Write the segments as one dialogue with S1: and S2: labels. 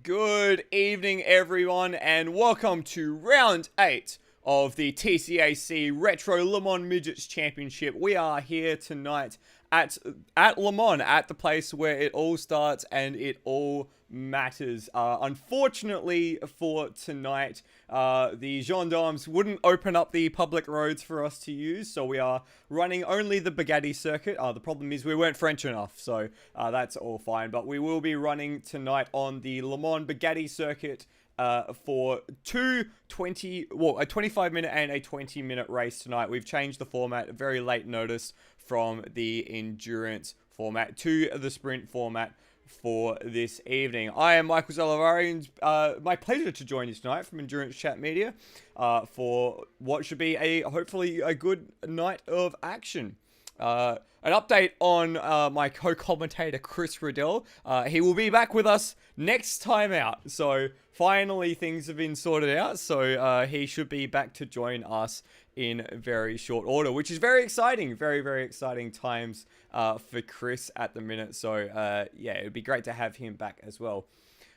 S1: Good evening, everyone, and welcome to round 8 of the TCAC Retro Le Mans Midgets Championship. We are here tonight at Le Mans, at the place where it all starts and it all matters. Unfortunately for tonight, the gendarmes wouldn't open up the public roads for us to use, so we are running only the Bugatti circuit. The problem is we weren't French enough, so that's all fine. But we will be running tonight on the Le Mans Bugatti circuit for a 25-minute and a 20-minute race tonight. We've changed the format, very late notice, from the endurance format to the sprint format for this evening. I am Michael Zalavarian. My pleasure to join you tonight from Endurance Chat Media for what should be hopefully a good night of action. An update on my co-commentator Chris Riddell. He will be back with us next time out. So finally things have been sorted out. So he should be back to join us in very short order, which is very exciting. Very, very exciting times for Chris at the minute. So yeah, it would be great to have him back as well.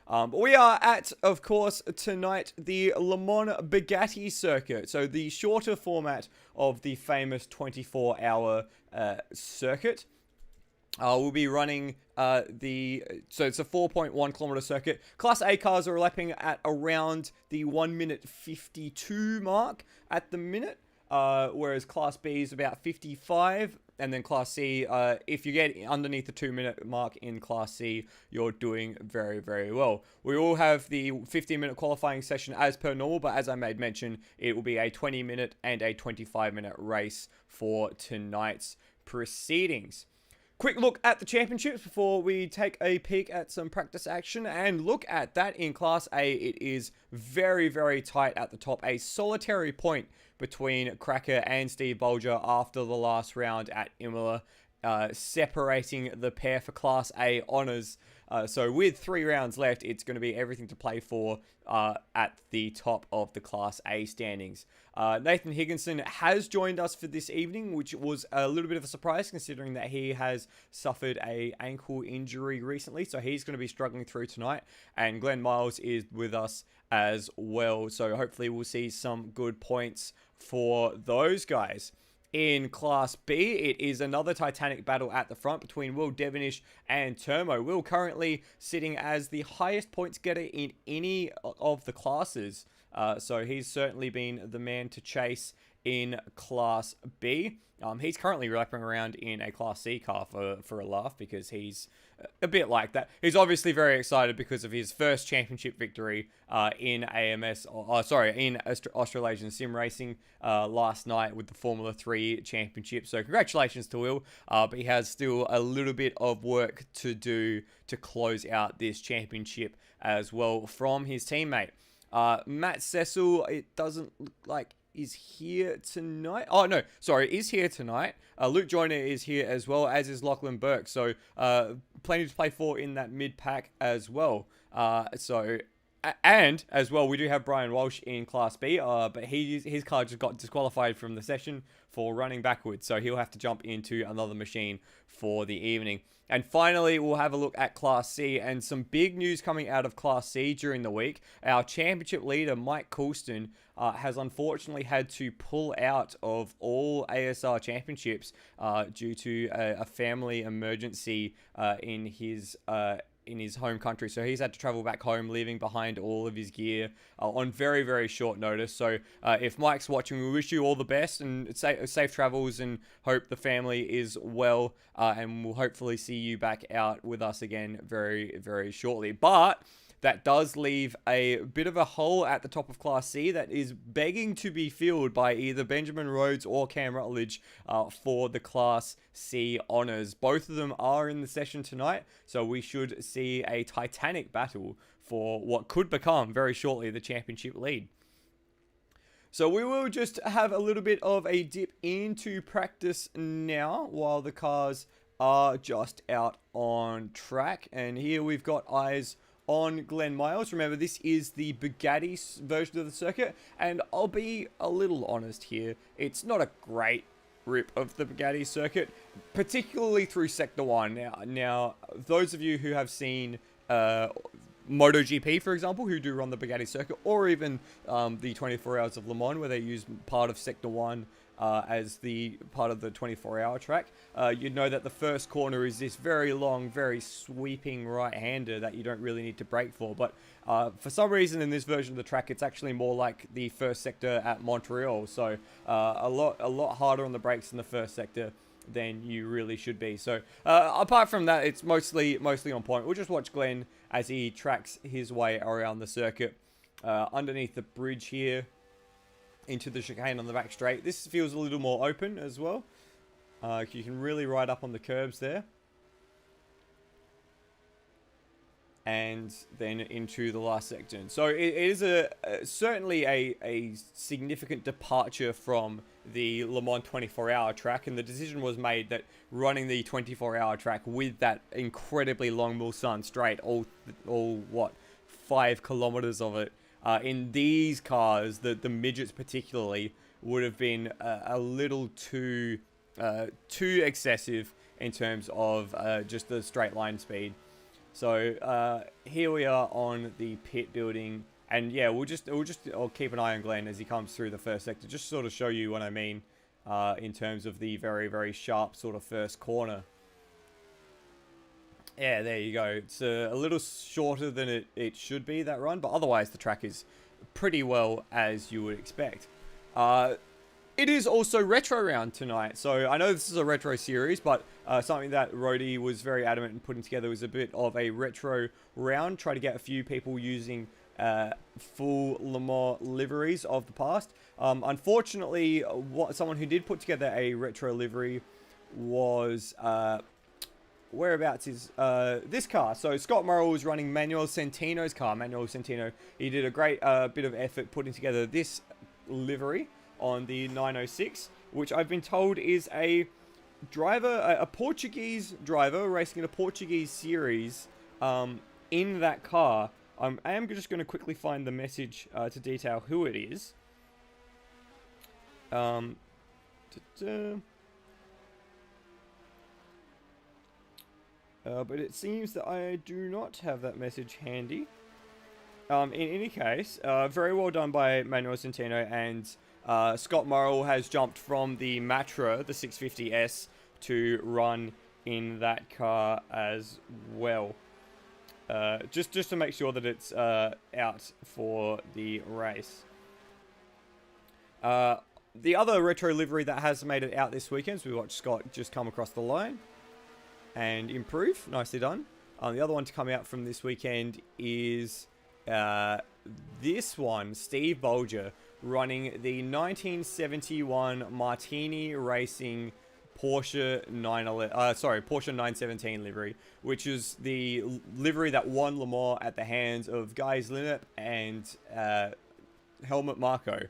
S1: But we are at, of course, tonight, the Le Mans Bugatti circuit. So the shorter format of the famous 24-hour circuit. We'll be running so it's a 4.1 kilometer circuit. Class A cars are lapping at around the 1 minute 52 mark at the minute. Whereas Class B is about 55, and then Class C, if you get underneath the 2-minute mark in Class C, you're doing very, very well. We will have the 15-minute qualifying session as per normal, but as I made mention, it will be a 20-minute and a 25-minute race for tonight's proceedings. Quick look at the championships before we take a peek at some practice action, and look at that in Class A. It is very, very tight at the top. A solitary point between Cracker and Steve Bolger after the last round at Imola, separating the pair for Class A honours. So with 3 rounds left, it's going to be everything to play for at the top of the Class A standings. Nathan Higginson has joined us for this evening, which was a little bit of a surprise considering that he has suffered an ankle injury recently. So he's going to be struggling through tonight. And Glenn Miles is with us as well. So hopefully we'll see some good points for those guys. In Class B, it is another titanic battle at the front between Will Devonish and Termo. Will currently sitting as the highest points getter in any of the classes. So he's certainly been the man to chase in Class B. He's currently lapping around in a Class C car for a laugh because he's a bit like that. He's obviously very excited because of his first championship victory in Australasian sim racing last night with the Formula 3 championship. So congratulations to Will, but he has still a little bit of work to do to close out this championship as well from his teammate. Matt Cecil, it doesn't look like is here tonight. Oh, no, sorry, is here tonight. Luke Joyner is here as well, as is Lachlan Burke. So, plenty to play for in that mid-pack as well. And as well, we do have Brian Walsh in Class B, but his car just got disqualified from the session for running backwards. So he'll have to jump into another machine for the evening. And finally, we'll have a look at Class C and some big news coming out of Class C during the week. Our championship leader, Mike Coulston, has unfortunately had to pull out of all ASR championships due to a family emergency in his home country. So he's had to travel back home, leaving behind all of his gear on very, very short notice. So if Mike's watching, we wish you all the best and safe travels, and hope the family is well, and we'll hopefully see you back out with us again very, very shortly. But that does leave a bit of a hole at the top of Class C that is begging to be filled by either Benjamin Rhodes or Cam Rutledge for the Class C honours. Both of them are in the session tonight, so we should see a titanic battle for what could become very shortly the championship lead. So we will just have a little bit of a dip into practice now while the cars are just out on track. And here we've got eyes on Glenn Miles. Remember, this is the Bugatti version of the circuit, and I'll be a little honest here, it's not a great rip of the Bugatti circuit, particularly through Sector 1. Now those of you who have seen MotoGP, for example, who do run the Bugatti circuit, or even the 24 Hours of Le Mans, where they use part of Sector 1 as the part of the 24-hour track, you'd know that the first corner is this very long, very sweeping right-hander that you don't really need to brake for. But for some reason in this version of the track, it's actually more like the first sector at Montreal. So a lot harder on the brakes in the first sector than you really should be. So apart from that, it's mostly on point. We'll just watch Glenn as he tracks his way around the circuit underneath the bridge here into the chicane on the back straight. This feels a little more open as well. You can really ride up on the curbs there. And then into the last section. So it is certainly a significant departure from the Le Mans 24-hour track, and the decision was made that running the 24-hour track with that incredibly long Mulsanne straight, all what, 5 kilometers of it, in these cars, the midgets particularly, would have been a little too excessive in terms of just the straight line speed. So here we are on the pit building, and yeah, I'll keep an eye on Glenn as he comes through the first sector, just sort of show you what I mean in terms of the very, very sharp sort of first corner. Yeah, there you go. It's a little shorter than it should be, that run, but otherwise the track is pretty well as you would expect. It is also retro round tonight, so I know this is a retro series, but something that Rody was very adamant in putting together was a bit of a retro round. Try to get a few people using full Le Mans liveries of the past. Unfortunately, someone who did put together a retro livery was whereabouts is this car. So Scott Morrell was running Manuel Centino's car. Manuel Centino, he did a great bit of effort putting together this livery on the 906, which I've been told is a driver, a Portuguese driver racing in a Portuguese series in that car. I am just going to quickly find the message to detail who it is. But it seems that I do not have that message handy. In any case, very well done by Manuel Centeno, and Scott Morrell has jumped from the Matra, the 650S, to run in that car as well. Just to make sure that it's out for the race. The other retro livery that has made it out this weekend, so we watched Scott just come across the line and improve. Nicely done. The other one to come out from this weekend is this one, Steve Bolger, running the 1971 Martini Racing Porsche 917 livery, which is the livery that won Le Mans at the hands of Guy Zlinep and Helmut Marko.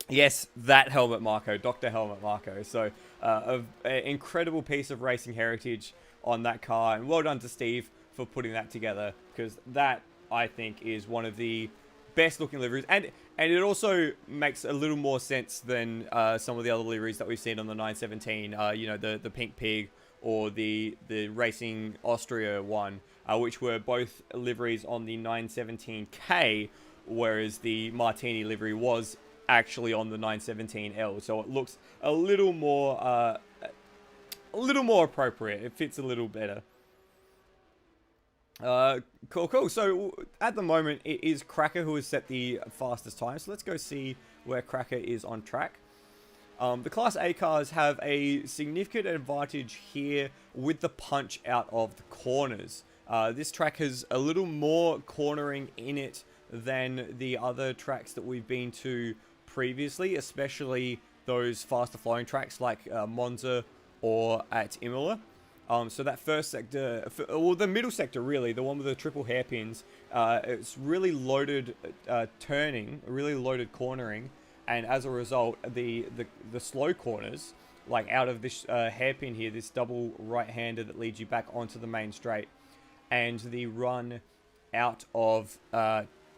S1: Yes, that Helmut Marko, Dr. Helmut Marko. So, an incredible piece of racing heritage on that car, and well done to Steve for putting that together, because that, I think, is one of the best looking liveries, and it also makes a little more sense than some of the other liveries that we've seen on the 917. You know, the Pink Pig or the Racing Austria one, which were both liveries on the 917K, whereas the Martini livery was actually on the 917L. So it looks a little more appropriate. It fits a little better. Cool. So at the moment, it is Cracker who has set the fastest time. So let's go see where Cracker is on track. The Class A cars have a significant advantage here with the punch out of the corners. This track has a little more cornering in it than the other tracks that we've been to previously, especially those faster flowing tracks like Monza or at Imola. So that first sector, or the middle sector really, the one with the triple hairpins, it's really loaded turning, really loaded cornering, and as a result, the slow corners, like out of this hairpin here, this double right-hander that leads you back onto the main straight, and the run out of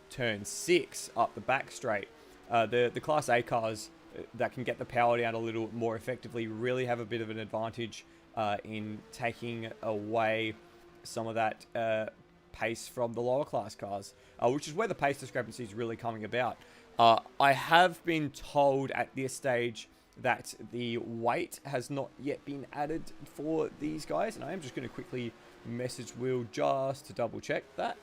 S1: turn 6 up the back straight, the Class A cars that can get the power down a little more effectively really have a bit of an advantage in taking away some of that pace from the lower class cars, which is where the pace discrepancy is really coming about. I have been told at this stage that the weight has not yet been added for these guys, and I am just going to quickly message Will just to double check that.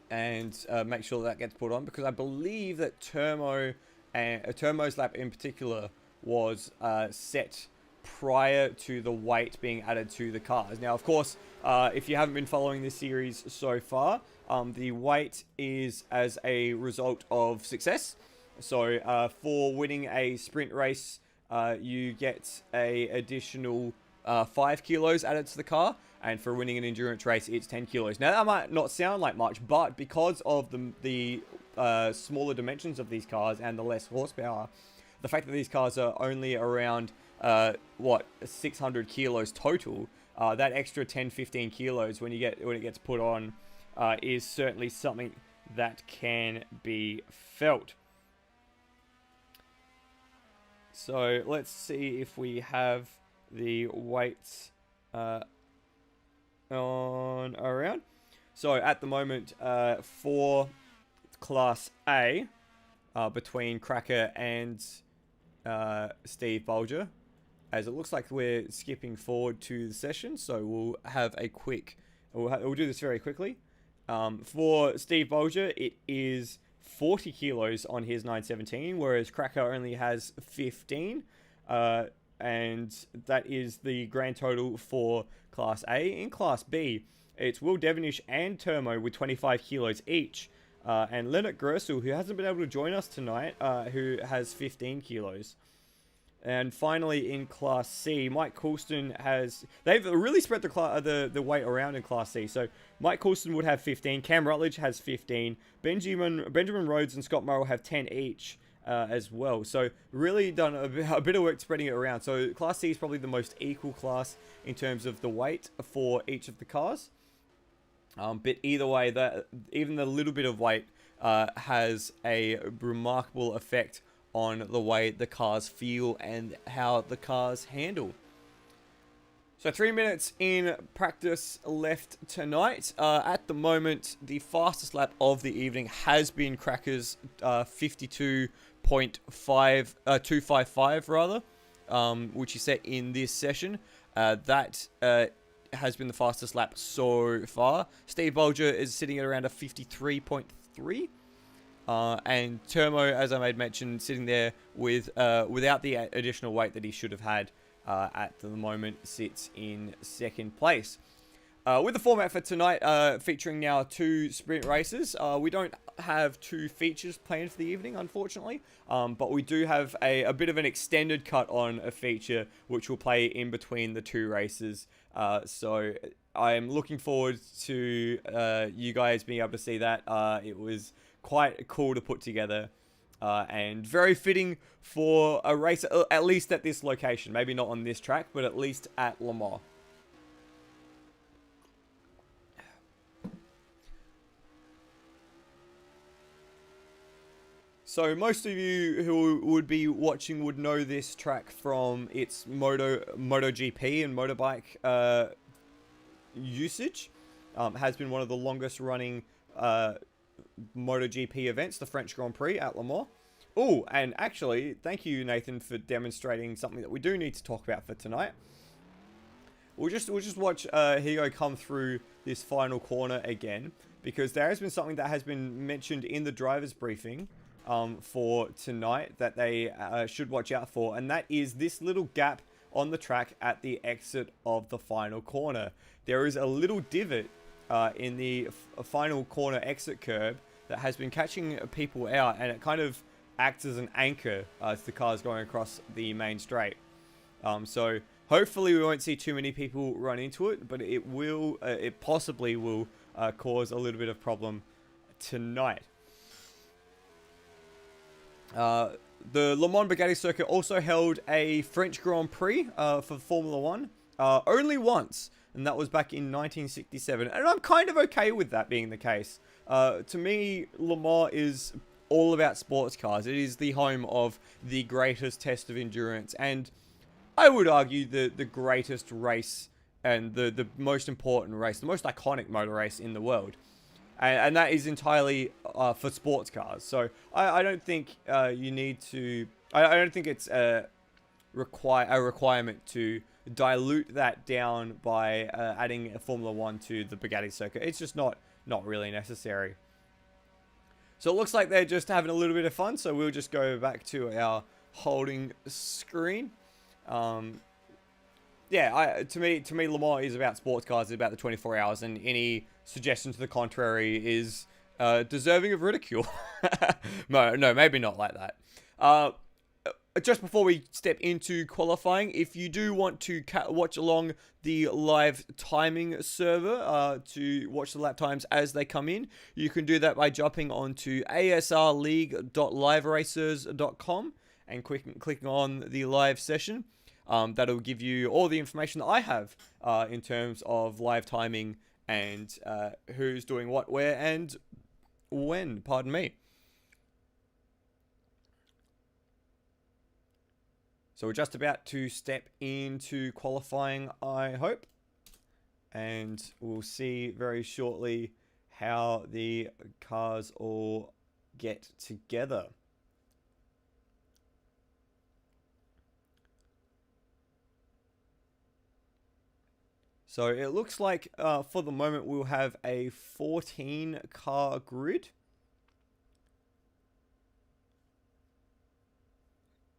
S1: And make sure that gets put on, because I believe that Turmo's lap in particular was set prior to the weight being added to the cars. Now, of course, if you haven't been following this series so far, the weight is as a result of success. So for winning a sprint race, you get a additional 5 kilos added to the car, and for winning an endurance race, it's 10 kilos. Now, that might not sound like much, but because of the smaller dimensions of these cars and the less horsepower, the fact that these cars are only around 600 kilos total, that extra 10-15 kilos when it gets put on is certainly something that can be felt. So let's see if we have the weights on around. So at the moment, for Class A, between Cracker and Steve Bulger, as it looks like we're skipping forward to the session, so we'll have a quick, we'll do this very quickly. For Steve Bulger, it is 40 kilos on his 917, whereas Cracker only has 15, and that is the grand total for Class A. In Class B, it's Will Devonish and Turmo with 25 kilos each, and Leonard Gersel, who hasn't been able to join us tonight, who has 15 kilos. And finally, in Class C, Mike Coulston has... They've really spread the weight around in Class C. So Mike Coulston would have 15. Cam Rutledge has 15. Benjamin Rhodes and Scott Morrell have 10 each as well. So really done a bit of work spreading it around. So Class C is probably the most equal class in terms of the weight for each of the cars. But either way, even the little bit of weight has a remarkable effect on the way the cars feel and how the cars handle. So 3 minutes in practice left tonight. At the moment, the fastest lap of the evening has been Cracker's 52.255 rather, which he set in this session. That has been the fastest lap so far. Steve Bulger is sitting at around a 53.3. And Turmo, as I made mention, sitting there with without the additional weight that he should have had at the moment, sits in second place. With the format for tonight featuring now 2 sprint races, we don't have 2 features planned for the evening, unfortunately, but we do have a bit of an extended cut on a feature which will play in between the 2 races. So I'm looking forward to you guys being able to see that. It was quite cool to put together, and very fitting for a race, at least at this location. Maybe not on this track, but at least at Le Mans. So most of you who would be watching would know this track from its MotoGP and motorbike usage. Has been one of the longest running MotoGP events, the French Grand Prix at Le Mans. Oh, and actually, thank you, Nathan, for demonstrating something that we do need to talk about for tonight. We'll just watch Higo come through this final corner again, because there has been something that has been mentioned in the driver's briefing for tonight that they should watch out for, and that is this little gap on the track at the exit of the final corner. There is a little divot in the final corner exit curb that has been catching people out, and it kind of acts as an anchor as the car's going across the main straight. So hopefully we won't see too many people run into it, but it will, it possibly will cause a little bit of problem tonight. The Le Mans Bugatti circuit also held a French Grand Prix for Formula 1 only once, and that was back in 1967, and I'm kind of okay with that being the case. To me, Le Mans is all about sports cars. It is the home of the greatest test of endurance, and I would argue the greatest race and the most important race, the most iconic motor race in the world. And that is entirely for sports cars. So I don't think you need to... I don't think it's a requirement to dilute that down by adding a Formula 1 to the Bugatti circuit. It's just not really necessary. So it looks like they're just having a little bit of fun. So we'll just go back to our holding screen. Yeah, to me, Le Mans is about sports cars. It's about the 24 hours, and any suggestion to the contrary is deserving of ridicule. No, maybe not like that. Just before we step into qualifying, if you do want to watch along the live timing server to watch the lap times as they come in, you can do that by jumping onto asrleague.liveracers.com and clicking on the live session. That'll give you all the information that I have in terms of live timing and who's doing what, where, and when. Pardon me. So we're just about to step into qualifying, I hope. And we'll see very shortly how the cars all get together. So it looks like for the moment we'll have a 14 car grid.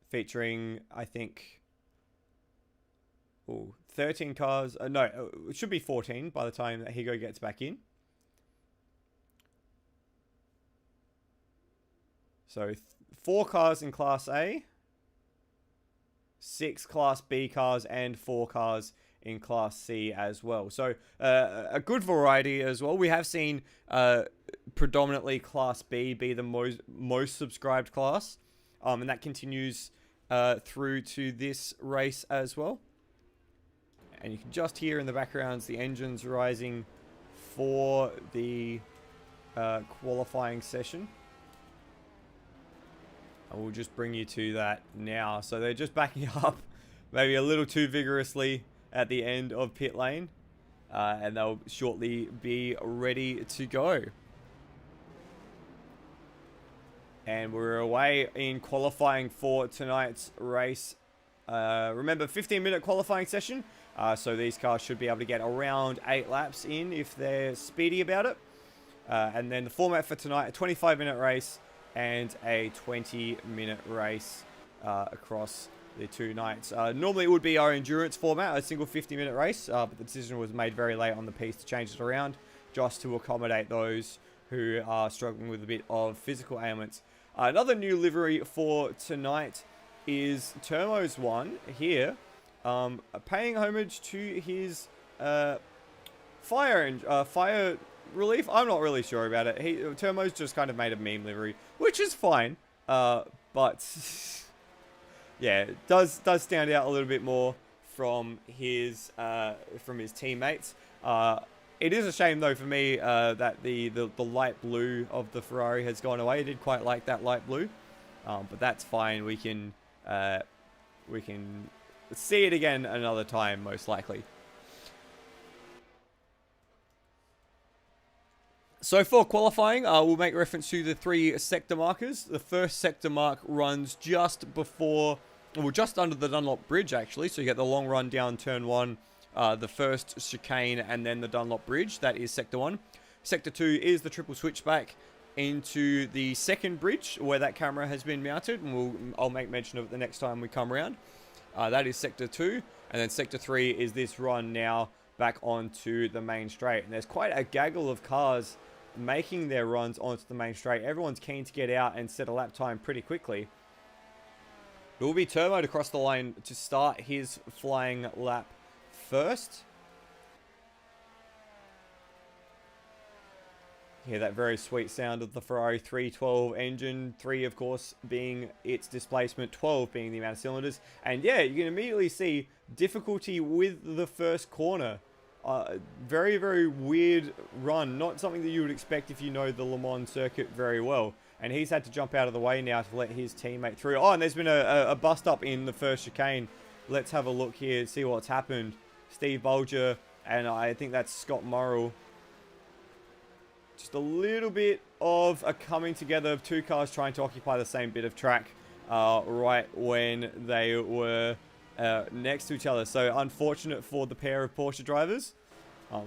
S1: Featuring, I think, 13 cars. No, it should be 14 by the time that Higo gets back in. So 4 cars in Class A, 6 Class B cars, and 4 cars in Class C as well. So a good variety as well. We have seen predominantly Class B be the most subscribed class. And that continues through to this race as well. And you can just hear in the background the engines rising for the qualifying session. And we'll just bring you to that now. So they're just backing up maybe a little too vigorously at the end of pit lane. And they'll shortly be ready to go. And we're away in qualifying for tonight's race. Remember, 15-minute qualifying session. So these cars should be able to get around 8 laps in if they're speedy about it. And then the format for tonight, a 25-minute race and a 20-minute race across the 2 nights. Normally it would be our endurance format, a single 50-minute race. But the decision was made very late on the piece to change it around, just to accommodate those who are struggling with a bit of physical ailments. Another new livery for tonight is Termo's one here, paying homage to his fire relief. I'm not really sure about it. Termo's just kind of made a meme livery, which is fine, but yeah, it does stand out a little bit more from his teammates. It is a shame, though, for me that the light blue of the Ferrari has gone away. I did quite like that light blue, but that's fine. We can see it again another time, most likely. So for qualifying, we'll make reference to the 3 sector markers. The first sector mark runs just before, well, just under the Dunlop Bridge, actually. So you get the long run down turn 1. The first chicane and then the Dunlop Bridge. That is Sector 1. Sector 2 is the triple switchback into the second bridge where that camera has been mounted. And I'll make mention of it the next time we come around. That is Sector 2. And then Sector 3 is this run now back onto the main straight. And there's quite a gaggle of cars making their runs onto the main straight. Everyone's keen to get out and set a lap time pretty quickly. It will be Turbo to cross the line to start his flying lap first. Hear that very sweet sound of the Ferrari 312 engine. 3, of course, being its displacement, 12 being the amount of cylinders. And yeah, you can immediately see difficulty with the first corner. Very, very weird run. Not something that you would expect if you know the Le Mans circuit very well. And he's had to jump out of the way now to let his teammate through. Oh, and there's been a bust up in the first chicane. Let's have a look here, see what's happened. Steve Bolger, and I think that's Scott Morrell. Just a little bit of a coming together of two cars trying to occupy the same bit of track right when they were next to each other. So unfortunate for the pair of Porsche drivers.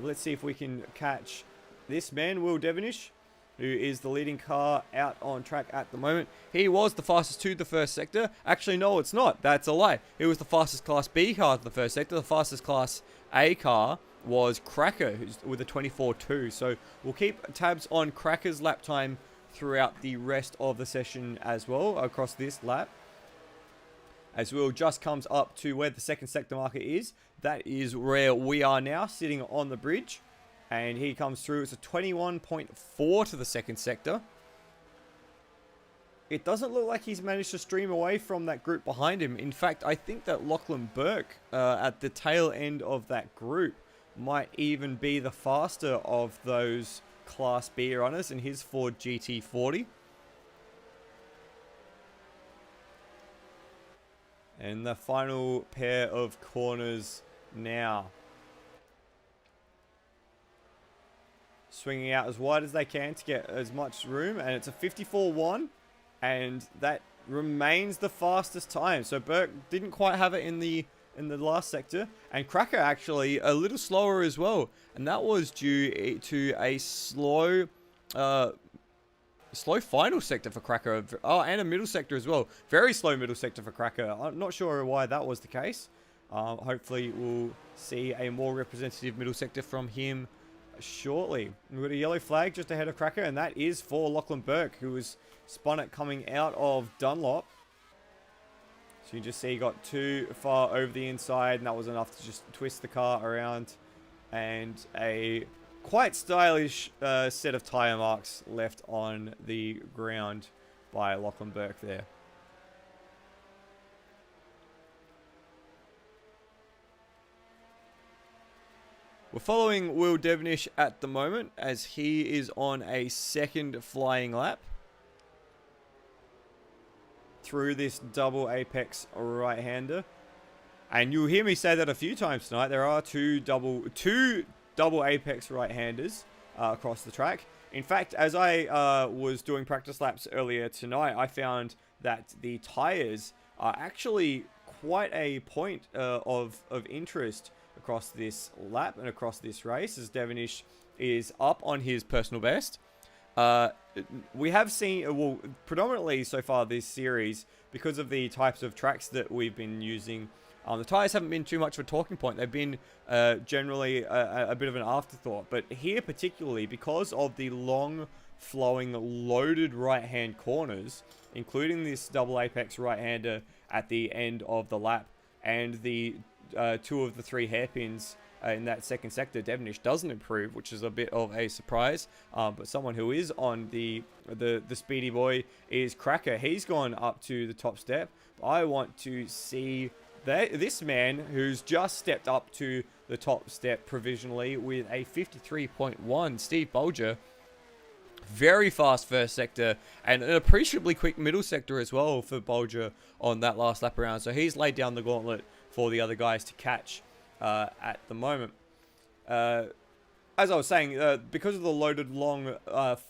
S1: Let's see if we can catch this man, Will Devonish, who is the leading car out on track at the moment. He was the fastest to the first sector. Actually, no, it's not. That's a lie. He was the fastest Class B car to the first sector. The fastest Class A car was Cracker, who's with a 24.2. So we'll keep tabs on Cracker's lap time throughout the rest of the session as well, across this lap. As Will just comes up to where the second sector marker is. That is where we are now, sitting on the bridge. And he comes through. It's a 21.4 to the second sector. It doesn't look like he's managed to stream away from that group behind him. In fact, I think that Lachlan Burke, at the tail end of that group, might even be the faster of those Class B runners in his Ford GT40. And the final pair of corners now. Swinging out as wide as they can to get as much room. And it's a 54.1. And that remains the fastest time. So Burke didn't quite have it in the last sector. And Cracker actually a little slower as well. And that was due to a slow final sector for Cracker. Oh, and a middle sector as well. Very slow middle sector for Cracker. I'm not sure why that was the case. Hopefully we'll see a more representative middle sector from him shortly. We've got a yellow flag just ahead of Cracker, and that is for Lachlan Burke, who was spun it coming out of Dunlop. So you just see he got too far over the inside, and that was enough to just twist the car around. And a quite stylish set of tyre marks left on the ground by Lachlan Burke there. We're following Will Devonish at the moment as he is on a second flying lap through this double apex right-hander. And you'll hear me say that a few times tonight. There are two double apex right-handers across the track. In fact, as I was doing practice laps earlier tonight, I found that the tires are actually quite a point of interest across this lap and across this race, as Devonish is up on his personal best. We have seen, well, predominantly so far this series, because of the types of tracks that we've been using, the tyres haven't been too much of a talking point. They've been generally a bit of an afterthought. But here particularly, because of the long flowing loaded right-hand corners, including this double apex right-hander at the end of the lap, and the two of the three hairpins in that second sector, Devonish doesn't improve, which is a bit of a surprise. But someone who is on the speedy boy is Cracker. He's gone up to the top step. I want to see this man who's just stepped up to the top step provisionally with a 53.1, Steve Bolger. Very fast first sector and an appreciably quick middle sector as well for Bolger on that last lap around. So he's laid down the gauntlet for the other guys to catch at the moment. As I was saying, because of the loaded long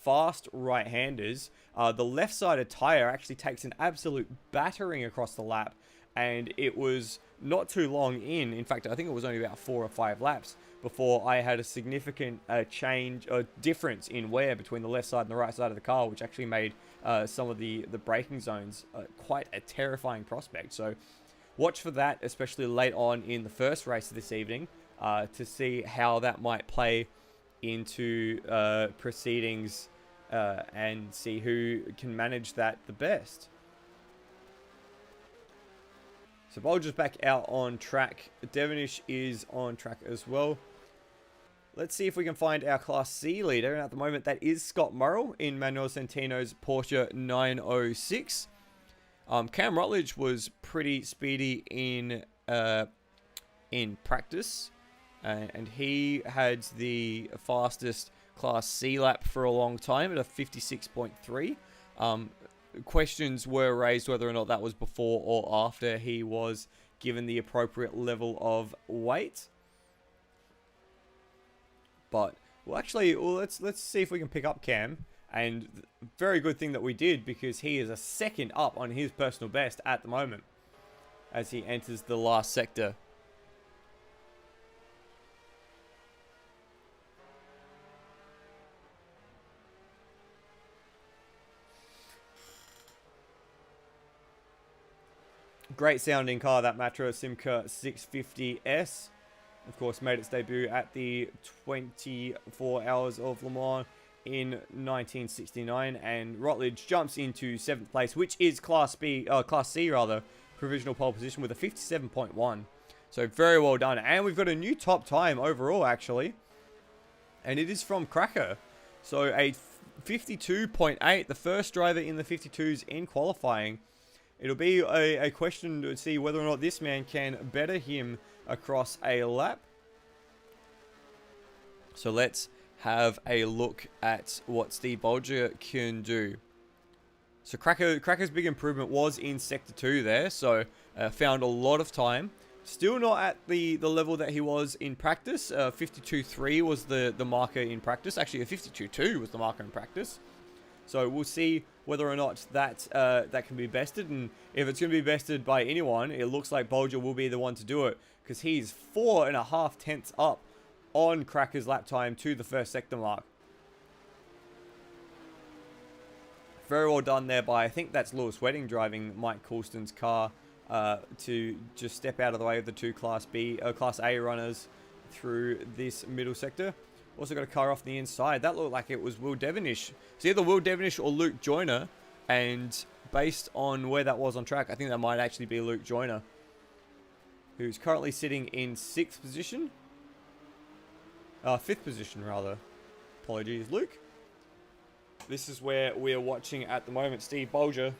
S1: fast right-handers, the left-sided tire actually takes an absolute battering across the lap, and it was not too long in fact, I think it was only about 4 or 5 laps before I had a significant difference in wear between the left side and the right side of the car, which actually made some of the braking zones quite a terrifying prospect. So watch for that, especially late on in the first race of this evening, to see how that might play into proceedings and see who can manage that the best. So Bolger's back out on track. Devonish is on track as well. Let's see if we can find our Class C leader. And at the moment, that is Scott Morrell in Manuel Centino's Porsche 906. Cam Rutledge was pretty speedy in practice. And he had the fastest Class C lap for a long time at a 56.3. Questions were raised whether or not that was before or after he was given the appropriate level of weight. But let's see if we can pick up Cam. And very good thing that we did, because he is a second up on his personal best at the moment as he enters the last sector. Great sounding car, that Matra Simca 650S. Of course, made its debut at the 24 Hours of Le Mans in 1969, and Rutledge jumps into 7th place, which is Class C rather, provisional pole position with a 57.1. So very well done, and we've got a new top time overall actually, and it is from Cracker. So a 52.8, the first driver in the 52s in qualifying. It'll be a question to see whether or not this man can better him across a lap. So let's have a look at what Steve Bolger can do. So Cracker's big improvement was in Sector 2 there, so found a lot of time. Still not at the level that he was in practice. 52.3 was the marker in practice. Actually, a 52.2 was the marker in practice. So we'll see whether or not that can be bested, and if it's going to be bested by anyone, it looks like Bolger will be the one to do it, because he's 4.5 tenths up on Cracker's lap time to the first sector mark. Very well done there by, I think that's Lewis Wedding driving Mike Coulston's car to just step out of the way of the two Class A runners through this middle sector. Also got a car off the inside. That looked like it was Will Devonish. It's either Will Devonish or Luke Joyner. And based on where that was on track, I think that might actually be Luke Joyner, who's currently sitting in 6th position. 5th position, rather. Apologies, Luke. This is where we're watching at the moment. Steve Bolger.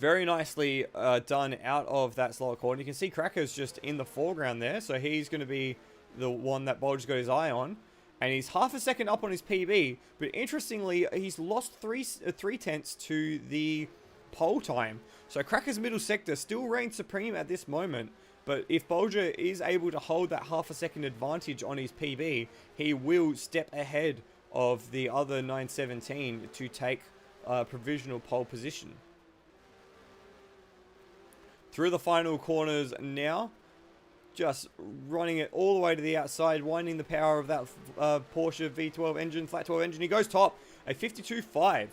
S1: Very nicely done out of that slower corner. You can see Cracker's just in the foreground there. So he's going to be the one that Bolger's got his eye on, and he's half a second up on his PB, but interestingly he's lost three tenths to the pole time. So Cracker's middle sector still reigns supreme at this moment, but if Bolger is able to hold that half a second advantage on his PB, he will step ahead of the other 917 to take provisional pole position. Through the final corners now, just running it all the way to the outside, winding the power of that Porsche V12 engine, flat 12 engine. He goes top, a 52.5.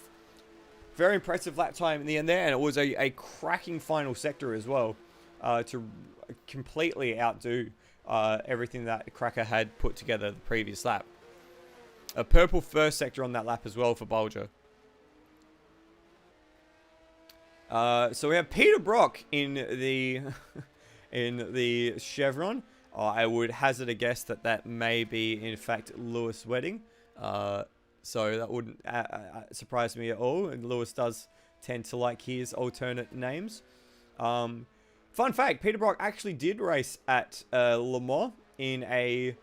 S1: Very impressive lap time in the end there, and it was a cracking final sector as well to completely outdo everything that Cracker had put together the previous lap. A purple first sector on that lap as well for Bolger. So we have Peter Brock in the in the Chevron. I would hazard a guess that may be in fact Lewis Wedding. So that wouldn't surprise me at all. And Lewis does tend to like his alternate names. Fun fact: Peter Brock actually did race at Le Mans in a.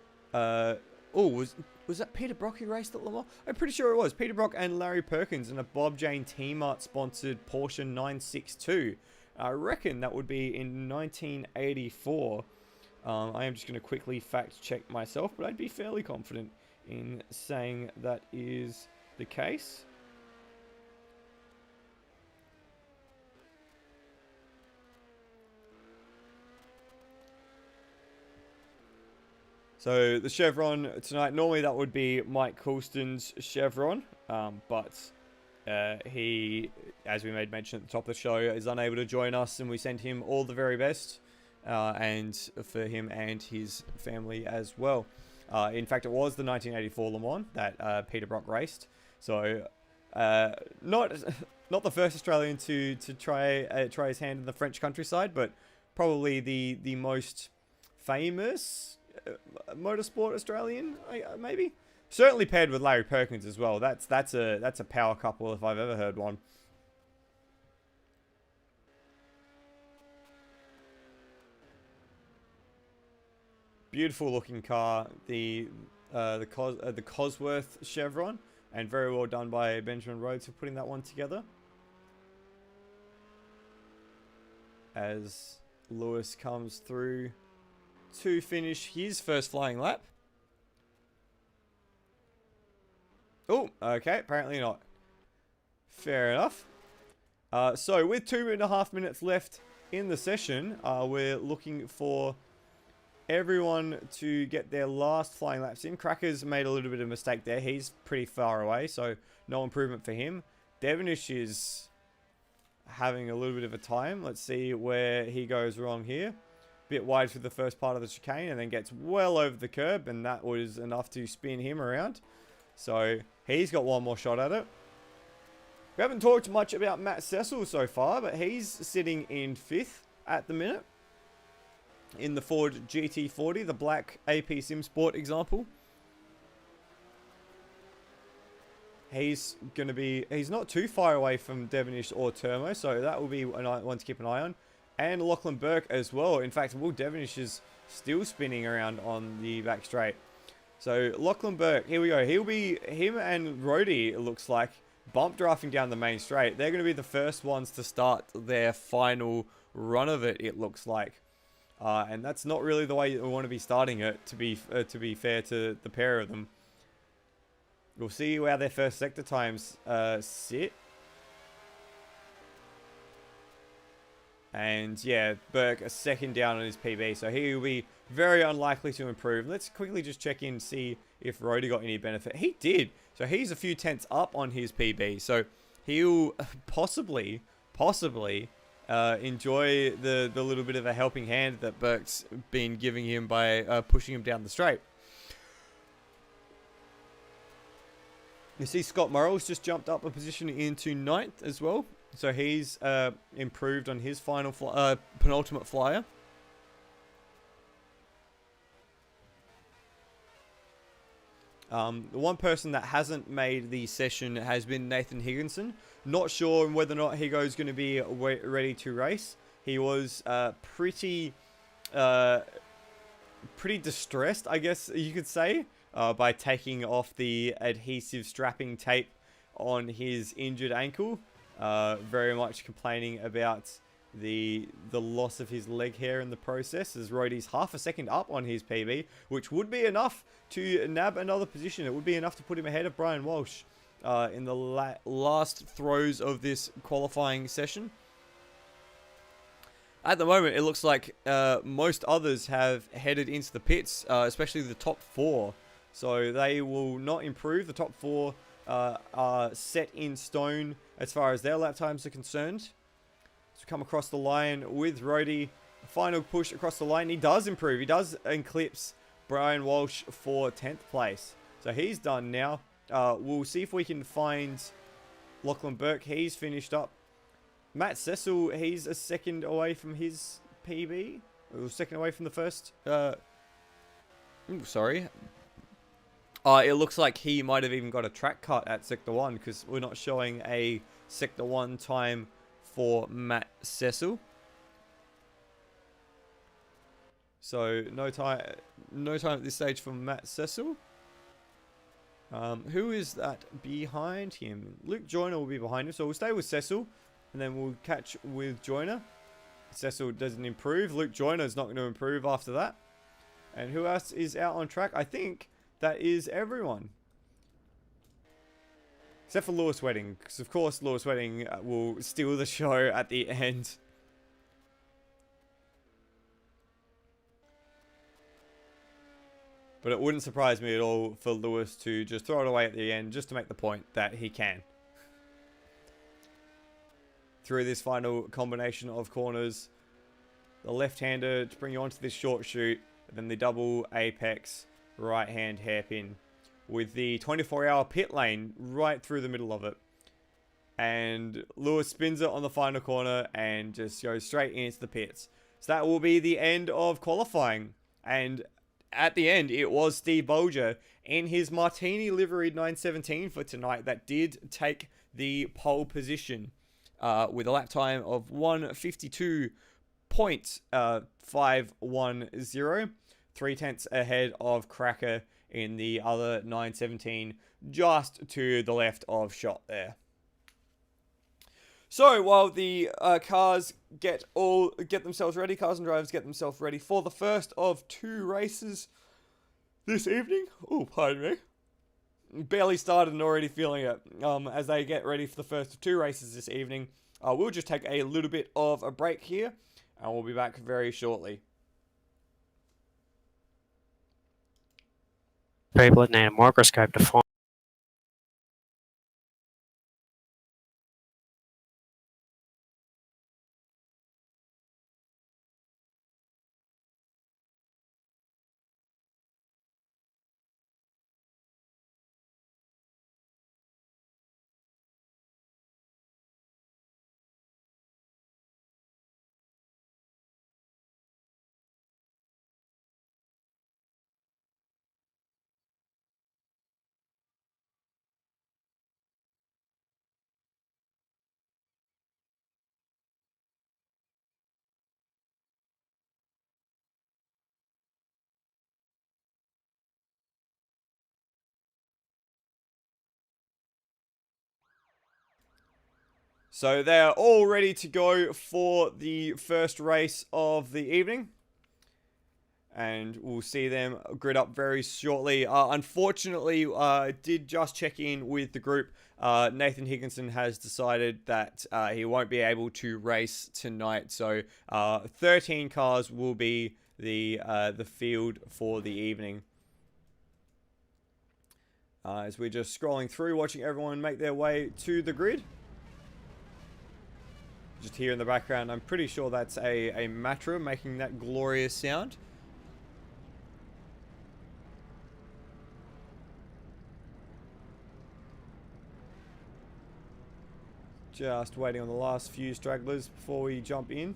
S1: Was that Peter Brock who raced at Le Mans? I'm pretty sure it was. Peter Brock and Larry Perkins in a Bob Jane T-Mart sponsored Porsche 962. I reckon that would be in 1984. I am just going to quickly fact check myself, but I'd be fairly confident in saying that is the case. So the Chevron tonight, normally that would be Mike Coulston's Chevron, but he, as we made mention at the top of the show, is unable to join us, and we send him all the very best, and for him and his family as well. In fact, it was the 1984 Le Mans that Peter Brock raced, so not the first Australian to try his hand in the French countryside, but probably the most famous motorsport Australian, maybe. Certainly paired with Larry Perkins as well. That's a power couple if I've ever heard one. Beautiful looking car, the Cosworth Chevron, and very well done by Benjamin Rhodes for putting that one together. As Lewis comes through to finish his first flying lap. Oh, okay, apparently not. Fair enough. So with 2.5 minutes left in the session, we're looking for everyone to get their last flying laps in. Cracker's made a little bit of a mistake there. He's pretty far away, so no improvement for him. Devonish is having a little bit of a time. Let's see where he goes wrong here. Bit wide for the first part of the chicane and then gets well over the curb, and that was enough to spin him around. So he's got one more shot at it. We haven't talked much about Matt Cecil so far, but he's sitting in 5th at the minute in the Ford GT40, the black AP Sim Sport example. He's not too far away from Devonish or Termo, so that will be one to keep an eye on. And Lachlan Burke as well. In fact, Will Devonish is still spinning around on the back straight. So Lachlan Burke, here we go. Him and Rhodey, it looks like, bump drafting down the main straight. They're going to be the first ones to start their final run of it, it looks like. And that's not really the way we want to be starting it, to be fair to the pair of them. We'll see how their first sector times sit. And yeah, Burke a second down on his PB, so he will be very unlikely to improve. Let's quickly just check in, see if Rhodey got any benefit. He did, so he's a few tenths up on his PB, so he'll possibly enjoy the little bit of a helping hand that Burke's been giving him by pushing him down the straight. You see Scott Morrell's just jumped up a position into 9th as well. So he's improved on his final penultimate flyer. The one person that hasn't made the session has been Nathan Higginson. Not sure whether or not Higo's going to be ready to race. He was pretty distressed, I guess you could say, by taking off the adhesive strapping tape on his injured ankle. Very much complaining about the loss of his leg hair in the process, as Rhodey's half a second up on his PB, which would be enough to nab another position. It would be enough to put him ahead of Brian Walsh in the last throes of this qualifying session. At the moment, it looks like most others have headed into the pits, especially the top 4. So they will not improve. The top 4 are set in stone as far as their lap times are concerned. So come across the line with Rhodey. Final push across the line. He does improve. He does eclipse Brian Walsh for 10th place. So he's done now. We'll see if we can find Lachlan Burke. He's finished up. Matt Cecil, he's a second away from his PB. Or second away from the first. Sorry. It looks like he might have even got a track cut at Sector 1, because we're not showing a Sector 1 time for Matt Cecil. So no time at this stage for Matt Cecil. Who is that behind him? Luke Joyner will be behind him, so we'll stay with Cecil, and then we'll catch with Joyner. Cecil doesn't improve. Luke Joyner is not going to improve after that. And who else is out on track? I think that is everyone. Except for Lewis Wedding, because of course Lewis Wedding will steal the show at the end. But it wouldn't surprise me at all for Lewis to just throw it away at the end, just to make the point that he can. Through this final combination of corners, the left-hander to bring you onto this short chute, and then the double apex right-hand hairpin with the 24-hour pit lane right through the middle of it. And Lewis spins it on the final corner and just goes straight into the pits. So that will be the end of qualifying. And at the end, it was Steve Bolger in his Martini liveried 917 for tonight that did take the pole position with a lap time of 152.510. 3 tenths ahead of Cracker in the other 917, just to the left of shot there. So while the cars get themselves ready, cars and drivers get themselves ready for the first of 2 races this evening. Oh, pardon me. Barely started and already feeling it. As they get ready for the first of 2 races this evening, we'll just take a little bit of a break here, and we'll be back very shortly.
S2: People that need a microscope to find.
S1: So they're all ready to go for the first race of the evening. And we'll see them grid up very shortly. Unfortunately, did just check in with the group. Nathan Higginson has decided that he won't be able to race tonight. So 13 cars will be the field for the evening. As we're just scrolling through, watching everyone make their way to the grid. Just here in the background, I'm pretty sure that's a Matra making that glorious sound. Just waiting on the last few stragglers before we jump in.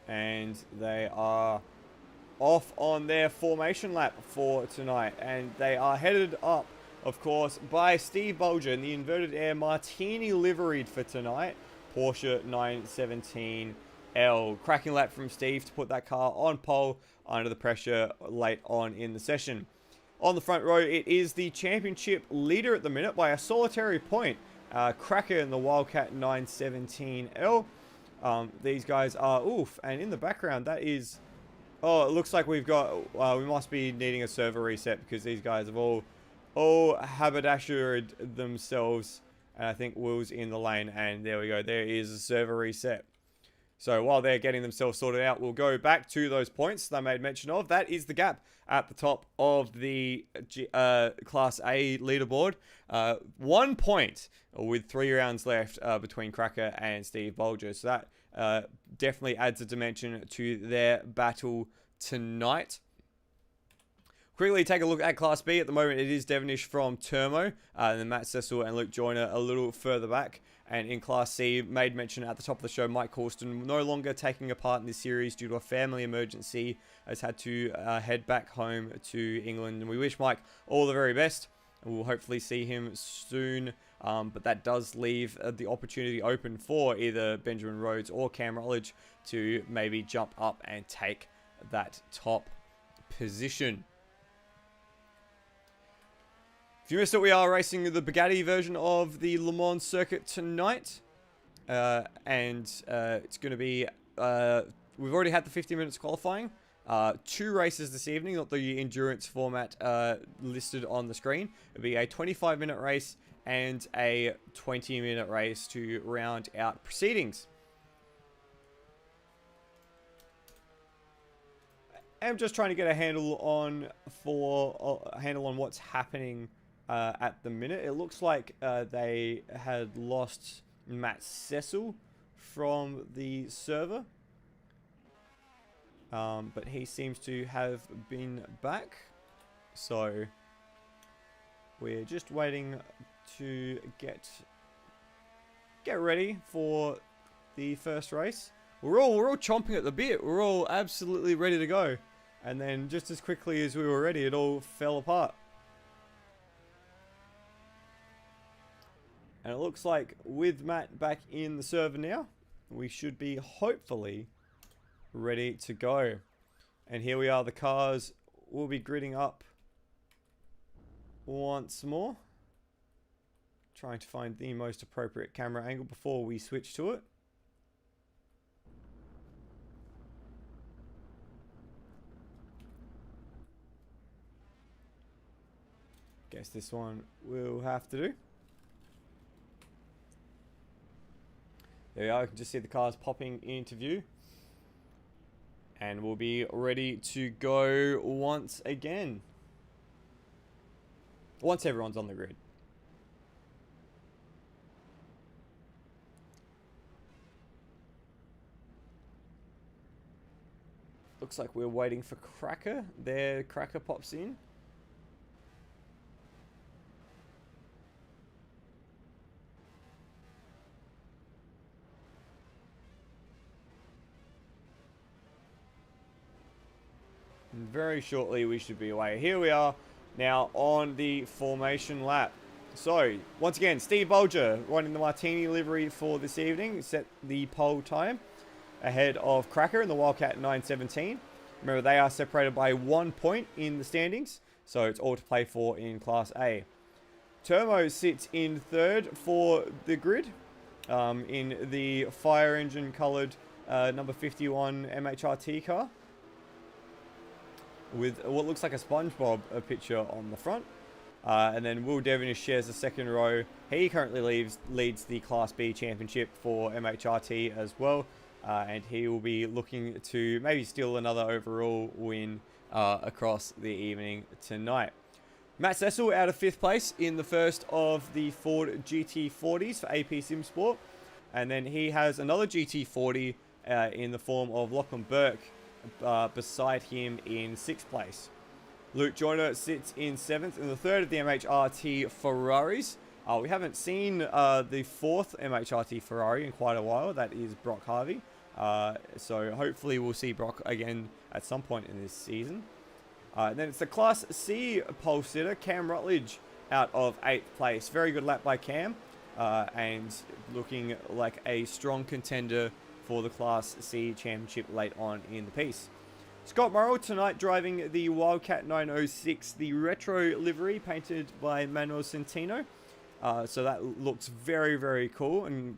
S1: And they are off on their formation lap for tonight. And they are headed up, of course, by Steve Bolger in the inverted air Martini liveried for tonight. Porsche 917L. Cracking lap from Steve to put that car on pole under the pressure late on in the session. On the front row, it is the championship leader at the minute by a solitary point. Cracker in the Wildcat 917L. These guys are oof, and in the background that is, oh, it looks like we've got, we must be needing a server reset because these guys have all haberdashered themselves, and I think Will's in the lane, and there we go, there is a server reset. So while they're getting themselves sorted out, we'll go back to those points that I made mention of. That is the gap at the top of the Class A leaderboard. 1 point with 3 rounds left between Cracker and Steve Bolger. So that definitely adds a dimension to their battle tonight. Quickly take a look at Class B. At the moment, it is Devonish from Termo, and then Matt Cecil and Luke Joyner a little further back. And in Class C, made mention at the top of the show, Mike Corsten no longer taking a part in this series due to a family emergency, has had to head back home to England. And we wish Mike all the very best, and we'll hopefully see him soon. But that does leave the opportunity open for either Benjamin Rhodes or Cam Rutledge to maybe jump up and take that top position. If you missed it, we are racing the Bugatti version of the Le Mans circuit tonight. It's going to be, we've already had the 50 minutes qualifying. 2 races this evening, not the endurance format listed on the screen. It'll be a 25-minute race and a 20-minute race to round out proceedings. I'm just trying to get a handle on what's happening at the minute. It looks like they had lost Matt Cecil from the server, but he seems to have been back, so we're just waiting to get ready for the first race. We're all chomping at the bit. We're all absolutely ready to go, and then just as quickly as we were ready, it all fell apart. And it looks like with Matt back in the server now, we should be hopefully ready to go. And here we are, the cars will be gridding up once more. Trying to find the most appropriate camera angle before we switch to it. Guess this one will have to do. There we are, you can just see the cars popping into view. And we'll be ready to go once again. Once everyone's on the grid. Looks like we're waiting for Cracker. There, Cracker pops in. And very shortly we should be away. Here we are now on the formation lap. So, once again, Steve Bolger running the Martini livery for this evening. Set the pole time ahead of Cracker in the Wildcat 917. Remember, they are separated by 1 point in the standings, so it's all to play for in Class A. Turmo sits in third for the grid in the fire engine coloured number 51 MHRT car with what looks like a SpongeBob picture on the front. And then Will Devonish shares the second row. He currently leads the Class B championship for MHRT as well. And he will be looking to maybe steal another overall win across the evening tonight. Matt Cecil out of 5th place in the first of the Ford GT40s for AP Sim Sport. And then he has another GT40 in the form of Lachlan Burke beside him in 6th place. Luke Joyner sits in 7th in the third of the MHRT Ferraris. We haven't seen the 4th MHRT Ferrari in quite a while. That is Brock Harvey. So hopefully we'll see Brock again at some point in this season. And then it's the Class C pole sitter, Cam Rutledge, out of 8th place. Very good lap by Cam, and looking like a strong contender for the Class C championship late on in the piece. Scott Morrell tonight driving the Wildcat 906, the retro livery painted by Manuel Centino. So that looks very, very cool, and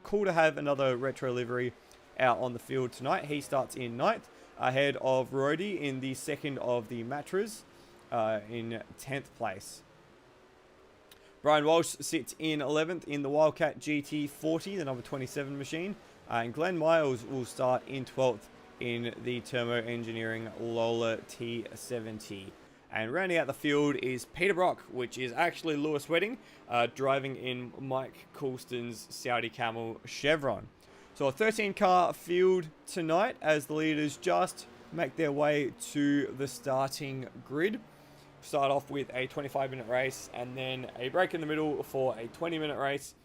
S1: cool to have another retro livery out on the field tonight. He starts in 9th, ahead of Rody in the second of the Matras in 10th place. Brian Walsh sits in 11th in the Wildcat GT40, the number 27 machine. And Glenn Miles will start in 12th in the Thermo Engineering Lola T70. And rounding out the field is Peter Brock, which is actually Lewis Wedding, driving in Mike Coulston's Saudi Camel Chevron. So a 13-car field tonight as the leaders just make their way to the starting grid. Start off with a 25-minute race and then a break in the middle for a 20-minute race.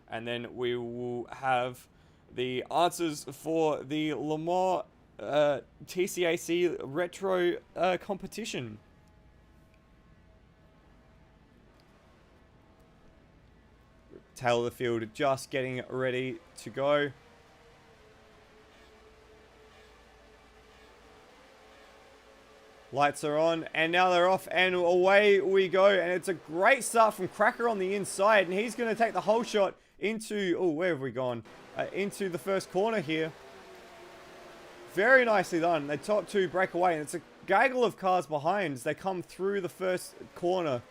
S1: And then we will have the answers for the Le Mans TCAC Retro competition. Tail of the field just getting ready to go. Lights are on, and now they're off, and away we go. And it's a great start from Cracker on the inside, and he's going to take the whole shot into, oh, where have we gone? Into the first corner here. Very nicely done. The top two break away, and it's a gaggle of cars behind as they come through the first corner.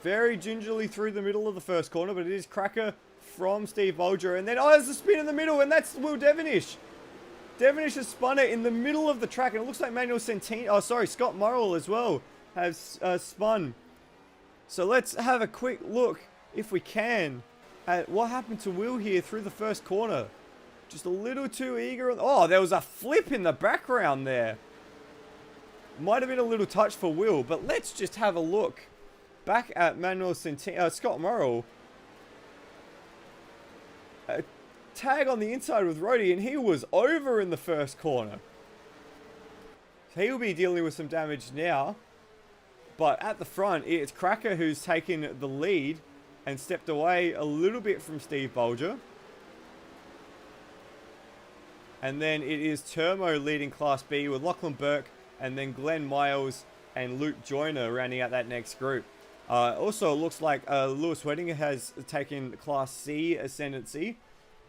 S1: Very gingerly through the middle of the first corner, but it is Cracker from Steve Bolger. And then, oh, there's a spin in the middle, and that's Will Devonish. Devonish has spun it in the middle of the track, and it looks like Manuel Centino, oh sorry, Scott Morrell as well has spun. So let's have a quick look, if we can, at what happened to Will here through the first corner. Just a little too eager. Oh, there was a flip in the background there. Might have been a little touch for Will, but let's just have a look back at Manuel Centino, Scott Morrell. Tag on the inside with Rody, and he was over in the first corner. So he'll be dealing with some damage now. But at the front, it's Cracker who's taken the lead. and stepped away a little bit from Steve Bolger. And then it is Turmo leading Class B with Lachlan Burke and then Glenn Miles and Luke Joyner rounding out that next group. Also, it looks like Lewis Wettinger has taken Class C ascendancy.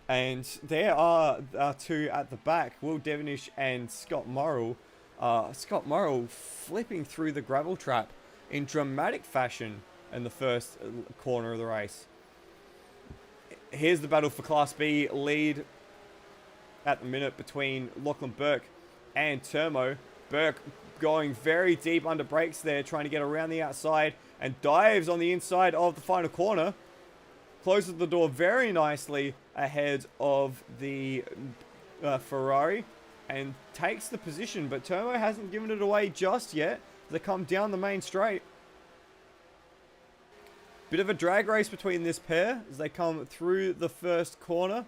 S1: And there are two at the back, Will Devonish and Scott Morrell. Scott Morrell flipping through the gravel trap in dramatic fashion in the first corner of the race. Here's the battle for Class B lead at the minute between Lachlan Burke and Turmo. Burke going very deep under brakes there, trying to get around the outside and dives on the inside of the final corner. Closes the door very nicely ahead of the Ferrari and takes the position, but Turmo hasn't given it away just yet. They come down the main straight. Bit of a drag race between this pair as they come through the first corner.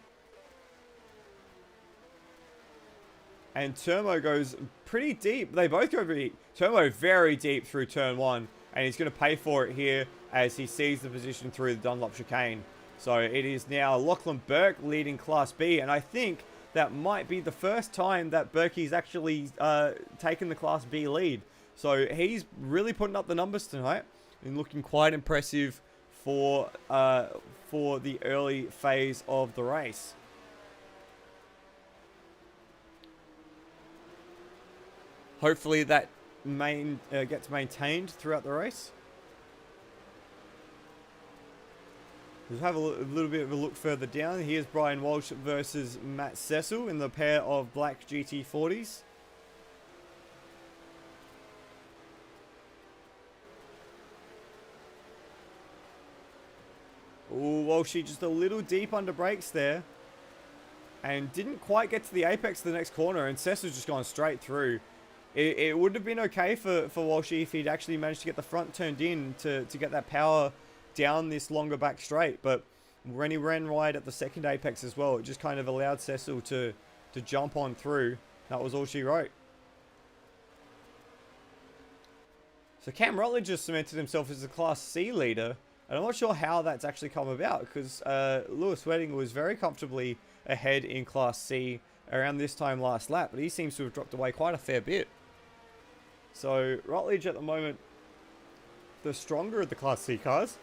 S1: And Turmo goes pretty deep. They both go pretty deep. Turmo very deep through turn one. And he's going to pay for it here as he sees the position through the Dunlop chicane. So it is now Lachlan Burke leading Class B. And I think that might be the first time that Burkey's actually taken the Class B lead. So he's really putting up the numbers tonight and looking quite impressive for the early phase of the race. Hopefully that gets maintained throughout the race. We'll have a little bit of a look further down. Here's Brian Walsh versus Matt Cecil in the pair of black GT40s. Ooh, Walshy just a little deep under brakes there. And didn't quite get to the apex of the next corner, and Cecil's just gone straight through. It would have been okay for Walshy if he'd actually managed to get the front turned in to get that power down this longer back straight. But when he ran wide at the second apex as well, it just kind of allowed Cecil to jump on through. That was all she wrote. So Cam Rutledge just cemented himself as the Class C leader. And I'm not sure how that's actually come about, because Lewis Wedding was very comfortably ahead in Class C around this time last lap. But he seems to have dropped away quite a fair bit. So Rutledge at the moment, the stronger of the Class C cars.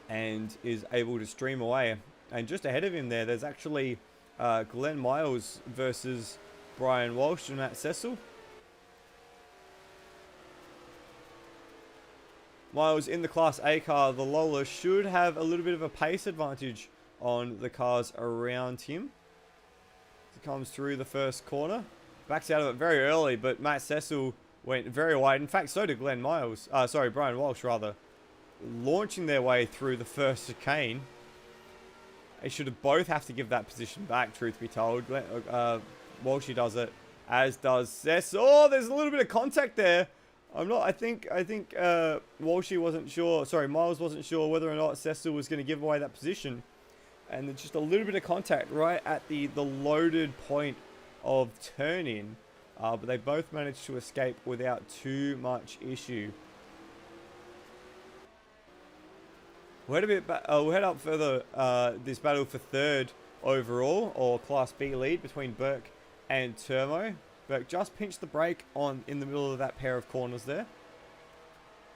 S1: And is able to stream away. And just ahead of him there, there's actually Glenn Miles versus Brian Walsh and Matt Cecil. Miles in the Class A car, the Lola, should have a little bit of a pace advantage on the cars around him. He comes through the first corner. Backs out of it very early, but Matt Cecil went very wide. In fact, so did Brian Walsh rather. Launching their way through the first chicane. They should have both have to give that position back, truth be told. Walshy does it, as does Cecil. Oh, there's a little bit of contact there. I think Walshy wasn't sure. Sorry, Miles wasn't sure whether or not Cecil was going to give away that position. And there's just a little bit of contact right at the loaded point of turn-in. But they both managed to escape without too much issue. We'll head up further this battle for third overall, or Class B lead between Burke and Turmo. Burke just pinched the brake in the middle of that pair of corners there.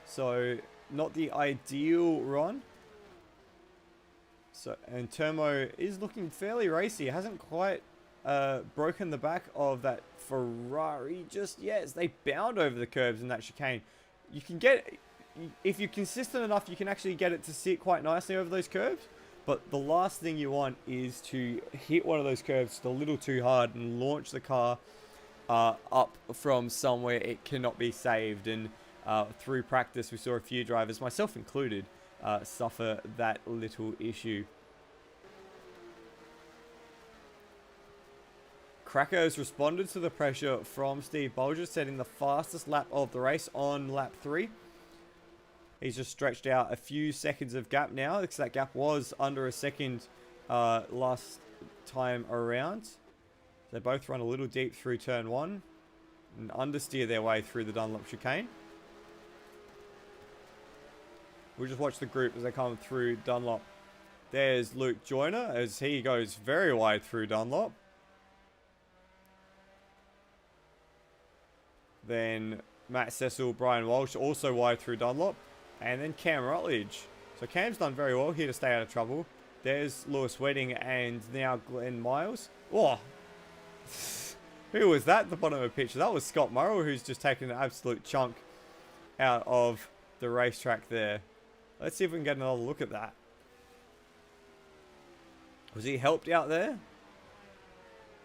S1: So not the ideal run. And Turmo is looking fairly racy. Hasn't quite broken the back of that Ferrari just yet, as they bound over the curbs in that chicane. You can get, if you're consistent enough, you can actually get it to sit quite nicely over those curves. But the last thing you want is to hit one of those curves a little too hard and launch the car up from somewhere it cannot be saved. And through practice, we saw a few drivers, myself included, suffer that little issue. Cracker has responded to the pressure from Steve Bolger, setting the fastest lap of the race on lap 3. He's just stretched out a few seconds of gap now, because that gap was under a second last time around. They both run a little deep through turn 1 and understeer their way through the Dunlop chicane. We'll just watch the group as they come through Dunlop. There's Luke Joyner as he goes very wide through Dunlop. Then Matt Cecil, Brian Walsh also wide through Dunlop. And then Cam Rutledge. So Cam's done very well here to stay out of trouble. There's Lewis Wedding and now Glenn Miles. Oh, who was that at the bottom of the picture? That was Scott Morrell, who's just taken an absolute chunk out of the racetrack there. Let's see if we can get another look at that. Was he helped out there?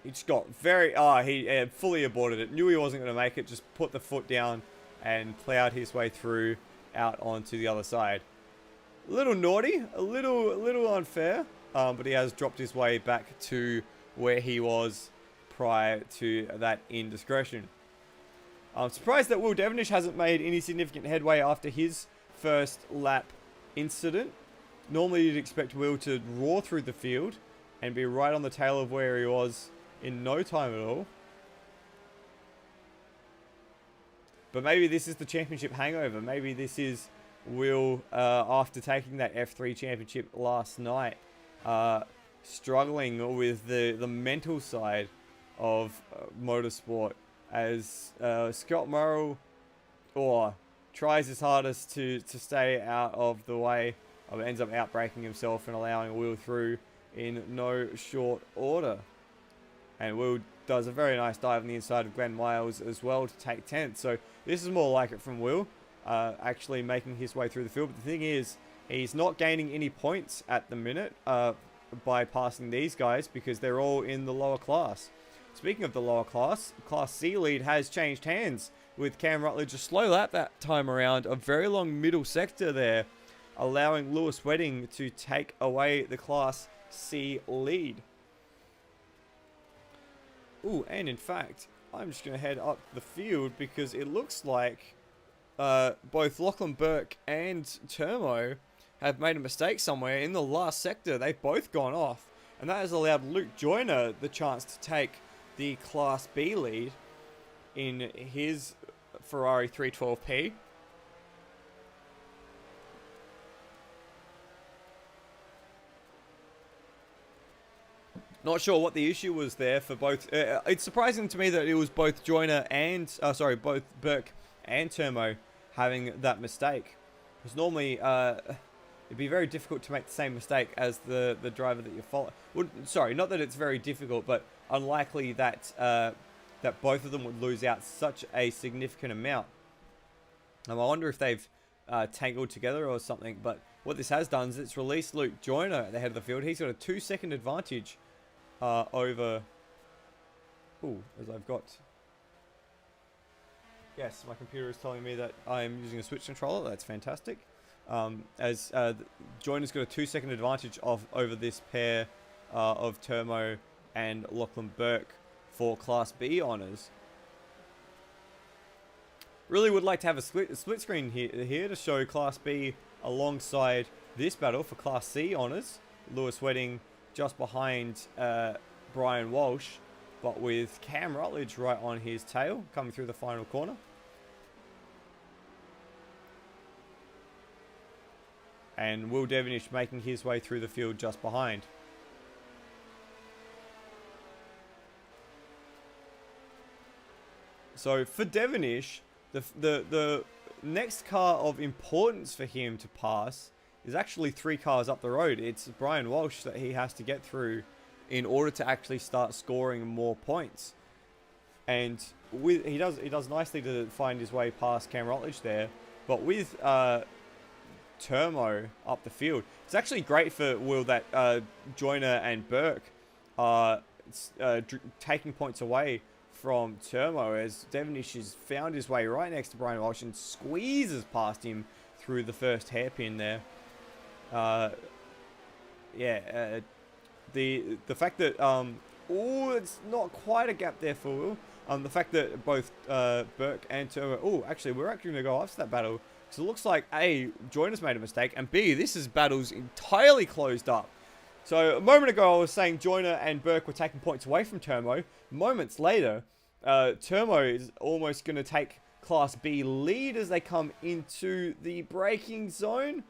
S1: He just got very... he fully aborted it. Knew he wasn't going to make it. Just put the foot down and plowed his way through out onto the other side. A little naughty. A little unfair. But he has dropped his way back to where he was prior to that indiscretion. I'm surprised that Will Devonish hasn't made any significant headway after his first lap incident. Normally you'd expect Will to roar through the field and be right on the tail of where he was in no time at all. But maybe this is the championship hangover. Maybe this is Will, after taking that F3 championship last night, struggling with the mental side of motorsport, as Scott Morrell tries his hardest to stay out of the way, ends up outbraking himself and allowing Will through in no short order. And Will does a very nice dive on the inside of Glenn Miles as well to take 10th. So this is more like it from Will, actually making his way through the field. But the thing is, he's not gaining any points at the minute by passing these guys because they're all in the lower class. Speaking of the lower class, Class C lead has changed hands with Cam Rutledge a slow lap that time around. A very long middle sector there, allowing Lewis Wedding to take away the Class C lead. Ooh, and in fact, I'm just going to head up the field because it looks like both Lachlan Burke and Termo have made a mistake somewhere in the last sector. They've both gone off, and that has allowed Luke Joyner the chance to take the Class B lead in his Ferrari 312P. Not sure what the issue was there for both. It's surprising to me that it was both Joyner and both Burke and Termo having that mistake. Because normally it'd be very difficult to make the same mistake as the driver that you follow. Well, sorry, not that it's very difficult, but unlikely that that both of them would lose out such a significant amount. I wonder if they've tangled together or something. But what this has done is it's released Luke Joyner at the head of the field. He's got a 2-second advantage over... Ooh, as I've got... Yes, my computer is telling me that I'm using a switch controller. That's fantastic. As Joyner's got a 2-second advantage over this pair of Termo and Lachlan Burke for Class B honours. Really would like to have a split screen here to show Class B alongside this battle for Class C honours. Lewis Wedding just behind Brian Walsh, but with Cam Rutledge right on his tail, coming through the final corner. And Will Devonish making his way through the field just behind. So for Devonish, the next car of importance for him to pass is actually 3 cars up the road. It's Brian Walsh that he has to get through in order to actually start scoring more points. And he does nicely to find his way past Cam Rutledge there. But with Termo up the field, it's actually great for Will that Joyner and Burke are taking points away from Termo, as Devonish has found his way right next to Brian Walsh and squeezes past him through the first hairpin there. The fact that it's not quite a gap there for Will. The fact that both Burke and Termo, actually we're actually going to go after that battle, because it looks like A, Joyner's made a mistake, and B, this is battle's entirely closed up. So a moment ago I was saying Joyner and Burke were taking points away from Termo. Moments later, Termo is almost going to take Class B lead as they come into the braking zone.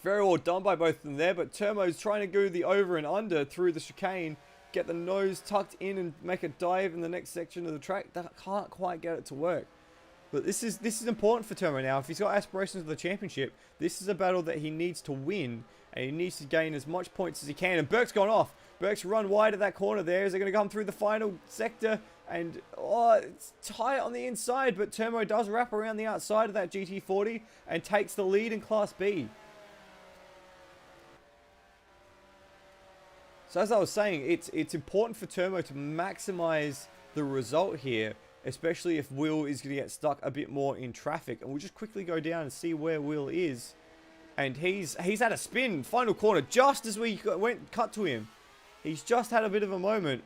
S1: Very well done by both of them there, but Turmo's trying to go the over and under through the chicane, get the nose tucked in and make a dive in the next section of the track. That can't quite get it to work. But this is important for Turmo now. If he's got aspirations of the championship, this is a battle that he needs to win, and he needs to gain as much points as he can. And Burke's gone off. Burke's run wide at that corner there. Is they going to come through the final sector? And, oh, it's tight on the inside, but Turmo does wrap around the outside of that GT40 and takes the lead in Class B. So as I was saying, it's important for Turmo to maximize the result here, especially if Will is going to get stuck a bit more in traffic. And we'll just quickly go down and see where Will is. And he's had a spin, final corner, just as we cut to him. He's just had a bit of a moment.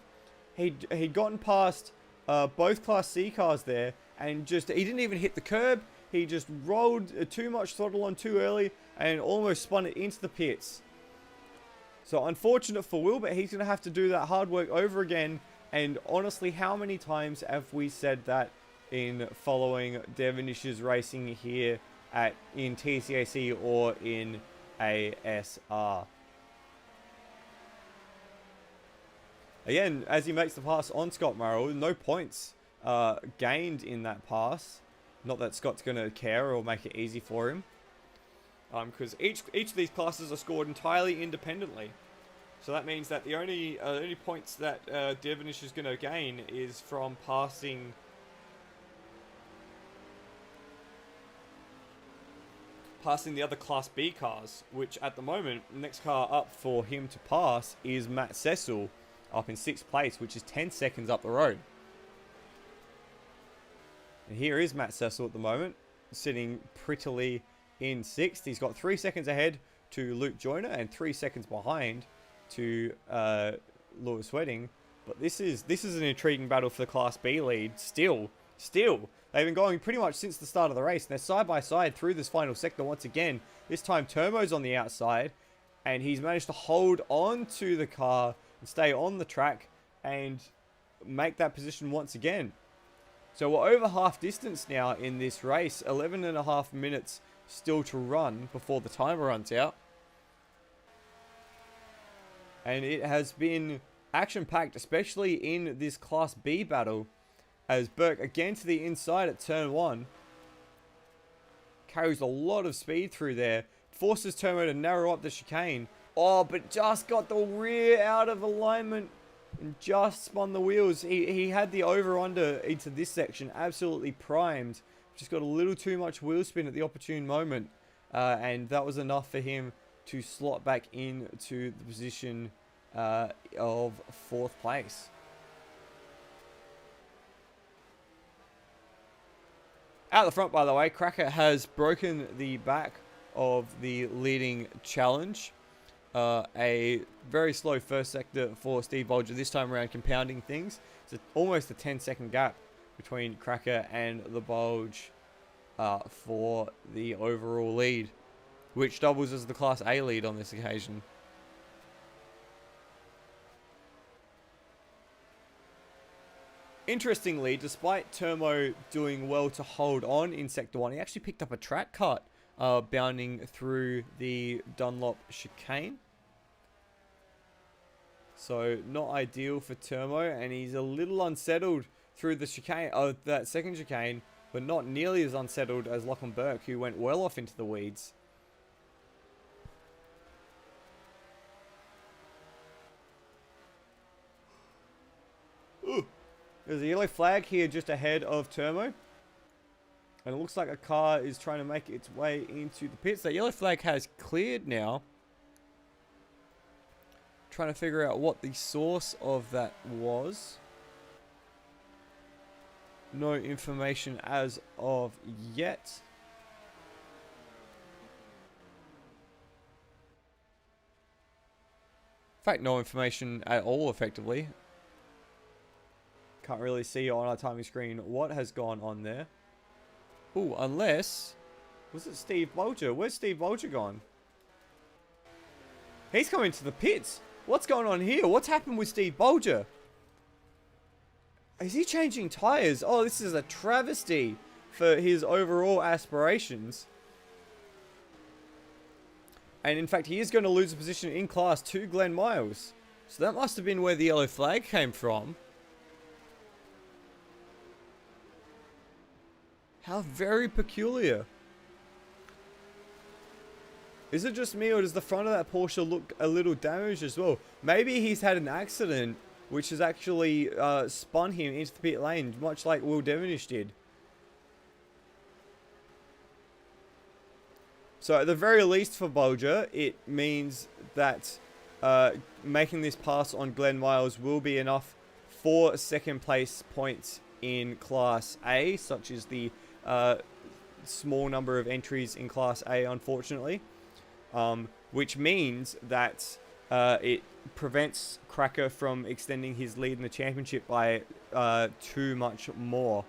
S1: He'd gotten past both Class C cars there, and he didn't even hit the curb. He just rolled too much throttle on too early and almost spun it into the pits. So unfortunate for Will, but he's going to have to do that hard work over again. And honestly, how many times have we said that in following Devonish's racing here in TCAC or in ASR? Again, as he makes the pass on Scott Morrell, no points gained in that pass. Not that Scott's going to care or make it easy for him. Because each of these classes are scored entirely independently. So that means that the only points that Devonish is going to gain is from passing the other Class B cars, which at the moment, the next car up for him to pass is Matt Cecil, up in 6th place, which is 10 seconds up the road. And here is Matt Cecil at the moment, sitting prettily in 6th. He's got 3 seconds ahead to Luke Joyner and 3 seconds behind to Lewis Wedding. But this is an intriguing battle for the Class B lead. Still, they've been going pretty much since the start of the race. And they're side by side through this final sector once again. This time Turmo's on the outside, and he's managed to hold on to the car and stay on the track and make that position once again. So we're over half distance now in this race. 11.5 minutes still to run before the timer runs out. And it has been action-packed, especially in this Class B battle, as Burke again to the inside at turn 1. Carries a lot of speed through there. Forces Turmo to narrow up the chicane. Oh, but just got the rear out of alignment and just spun the wheels. He had the over-under into this section absolutely primed. Just got a little too much wheel spin at the opportune moment. And that was enough for him to slot back into the position of 4th place. Out the front, by the way, Cracker has broken the back of the leading challenge. A very slow first sector for Steve Bolger, this time around compounding things. It's almost a 10-second gap between Cracker and the Bulge for the overall lead, which doubles as the Class A lead on this occasion. Interestingly, despite Turmo doing well to hold on in Sector 1, he actually picked up a track cut bounding through the Dunlop chicane. So not ideal for Turmo, and he's a little unsettled through the chicane, that second chicane, but not nearly as unsettled as Lachlan Burke, who went well off into the weeds. Ooh. There's a yellow flag here just ahead of Turmo. And it looks like a car is trying to make its way into the pits. That yellow flag has cleared now. Trying to figure out what the source of that was. No information as of yet. In fact, no information at all, effectively. Can't really see on our timing screen what has gone on there. Ooh, unless... Was it Steve Bolger? Where's Steve Bolger gone? He's coming to the pits. What's going on here? What's happened with Steve Bolger? Is he changing tyres? Oh, this is a travesty for his overall aspirations. And in fact, he is going to lose a position in class to Glenn Miles. So that must have been where the yellow flag came from. How very peculiar. Is it just me, or does the front of that Porsche look a little damaged as well? Maybe he's had an accident which has actually spun him into the pit lane, much like Will Devonish did. So at the very least for Bulger, it means that making this pass on Glenn Miles will be enough for second place points in Class A, such as the small number of entries in Class A, unfortunately. Which means that it prevents Cracker from extending his lead in the championship by too much more.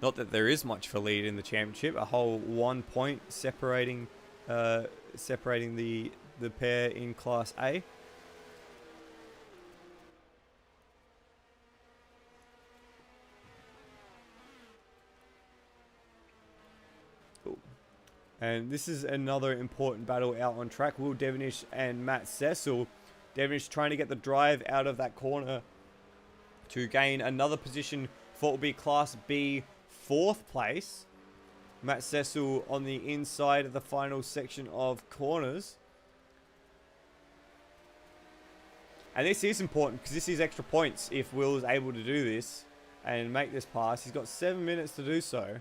S1: Not that there is much for lead in the championship. A whole 1 point separating the pair in Class A. And this is another important battle out on track. Will Devonish and Matt Cecil. Devonish trying to get the drive out of that corner to gain another position for what will be Class B 4th place. Matt Cecil on the inside of the final section of corners. And this is important because this is extra points if Will is able to do this and make this pass. He's got 7 minutes to do so.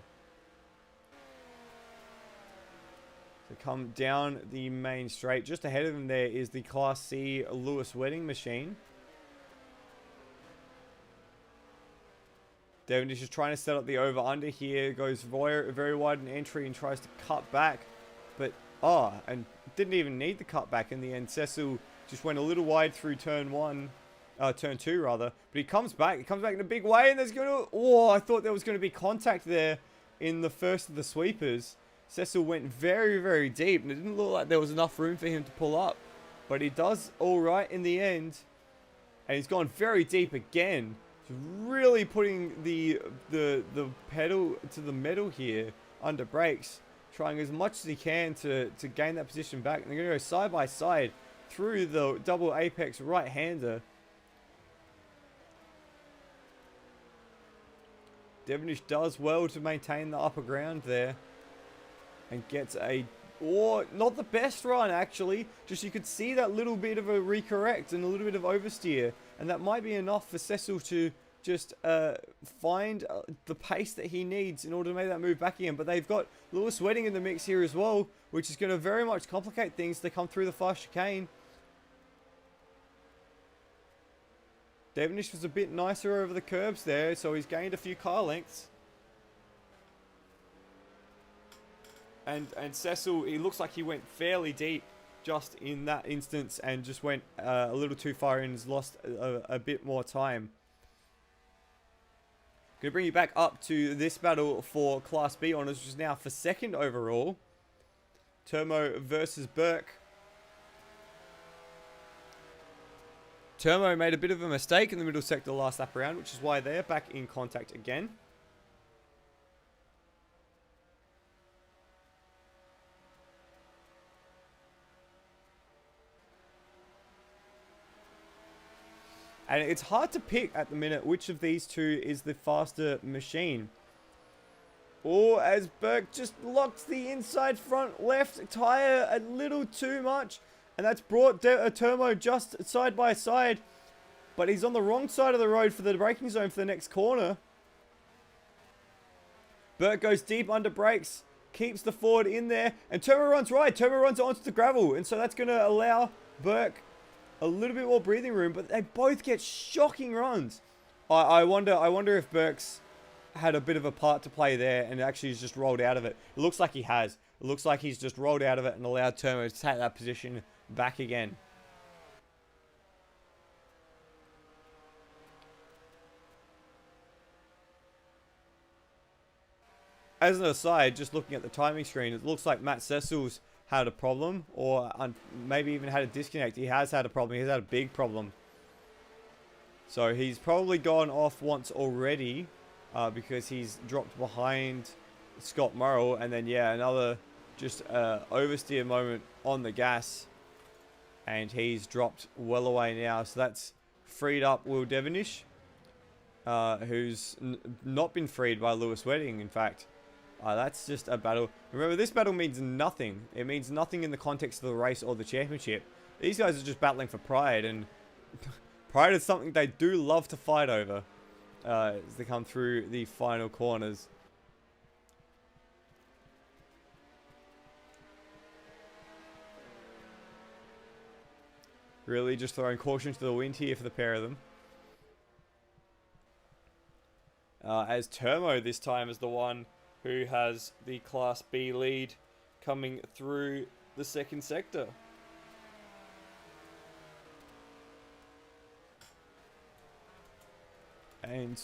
S1: To come down the main straight. Just ahead of him there is the Class C Lewis Wedding Machine. Devonish is trying to set up the over-under here. Goes very wide in entry and tries to cut back. But, and didn't even need the cut back in the end. Cecil just went a little wide through turn 2 rather. But he comes back. He comes back in a big way, and there's going to... I thought there was going to be contact there in the first of the sweepers. Cecil went very deep, and it didn't look like there was enough room for him to pull up. But he does all right in the end. And he's gone very deep again. He's really putting the pedal to the metal here under brakes. Trying as much as he can to gain that position back. And they're going to go side by side through the double apex right-hander. Devonish does well to maintain the upper ground there. And gets not the best run actually. Just you could see that little bit of a recorrect and a little bit of oversteer. And that might be enough for Cecil to just find the pace that he needs in order to make that move back again. But they've got Lewis Wedding in the mix here as well, which is going to very much complicate things. They come through the fast chicane. Devonish was a bit nicer over the curbs there, so he's gained a few car lengths. And Cecil, he looks like he went fairly deep just in that instance and just went a little too far in and has lost a bit more time. Going to bring you back up to this battle for Class B Honours, which is now for second overall. Turmo versus Burke. Turmo made a bit of a mistake in the middle sector last lap around, which is why they're back in contact again. And it's hard to pick at the minute which of these two is the faster machine. Or as Burke just locks the inside front left tire a little too much. And that's brought Turmo just side by side. But he's on the wrong side of the road for the braking zone for the next corner. Burke goes deep under brakes. Keeps the Ford in there. And Turmo runs right. Turmo runs onto the gravel. And so that's going to allow Burke a little bit more breathing room, but they both get shocking runs. I wonder if Burke's had a bit of a part to play there and actually has just rolled out of it. It looks like he has. It looks like he's just rolled out of it and allowed Turmo to take that position back again. As an aside, just looking at the timing screen, it looks like Matt Cecil's had a problem, or maybe even had a disconnect. He has had a problem. He's had a big problem. So he's probably gone off once already because he's dropped behind Scott Morrell. And then, yeah, another just oversteer moment on the gas. And he's dropped well away now. So that's freed up Will Devonish, who's not been freed by Lewis Wedding, in fact. That's just a battle. Remember, this battle means nothing. It means nothing in the context of the race or the championship. These guys are just battling for pride, and pride is something they do love to fight over as they come through the final corners. Really just throwing caution to the wind here for the pair of them. As Turmo this time is the one who has the Class B lead coming through the second sector. And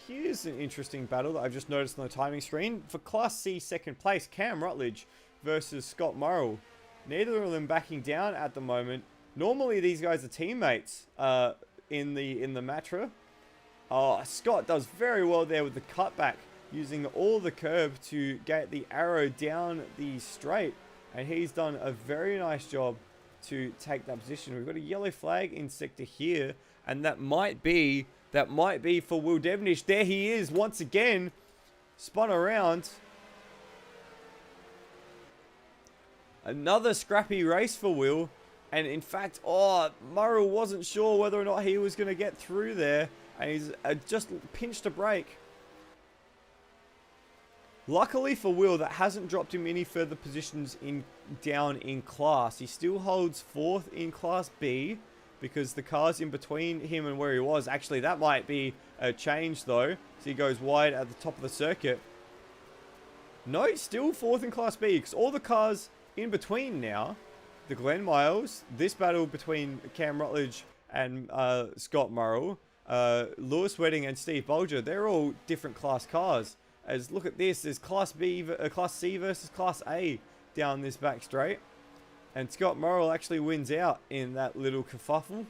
S1: here's an interesting battle that I've just noticed on the timing screen. For Class C second place, Cam Rutledge versus Scott Morrell. Neither of them backing down at the moment. Normally these guys are teammates in the Matra. Scott does very well there with the cutback, using all the curb to get the arrow down the straight. And he's done a very nice job to take that position. We've got a yellow flag in sector here, and that might be for Will Devonish. There he is once again, spun around. Another scrappy race for Will. And in fact, Morrell wasn't sure whether or not he was going to get through there. And he's just pinched a brake. Luckily for Will, that hasn't dropped him any further positions down in class. He still holds 4th in Class B, because the cars in between him and where he was, actually that might be a change though. So he goes wide at the top of the circuit. No, still 4th in Class B, because all the cars in between now, the Glenn Miles, this battle between Cam Rutledge and Scott Morrell, Lewis Wedding and Steve Bolger, they're all different class cars. As look at this, there's Class C versus Class A down this back straight. And Scott Morrell actually wins out in that little kerfuffle.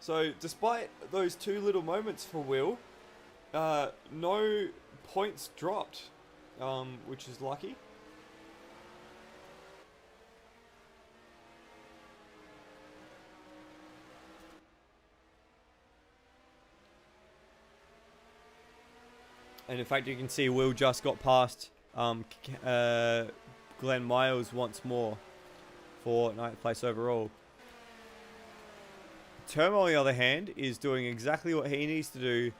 S1: So despite those two little moments for Will, no points dropped, which is lucky. And in fact, you can see Will just got past Glenn Miles once more for 9th place overall. Turmo, on the other hand, is doing exactly what he needs to do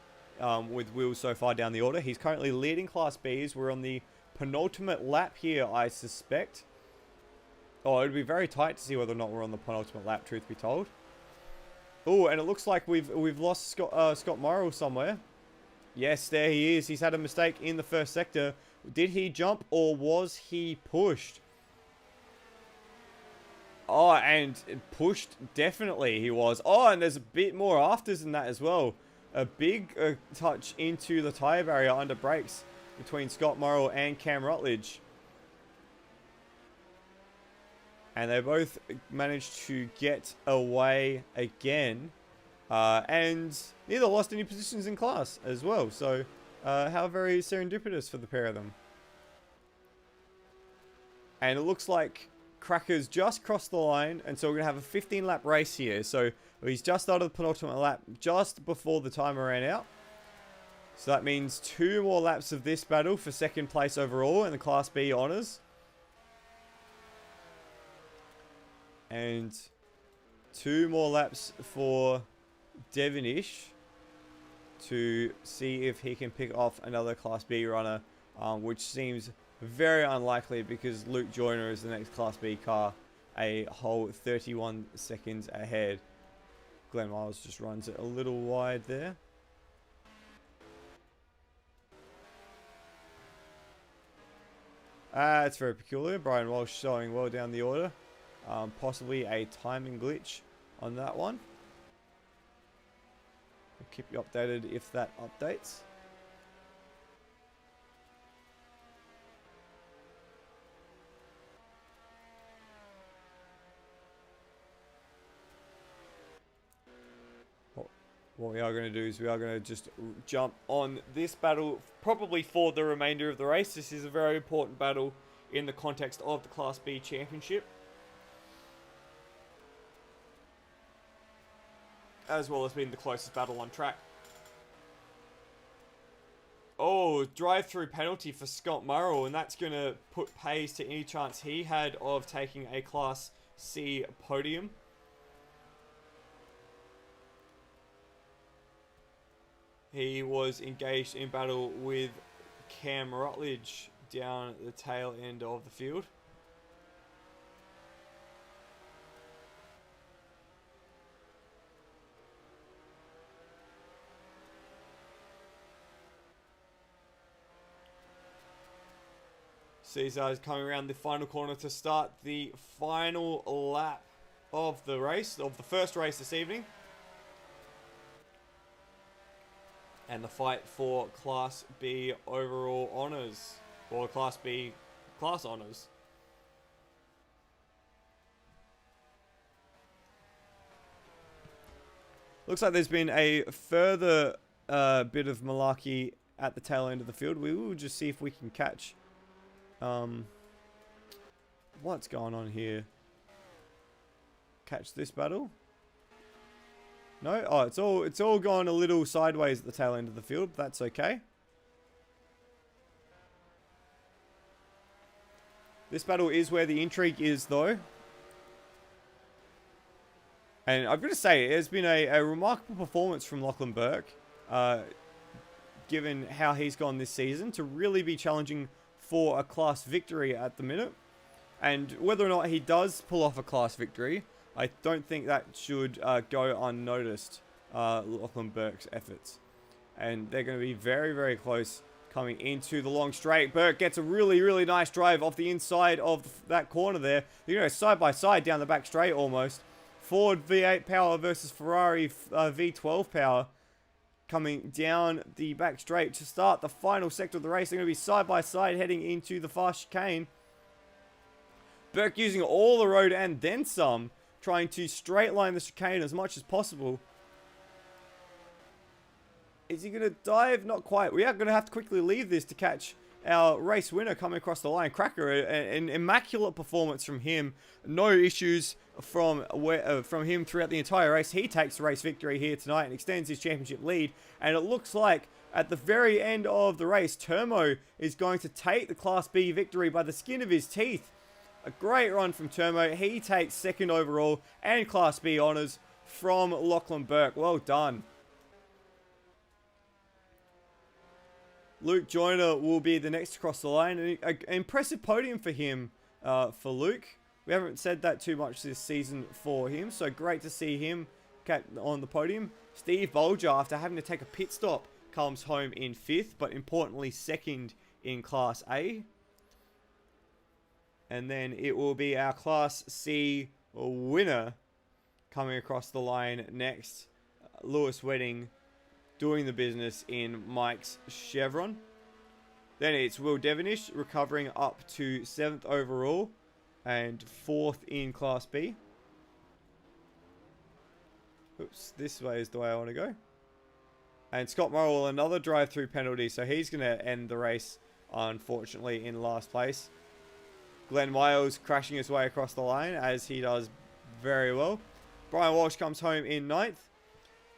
S1: with Will so far down the order. He's currently leading Class Bs. We're on the penultimate lap here, I suspect. Oh, it would be very tight to see whether or not we're on the penultimate lap, truth be told. Oh, and it looks like we've lost Scott Morrell somewhere. Yes, there he is. He's had a mistake in the first sector. Did he jump or was he pushed? Oh, and pushed, definitely he was. Oh, and there's a bit more afters than that as well. A big touch into the tyre barrier under brakes between Scott Morrell and Cam Rutledge. And they both managed to get away again. And neither lost any positions in class as well. So, how very serendipitous for the pair of them. And it looks like Cracker's just crossed the line. And so we're going to have a 15 lap race here. So he's just started the penultimate lap just before the timer ran out. So that means 2 more laps of this battle for 2nd place overall in the Class B honours. And 2 more laps for Devonish to see if he can pick off another Class B runner, which seems very unlikely because Luke Joyner is the next Class B car, a whole 31 seconds ahead. Glenn Miles just runs it a little wide there. It's very peculiar. Brian Walsh showing well down the order. Possibly a timing glitch on that one. I'll keep you updated if that updates. what we are going to do is we are going to just jump on this battle probably for the remainder of the race. This is a very important battle in the context of the Class B Championship, as well as being the closest battle on track. Oh, drive-through penalty for Scott Morrell, and that's going to put pays to any chance he had of taking a Class C podium. He was engaged in battle with Cam Rutledge down the tail end of the field. Cecil is coming around the final corner to start the final lap of the race, of the first race this evening. And the fight for Class B overall honours, or Class B class honours. Looks like there's been a further bit of malarkey at the tail end of the field. We will just see if we can catch what's going on here. Catch this battle. No? Oh, it's all gone a little sideways at the tail end of the field. But that's okay. This battle is where the intrigue is, though. And I've got to say, it's been a remarkable performance from Lachlan Burke, given how he's gone this season, to really be challenging for a class victory at the minute. And whether or not he does pull off a class victory, I don't think that should go unnoticed, Lachlan Burke's efforts. And they're going to be very, very close coming into the long straight. Burke gets a really, really nice drive off the inside of that corner there. You know, side by side down the back straight almost. Ford V8 power versus Ferrari V12 power coming down the back straight to start the final sector of the race. They're going to be side by side heading into the fast chicane. Burke using all the road and then some, trying to straight line the chicane as much as possible. Is he going to dive? Not quite. We are going to have to quickly leave this to catch our race winner coming across the line. Cracker, an immaculate performance from him. No issues from him throughout the entire race. He takes the race victory here tonight and extends his championship lead. And it looks like at the very end of the race, Termo is going to take the Class B victory by the skin of his teeth. A great run from Termo. He takes second overall and Class B honours from Lachlan Burke. Well done. Luke Joyner will be the next to cross the line. An impressive podium for him, for Luke. We haven't said that too much this season for him, so great to see him on the podium. Steve Bolger, after having to take a pit stop, comes home in 5th, but importantly second in Class A. And then it will be our Class C winner coming across the line next. Lewis Wedding doing the business in Mike's Chevron. Then it's Will Devonish recovering up to 7th overall and 4th in Class B. Oops, this way is the way I want to go. And Scott Morrell, another drive-through penalty, so he's going to end the race, unfortunately, in last place. Glenn Miles crashing his way across the line, as he does very well. Brian Walsh comes home in 9th.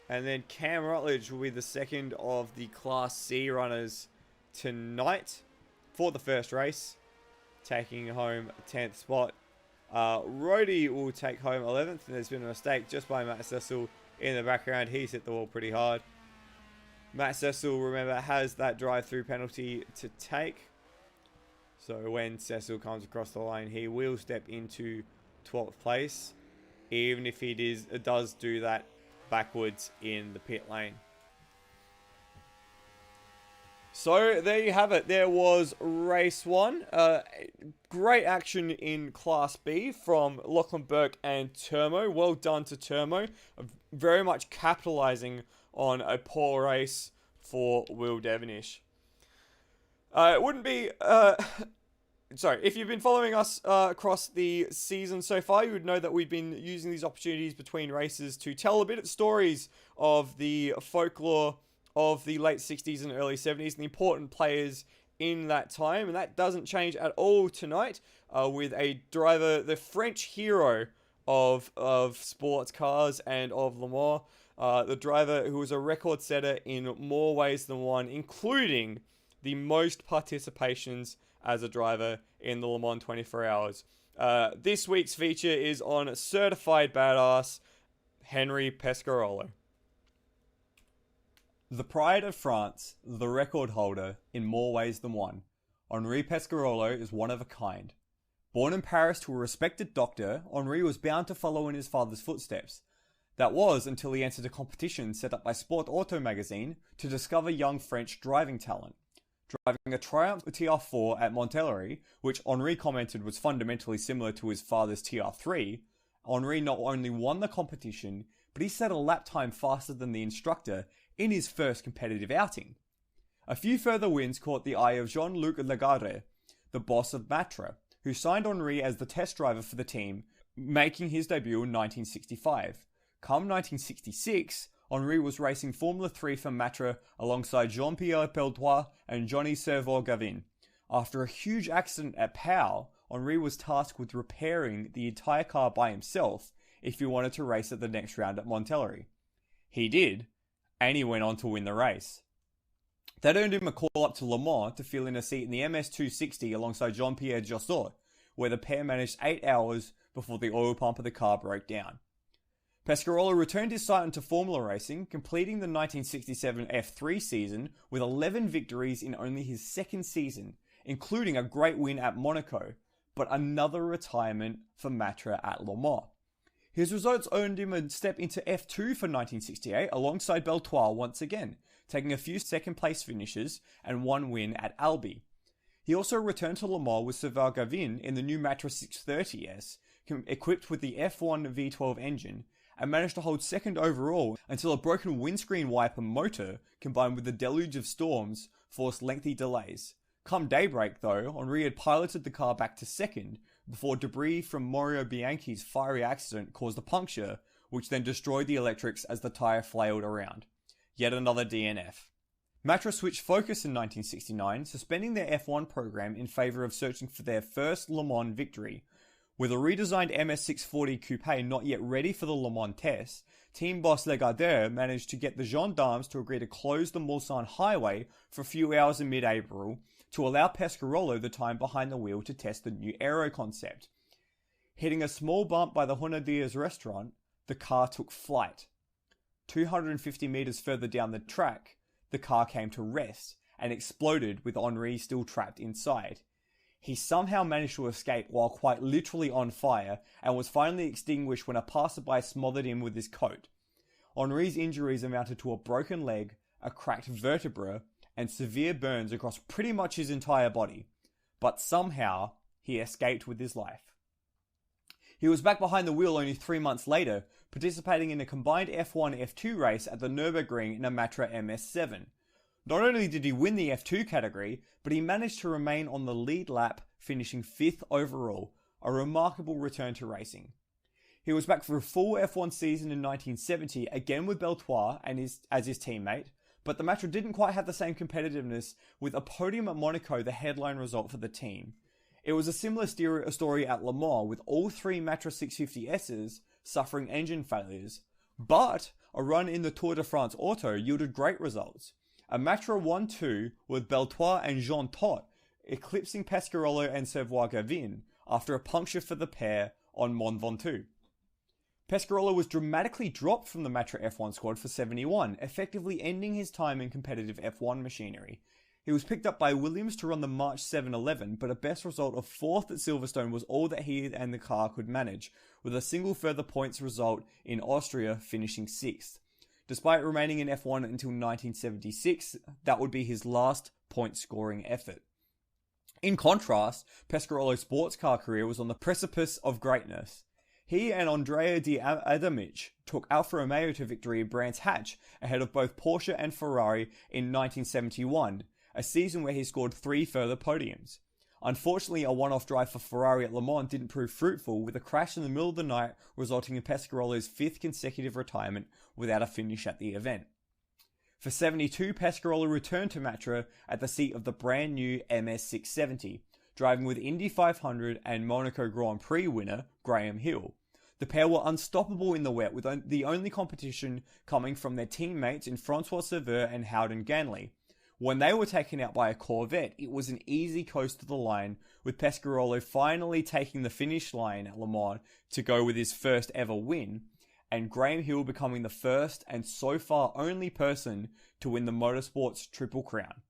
S1: And then Cam Rutledge will be the second of the Class C runners tonight for the first race, taking home 10th spot. Rhodey will take home 11th, and there's been a mistake just by Matt Cecil in the background. He's hit the wall pretty hard. Matt Cecil, remember, has that drive-through penalty to take. So when Cecil comes across the line, he will step into 12th place, even if he does do that backwards in the pit lane. So there you have it. There was race 1. Great action in Class B from Lachlan Burke and Termo. Well done to Termo. Very much capitalizing on a poor race for Will Devonish. It wouldn't be if you've been following us across the season so far, you would know that we've been using these opportunities between races to tell a bit of stories of the folklore of the late 60s and early 70s and the important players in that time. And that doesn't change at all tonight with a driver, the French hero of sports cars and of Le Mans, the driver who was a record setter in more ways than one, including the most participations as a driver in the Le Mans 24 Hours. This week's feature is on certified badass Henry Pescarolo. The pride of France, the record holder in more ways than one, Henri Pescarolo is one of a kind. Born in Paris to a respected doctor, Henri was bound to follow in his father's footsteps. That was until he entered a competition set up by Sport Auto magazine to discover young French driving talent. Driving a Triumph TR4 at Montelleri, which Henri commented was fundamentally similar to his father's TR3, Henri not only won the competition, but he set a lap time faster than the instructor in his first competitive outing. A few further wins caught the eye of Jean-Luc Lagarde, the boss of Matra, who signed Henri as the test driver for the team, making his debut in 1965. Come 1966, Henri was racing Formula 3 for Matra alongside Jean-Pierre Peltois and Johnny Servois-Gavin. After a huge accident at Pau, Henri was tasked with repairing the entire car by himself if he wanted to race at the next round at Montelleri. He did, and he went on to win the race. That earned him a call up to Le Mans to fill in a seat in the MS260 alongside Jean-Pierre Jossot, where the pair managed 8 hours before the oil pump of the car broke down. Pescarolo returned his sight into Formula racing, completing the 1967 F3 season with 11 victories in only his second season, including a great win at Monaco, but another retirement for Matra at Le Mans. His results earned him a step into F2 for 1968 alongside Beltois once again, taking a few second place finishes and one win at Albi. He also returned to Le Mans with Servois-Gavin in the new Matra 630S, equipped with the F1 V12 engine, and managed to hold second overall until a broken windscreen wiper motor, combined with the deluge of storms, forced lengthy delays. Come daybreak, though, Henri had piloted the car back to second, before debris from Mario Bianchi's fiery accident caused a puncture, which then destroyed the electrics as the tyre flailed around. Yet another DNF. Matra switched focus in 1969, suspending their F1 program in favour of searching for their first Le Mans victory. With a redesigned MS640 coupe not yet ready for the Le Mans test, team boss Lagarde managed to get the gendarmes to agree to close the Mulsanne highway for a few hours in mid-April to allow Pescarolo the time behind the wheel to test the new aero concept. Hitting a small bump by the Honadias restaurant, the car took flight. 250 metres further down the track, the car came to rest and exploded with Henri still trapped inside. He somehow managed to escape while quite literally on fire and was finally extinguished when a passerby smothered him with his coat. Henri's injuries amounted to a broken leg, a cracked vertebra, and severe burns across pretty much his entire body. But somehow, he escaped with his life. He was back behind the wheel only 3 months later, participating in a combined F1-F2 race at the Nürburgring in a Matra MS7. Not only did he win the F2 category, but he managed to remain on the lead lap, finishing 5th overall, a remarkable return to racing. He was back for a full F1 season in 1970, again with Beltois as his teammate, but the Matra didn't quite have the same competitiveness, with a podium at Monaco the headline result for the team. It was a similar story at Le Mans, with all 3 Matra 650Ss suffering engine failures, but a run in the Tour de France Auto yielded great results. A Matra 1-2 with Beltois and Jean Tot eclipsing Pescarolo and Servois-Gavin after a puncture for the pair on Mont Ventoux. Pescarolo was dramatically dropped from the Matra F1 squad for 71, effectively ending his time in competitive F1 machinery. He was picked up by Williams to run the March 711, but a best result of 4th at Silverstone was all that he and the car could manage, with a single further points result in Austria finishing 6th. Despite remaining in F1 until 1976, that would be his last point-scoring effort. In contrast, Pescarolo's sports car career was on the precipice of greatness. He and Andrea Di Adamic took Alfa Romeo to victory in Brands Hatch ahead of both Porsche and Ferrari in 1971, a season where he scored 3 further podiums. Unfortunately, a one-off drive for Ferrari at Le Mans didn't prove fruitful, with a crash in the middle of the night resulting in Pescarolo's 5th consecutive retirement without a finish at the event. For 72, Pescarolo returned to Matra at the seat of the brand new MS670, driving with Indy 500 and Monaco Grand Prix winner Graham Hill. The pair were unstoppable in the wet, with the only competition coming from their teammates in Francois Serveur and Howden Ganley. When they were taken out by a Corvette, it was an easy coast to the line, with Pescarolo finally taking the finish line at Le Mans to go with his first ever win, and Graham Hill becoming the first and so far only person to win the motorsport's Triple Crown.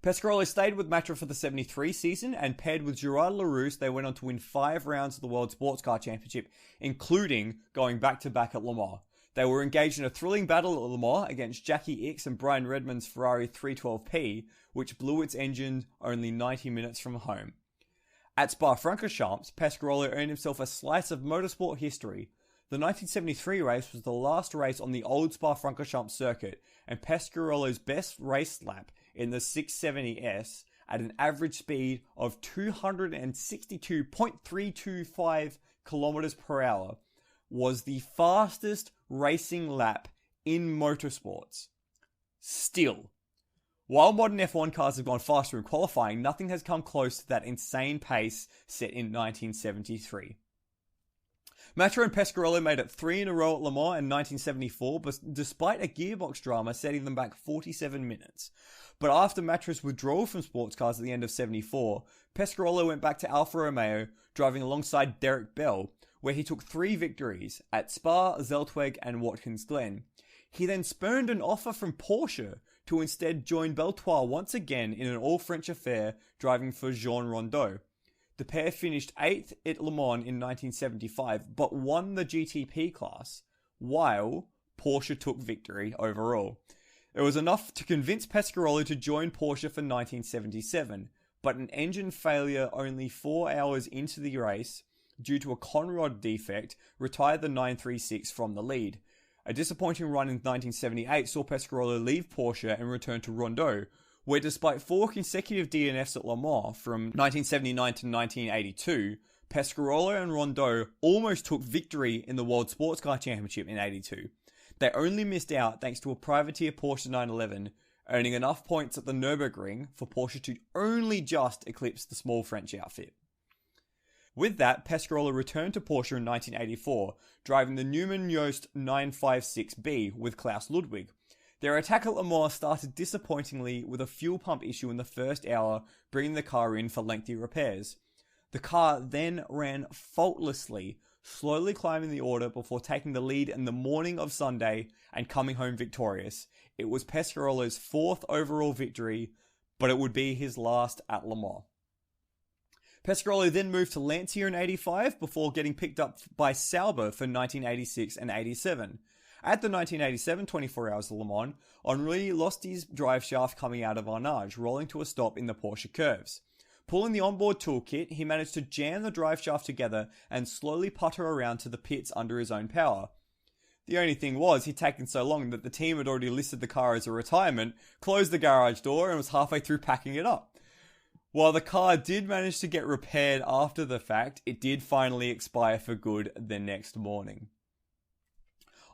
S1: Pescarolo stayed with Matra for the 73 season, and paired with Gerard Larousse, they went on to win 5 rounds of the World Sports Car Championship, including going back-to-back at Le Mans. They were engaged in a thrilling battle at Le Mans against Jackie Ickx and Brian Redman's Ferrari 312P, which blew its engine only 90 minutes from home. At Spa-Francorchamps, Pescarolo earned himself a slice of motorsport history. The 1973 race was the last race on the old Spa-Francorchamps circuit, and Pescarolo's best race lap in the 670S at an average speed of 262.325 kilometers per hour was the fastest racing lap in motorsports. Still, while modern F1 cars have gone faster in qualifying, nothing has come close to that insane pace set in 1973. Matra and Pescarolo made it 3 in a row at Le Mans in 1974, but despite a gearbox drama setting them back 47 minutes. But after Matra's withdrawal from sports cars at the end of 74, Pescarolo went back to Alfa Romeo, driving alongside Derek Bell, where he took 3 victories at Spa, Zeltweg and Watkins Glen. He then spurned an offer from Porsche to instead join Beltois once again in an all-French affair, driving for Jean Rondeau. The pair finished 8th at Le Mans in 1975, but won the GTP class, while Porsche took victory overall. It was enough to convince Pescarolo to join Porsche for 1977, but an engine failure only 4 hours into the race, due to a conrod defect, retired the 936 from the lead. A disappointing run in 1978 saw Pescarolo leave Porsche and return to Rondeau, where despite 4 consecutive DNFs at Le Mans from 1979 to 1982, Pescarolo and Rondeau almost took victory in the World Sports Car Championship in 82. They only missed out thanks to a privateer Porsche 911, earning enough points at the Nürburgring for Porsche to only just eclipse the small French outfit. With that, Pescarolo returned to Porsche in 1984, driving the Newman Yost 956B with Klaus Ludwig. Their attack at Le Mans started disappointingly with a fuel pump issue in the first hour, bringing the car in for lengthy repairs. The car then ran faultlessly, slowly climbing the order before taking the lead in the morning of Sunday and coming home victorious. It was Pescarolo's 4th overall victory, but it would be his last at Le Mans. Pescarolo then moved to Lancia in 85 before getting picked up by Sauber for 1986 and 87. At the 1987 24 Hours of Le Mans, Henri lost his drive shaft coming out of Arnage, rolling to a stop in the Porsche curves. Pulling the onboard toolkit, he managed to jam the drive shaft together and slowly putter around to the pits under his own power. The only thing was, he'd taken so long that the team had already listed the car as a retirement, closed the garage door and was halfway through packing it up. While the car did manage to get repaired after the fact, it did finally expire for good the next morning.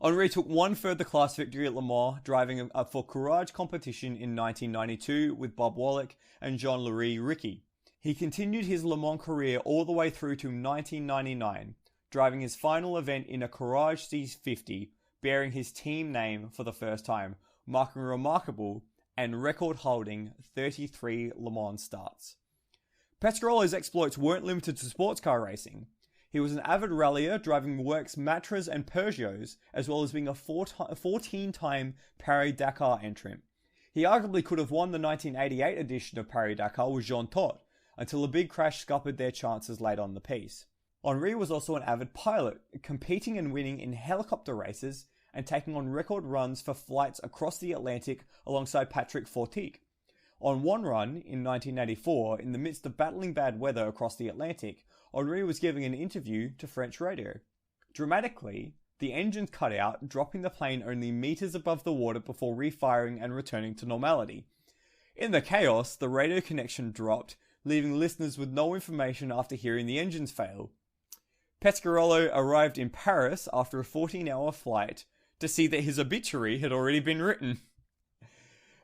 S1: Henri took one further class victory at Le Mans, driving for Courage competition in 1992 with Bob Wallach and Jean-Louis Ricky. He continued his Le Mans career all the way through to 1999, driving his final event in a Courage C50, bearing his team name for the first time, marking a remarkable and record-holding 33 Le Mans starts. Pescarolo's exploits weren't limited to sports car racing. He was an avid rallier, driving Works Matras and Peugeots, as well as being a 14-time Paris-Dakar entrant. He arguably could have won the 1988 edition of Paris-Dakar with Jean Todt, until a big crash scuppered their chances late on the piece. Henri was also an avid pilot, competing and winning in helicopter races, and taking on record runs for flights across the Atlantic alongside Patrick Fortique. On one run, in 1984, in the midst of battling bad weather across the Atlantic, Henri was giving an interview to French radio. Dramatically, the engines cut out, dropping the plane only meters above the water before refiring and returning to normality. In the chaos, the radio connection dropped, leaving listeners with no information after hearing the engines fail. Pescarolo arrived in Paris after a 14-hour flight to see that his obituary had already been written.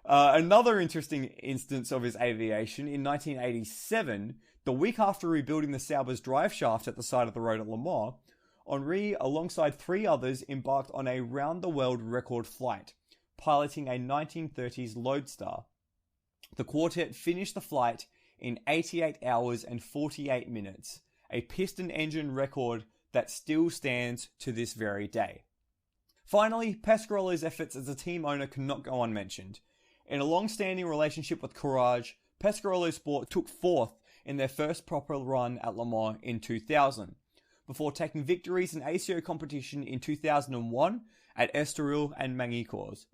S1: Another interesting instance of his aviation, in 1987, the week after rebuilding the Sauber's drive shaft at the side of the road at Le Mans, Henri, alongside 3 others, embarked on a round-the-world record flight, piloting a 1930s Lodestar. The quartet finished the flight in 88 hours and 48 minutes, a piston engine record that still stands to this very day. Finally, Pescarolo's efforts as a team owner cannot go unmentioned. In a long-standing relationship with Courage, Pescarolo Sport took 4th in their first proper run at Le Mans in 2000, before taking victories in ACO competition in 2001 at Estoril and Magny-Cours.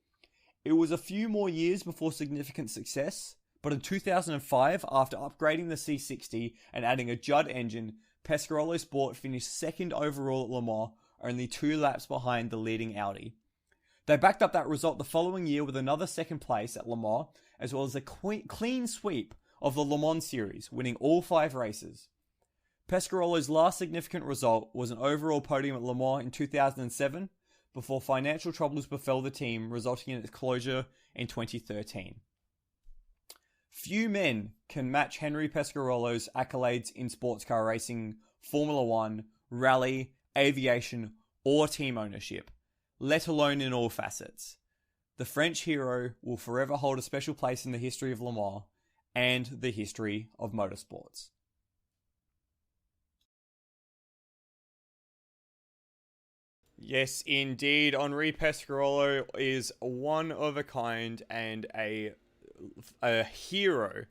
S1: It was a few more years before significant success, but in 2005, after upgrading the C60 and adding a Judd engine, Pescarolo Sport finished 2nd overall at Le Mans, only 2 laps behind the leading Audi. They backed up that result the following year with another 2nd place at Le Mans, as well as a clean sweep of the Le Mans series, winning all 5 races. Pescarolo's last significant result was an overall podium at Le Mans in 2007, before financial troubles befell the team, resulting in its closure in 2013. Few men can match Henri Pescarolo's accolades in sports car racing, Formula One, rally, aviation, or team ownership, let alone in all facets. The French hero will forever hold a special place in the history of Le Mans and the history of motorsports. Yes, indeed. Henri Pescarolo is one of a kind and a hero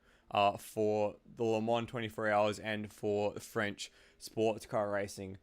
S1: for the Le Mans 24 Hours and for French sports car racing.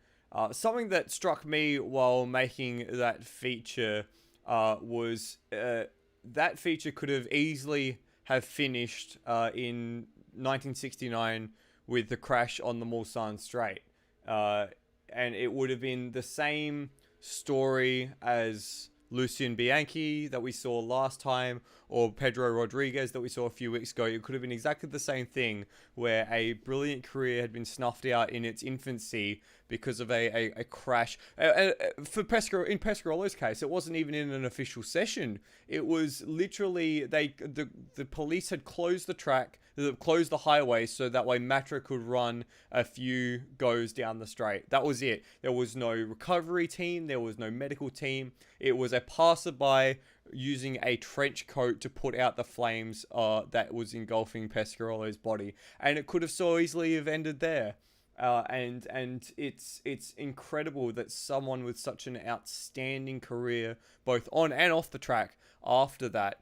S1: Something that struck me while making that feature was that feature could have easily have finished in 1969 with the crash on the Mulsanne Straight. And it would have been the same story as Lucien Bianchi that we saw last time, or Pedro Rodriguez that we saw a few weeks ago. It could have been exactly the same thing, where a brilliant career had been snuffed out in its infancy because of a crash. In Pescarolo's case, it wasn't even in an official session. It was literally the police had closed the track, closed the highway, so that way Matra could run a few goes down the straight. That was it. There was no recovery team. There was no medical team. It was a passerby using a trench coat to put out the flames that was engulfing Pescarolo's body, and it could have so easily have ended there. And it's incredible that someone with such an outstanding career, both on and off the track, after that,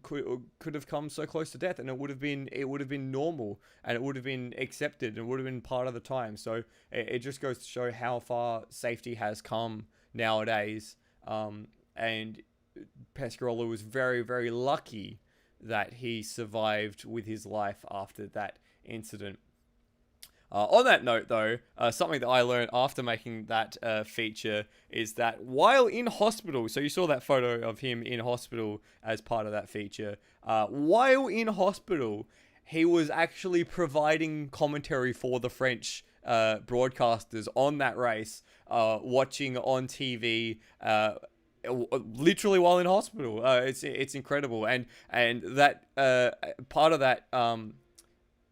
S1: could have come so close to death, and it would have been normal, and it would have been accepted, and it would have been part of the time. So it just goes to show how far safety has come nowadays. And Pescarolo was very, very lucky that he survived with his life after that incident. On that note, though, something that I learned after making that feature is that while in hospital, so you saw that photo of him in hospital as part of that feature, while in hospital, he was actually providing commentary for the French broadcasters on that race, watching on TV, literally while in hospital. It's incredible, and that part of that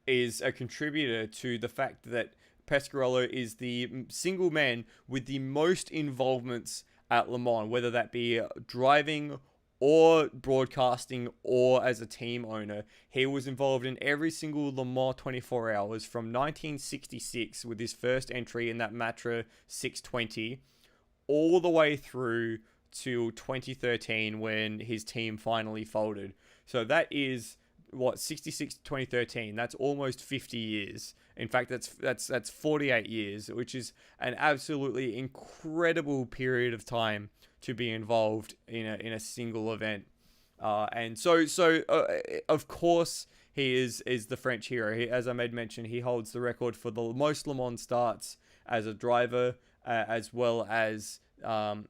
S1: is a contributor to the fact that Pescarolo is the single man with the most involvements at Le Mans, whether that be driving or broadcasting or as a team owner. He was involved in every single Le Mans 24 Hours from 1966 with his first entry in that Matra 620 all the way through to 2013 when his team finally folded. So that is 66 to 2013. That's almost 50 years. In fact, that's 48 years, which is an absolutely incredible period of time to be involved in a single event. And so of course he is the French hero. As I made mention, he holds the record for the most Le Mans starts as a driver, as well as 4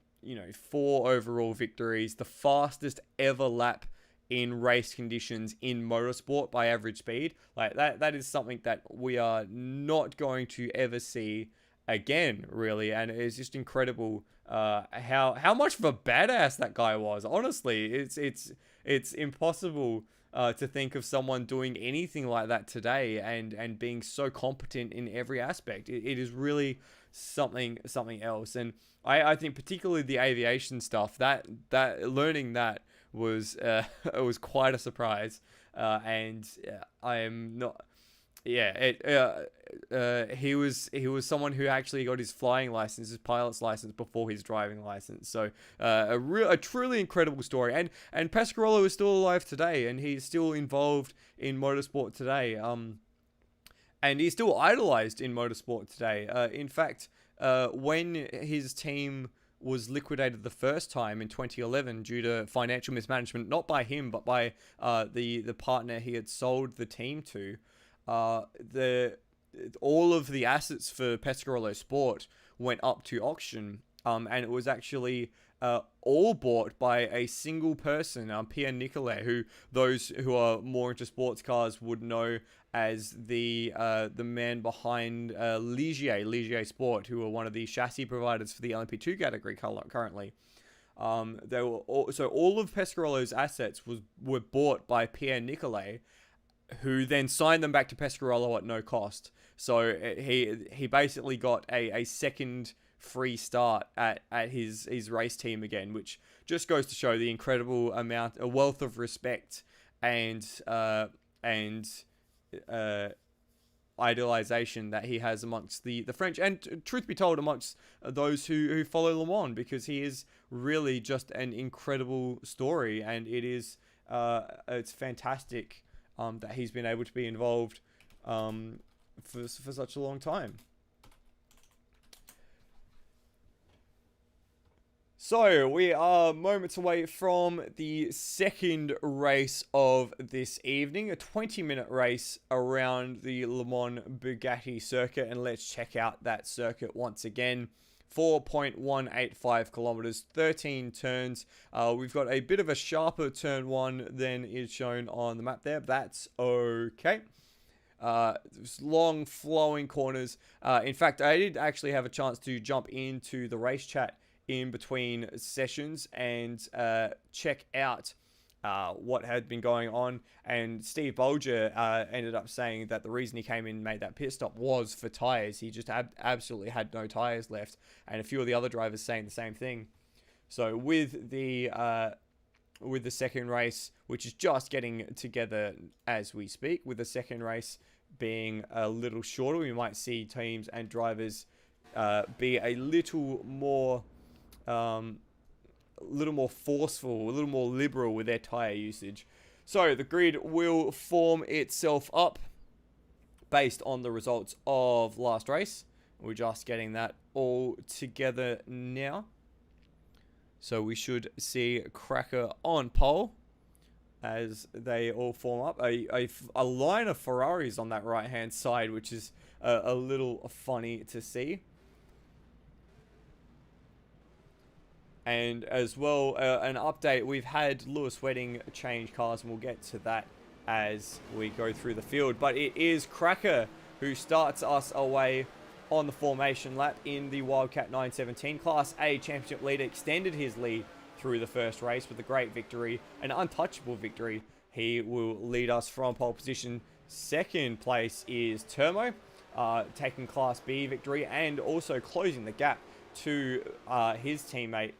S1: overall victories, the fastest ever lap in race conditions in motorsport by average speed. Like that is something that we are not going to ever see again, really. And it's just incredible how much of a badass that guy was. Honestly, it's impossible to think of someone doing anything like that today and being so competent in every aspect. It is really something else. And I think particularly the aviation stuff, that learning that was it was quite a surprise. And I am not. Yeah, he was someone who actually got his flying license, his pilot's license, before his driving license. So a truly incredible story. And Pescarolo is still alive today, and he's still involved in motorsport today. And he's still idolized in motorsport today. In fact, when his team was liquidated the first time in 2011 due to financial mismanagement, not by him, but by the partner he had sold the team to, all of the assets for Pescarolo Sport went up to auction, and it was actually all bought by a single person, Pierre Nicolet, who those who are more into sports cars would know as the man behind Ligier Sport, who are one of the chassis providers for the LMP2 category currently. They were all of Pescarolo's assets were bought by Pierre Nicolet, who then signed them back to Pescarolo at no cost. So he basically got a second free start at his race team again, which just goes to show the incredible a wealth of respect and idolization that he has amongst the French, and truth be told, amongst those who follow Le Mans, because he is really just an incredible story, and it's fantastic that he's been able to be involved for such a long time. So we are moments away from the second race of this evening, a 20-minute race around the Le Mans Bugatti circuit, and let's check out that circuit once again. 4.185 kilometers, 13 turns. We've got a bit of a sharper turn one than is shown on the map there, but that's okay. Long flowing corners. In fact, I did actually have a chance to jump into the race chat in between sessions and check out what had been going on, and Steve Bolger ended up saying that the reason he came in and made that pit stop was for tires. He just absolutely had no tires left, and a few of the other drivers saying the same thing. So with the second race, which is just getting together as we speak, with the second race being a little shorter, we might see teams and drivers be a little more forceful, a little more liberal with their tire usage. So the grid will form itself up based on the results of last race. We're just getting that all together now. So we should see Cracker on pole as they all form up. A line of Ferraris on that right-hand side, which is a little funny to see. And as well, an update, we've had Lewis Wedding change cars, and we'll get to that as we go through the field. But it is Cracker who starts us away on the formation lap in the Wildcat 917. Class A championship leader extended his lead through the first race with a great victory, an untouchable victory. He will lead us from pole position. Second place is Termo, taking Class B victory and also closing the gap to his teammate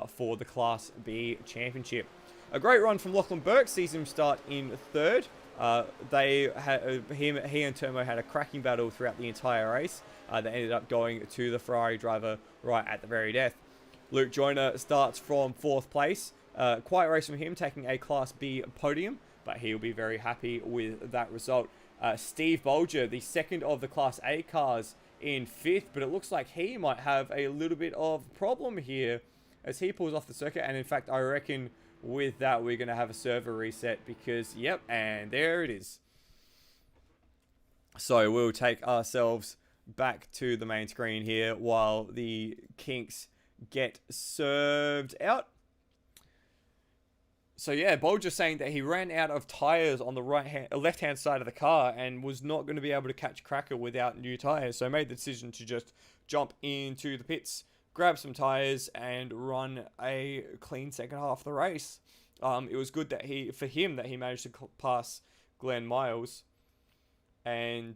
S1: for the Class B championship. A great run from Lachlan Burke sees him start in third. He and Termo had a cracking battle throughout the entire race. They ended up going to the Ferrari driver right at the very death. Luke Joyner starts from fourth place. Quiet race from him, taking a Class B podium, but he'll be very happy with that result. Steve Bolger, the second of the Class A cars, in fifth, but it looks like he might have a little bit of problem here as he pulls off the circuit. And in fact, I reckon with that we're going to have a server reset, because yep, and there it is. So we'll take ourselves back to the main screen here while the kinks get served out. So yeah, Bolger saying that he ran out of tires on the left-hand side of the car and was not going to be able to catch Cracker without new tires. So made the decision to just jump into the pits, grab some tires, and run a clean second half of the race. It was good that for him that he managed to pass Glenn Miles and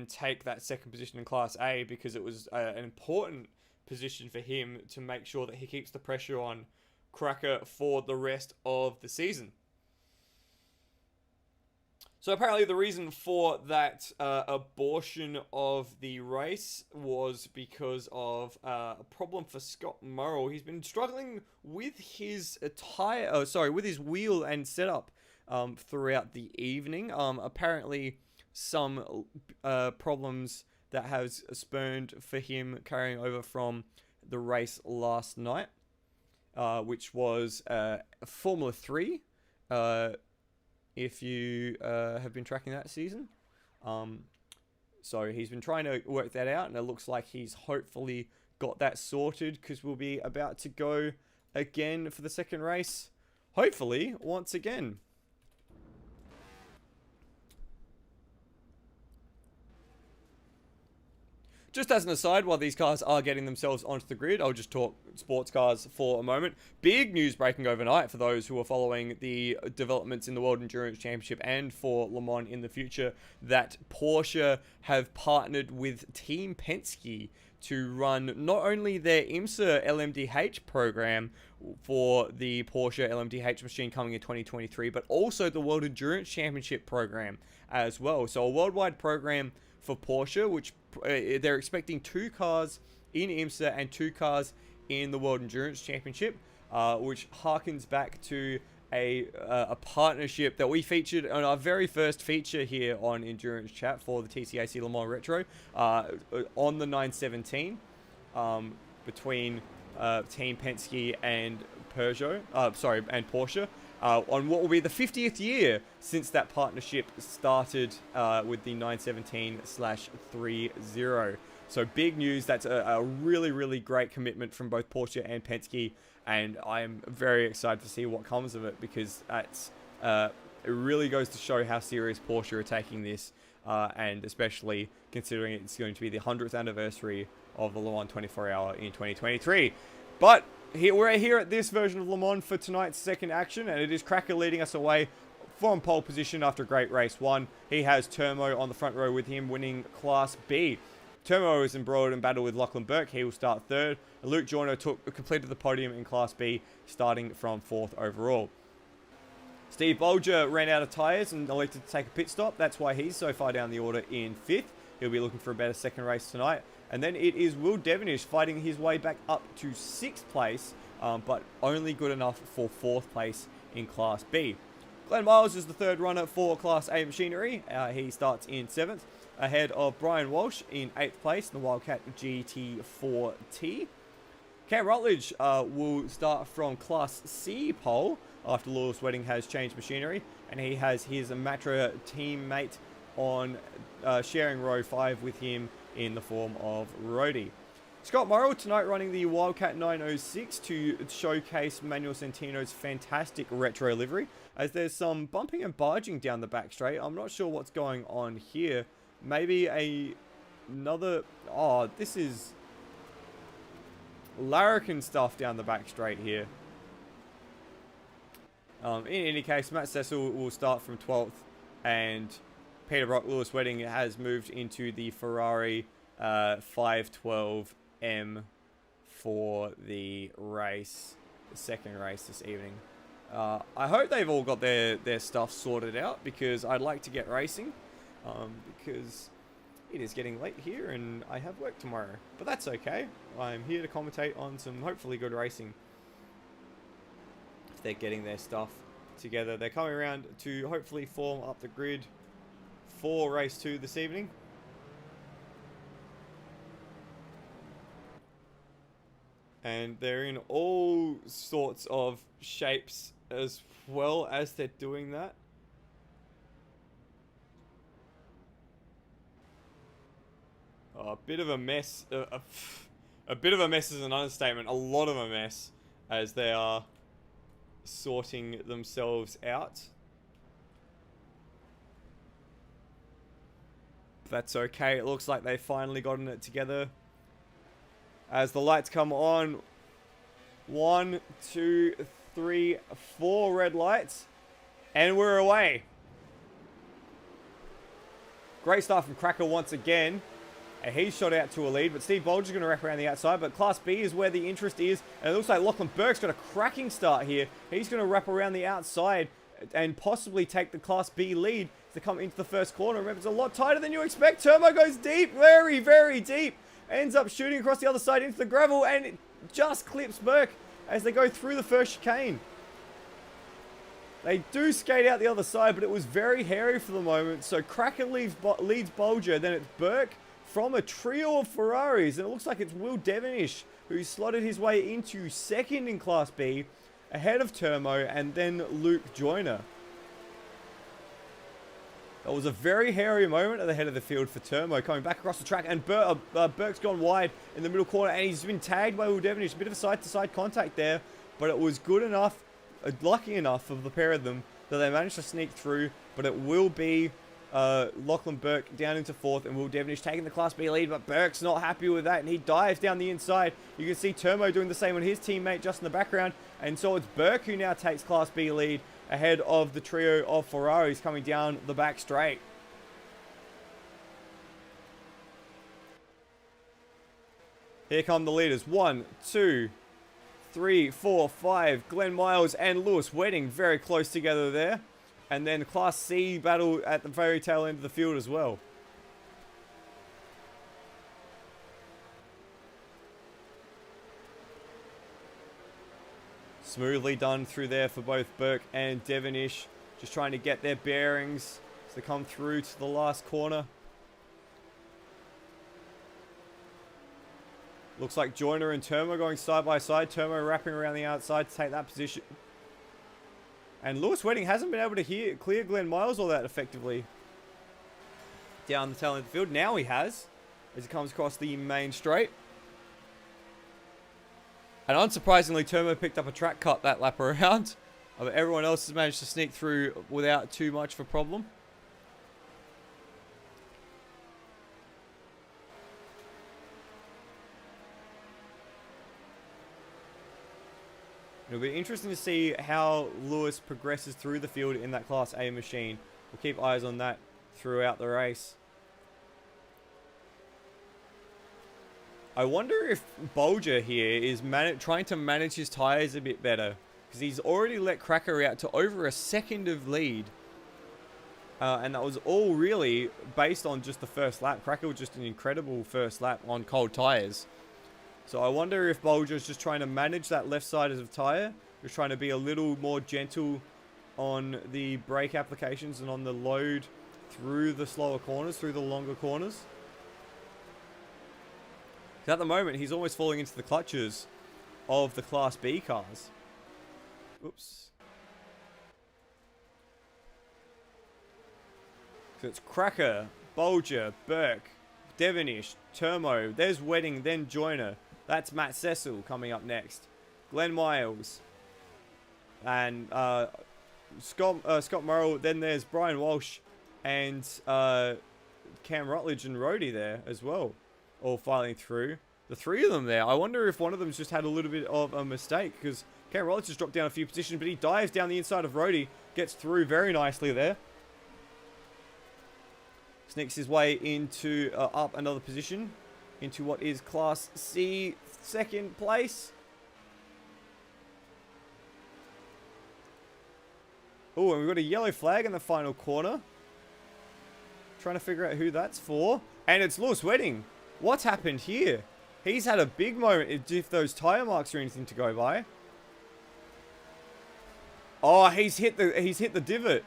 S1: take that second position in Class A, because it was an important position for him to make sure that he keeps the pressure on Cracker for the rest of the season. So apparently the reason for that abortion of the race was because of a problem for Scott Morrell. He's been struggling with his with his wheel and setup throughout the evening. Apparently some problems that has spurned for him carrying over from the race last night. Which was Formula 3, if you have been tracking that season. So he's been trying to work that out, and it looks like he's hopefully got that sorted, because we'll be about to go again for the second race, hopefully, once again. Just as an aside, while these cars are getting themselves onto the grid, I'll just talk sports cars for a moment. Big news breaking overnight for those who are following the developments in the World Endurance Championship and for Le Mans in the future, that Porsche have partnered with Team Penske to run not only their IMSA LMDH program for the Porsche LMDH machine coming in 2023, but also the World Endurance Championship program as well. So a worldwide program for Porsche, which they're expecting 2 cars in IMSA and 2 cars in the World Endurance Championship, which harkens back to a partnership that we featured on our very first feature here on Endurance Chat for the TCAC Le Mans Retro on the 917 between Team Penske and Porsche, on what will be the 50th year since that partnership started with the 917/30. So big news. That's a really, really great commitment from both Porsche and Penske, and I'm very excited to see what comes of it, because that's it really goes to show how serious Porsche are taking this, and especially considering it's going to be the 100th anniversary of the Le Mans 24-hour in 2023. But we're here at this version of Le Mans for tonight's second action, and it is Cracker leading us away from pole position after a great race 1. He has Termo on the front row with him, winning Class B. Termo is embroiled in battle with Lachlan Burke. He will start 3rd. Luke Joyner completed the podium in Class B, starting from 4th overall. Steve Bolger ran out of tyres and elected to take a pit stop. That's why he's so far down the order in 5th. He'll be looking for a better second race tonight. And then it is Will Devenish fighting his way back up to 6th place, but only good enough for 4th place in Class B. Glenn Miles is the 3rd runner for Class A machinery. He starts in 7th, ahead of Brian Walsh in 8th place in the Wildcat GT4T. Cam Rutledge will start from Class C pole after Lewis Wedding has changed machinery, and he has his Matra teammate on sharing row 5 with him in the form of Rhodey. Scott Morrell tonight running the Wildcat 906 to showcase Manuel Centino's fantastic retro livery, as there's some bumping and barging down the back straight. I'm not sure what's going on here. Maybe another... Oh, this is larrikin stuff down the back straight here. In any case, Matt Cecil will start from 12th, and Peter Brock Lewis Wedding has moved into the Ferrari 512M for the race, the second race this evening. I hope they've all got their stuff sorted out, because I'd like to get racing, because it is getting late here and I have work tomorrow. But that's okay. I'm here to commentate on some hopefully good racing. If they're getting their stuff together, they're coming around to hopefully form up the grid for race 2 this evening. And they're in all sorts of shapes as well as they're doing that. A bit of a mess. A bit of a mess is an understatement. A lot of a mess, as they are sorting themselves out. That's okay. It looks like they've finally gotten it together. As the lights come on. 1, 2, 3, 4 red lights. And we're away. Great start from Cracker once again. And he's shot out to a lead, but Steve Bolger's going to wrap around the outside. But Class B is where the interest is. And it looks like Lachlan Burke's got a cracking start here. He's going to wrap around the outside and possibly take the Class B lead to come into the first corner. Remember, it's a lot tighter than you expect. Turbo goes deep, very, very deep. Ends up shooting across the other side into the gravel, and it just clips Burke as they go through the first chicane. They do skate out the other side, but it was very hairy for the moment. So Cracker leads Bolger, then it's Burke from a trio of Ferraris. And it looks like it's Will Devonish who slotted his way into second in Class B, ahead of Turmo, and then Luke Joyner. That was a very hairy moment at the head of the field for Turmo, coming back across the track, and Burke's gone wide in the middle corner, and he's been tagged by Will Devonish. A bit of a side-to-side contact there, but it was good enough, lucky enough of the pair of them that they managed to sneak through, but it will be Lachlan Burke down into fourth, and Will Devonish taking the Class B lead, but Burke's not happy with that, and he dives down the inside. You can see Turmo doing the same on his teammate just in the background, and so it's Burke who now takes Class B lead ahead of the trio of Ferraris coming down the back straight. Here come the leaders. 1, 2, 3, 4, 5. Glenn Miles and Lewis Wedding very close together there. And then Class C battle at the very tail end of the field as well. Smoothly done through there for both Burke and Devonish. Just trying to get their bearings as they come through to the last corner. Looks like Joyner and Turmo going side by side. Turmo wrapping around the outside to take that position. And Lewis Wedding hasn't been able to clear Glenn Miles all that effectively down the tail end of the field. Now he has, as he comes across the main straight. And unsurprisingly, Turmo picked up a track cut that lap around. But everyone else has managed to sneak through without too much of a problem. It'll be interesting to see how Lewis progresses through the field in that Class A machine. We'll keep eyes on that throughout the race. I wonder if Bolger here is trying to manage his tyres a bit better. Because he's already let Cracker out to over a second of lead. And that was all really based on just the first lap. Cracker was just an incredible first lap on cold tyres. So I wonder if Bolger's just trying to manage that left side of the tyre. Just trying to be a little more gentle on the brake applications and on the load through the slower corners, through the longer corners. At the moment, he's almost falling into the clutches of the Class B cars. Oops. So it's Cracker, Bolger, Burke, Devonish, Turmo. There's Wedding, then Joyner. That's Matt Cecil coming up next. Glenn Miles. And Scott Morrell. Then there's Brian Walsh and Cam Rutledge and Rhodey there as well. All filing through. The three of them there. I wonder if one of them's just had a little bit of a mistake, because Cam Rutledge just dropped down a few positions, but he dives down the inside of Rhodey. Gets through very nicely there. Sneaks his way into up another position into what is Class C second place. Oh, and we've got a yellow flag in the final corner. Trying to figure out who that's for. And it's Lewis Wedding. What's happened here? He's had a big moment if those tyre marks are anything to go by. Oh, he's hit the divot.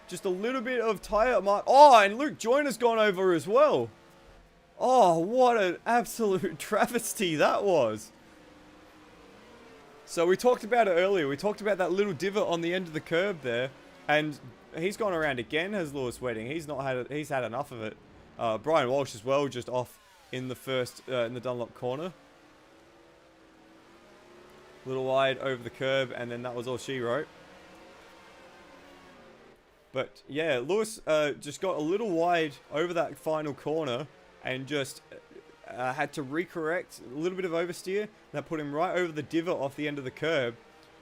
S1: Just a little bit of tyre mark. Oh, and Luke Joyner's gone over as well. Oh, what an absolute travesty that was. So we talked about it earlier. We talked about that little divot on the end of the curb there. And he's gone around again, has Lewis Wedding. He's had enough of it. Brian Walsh as well, just off in the first, in the Dunlop corner. A little wide over the curb, and then that was all she wrote. But yeah, Lewis just got a little wide over that final corner and just had to recorrect, a little bit of oversteer. That put him right over the divot off the end of the curb,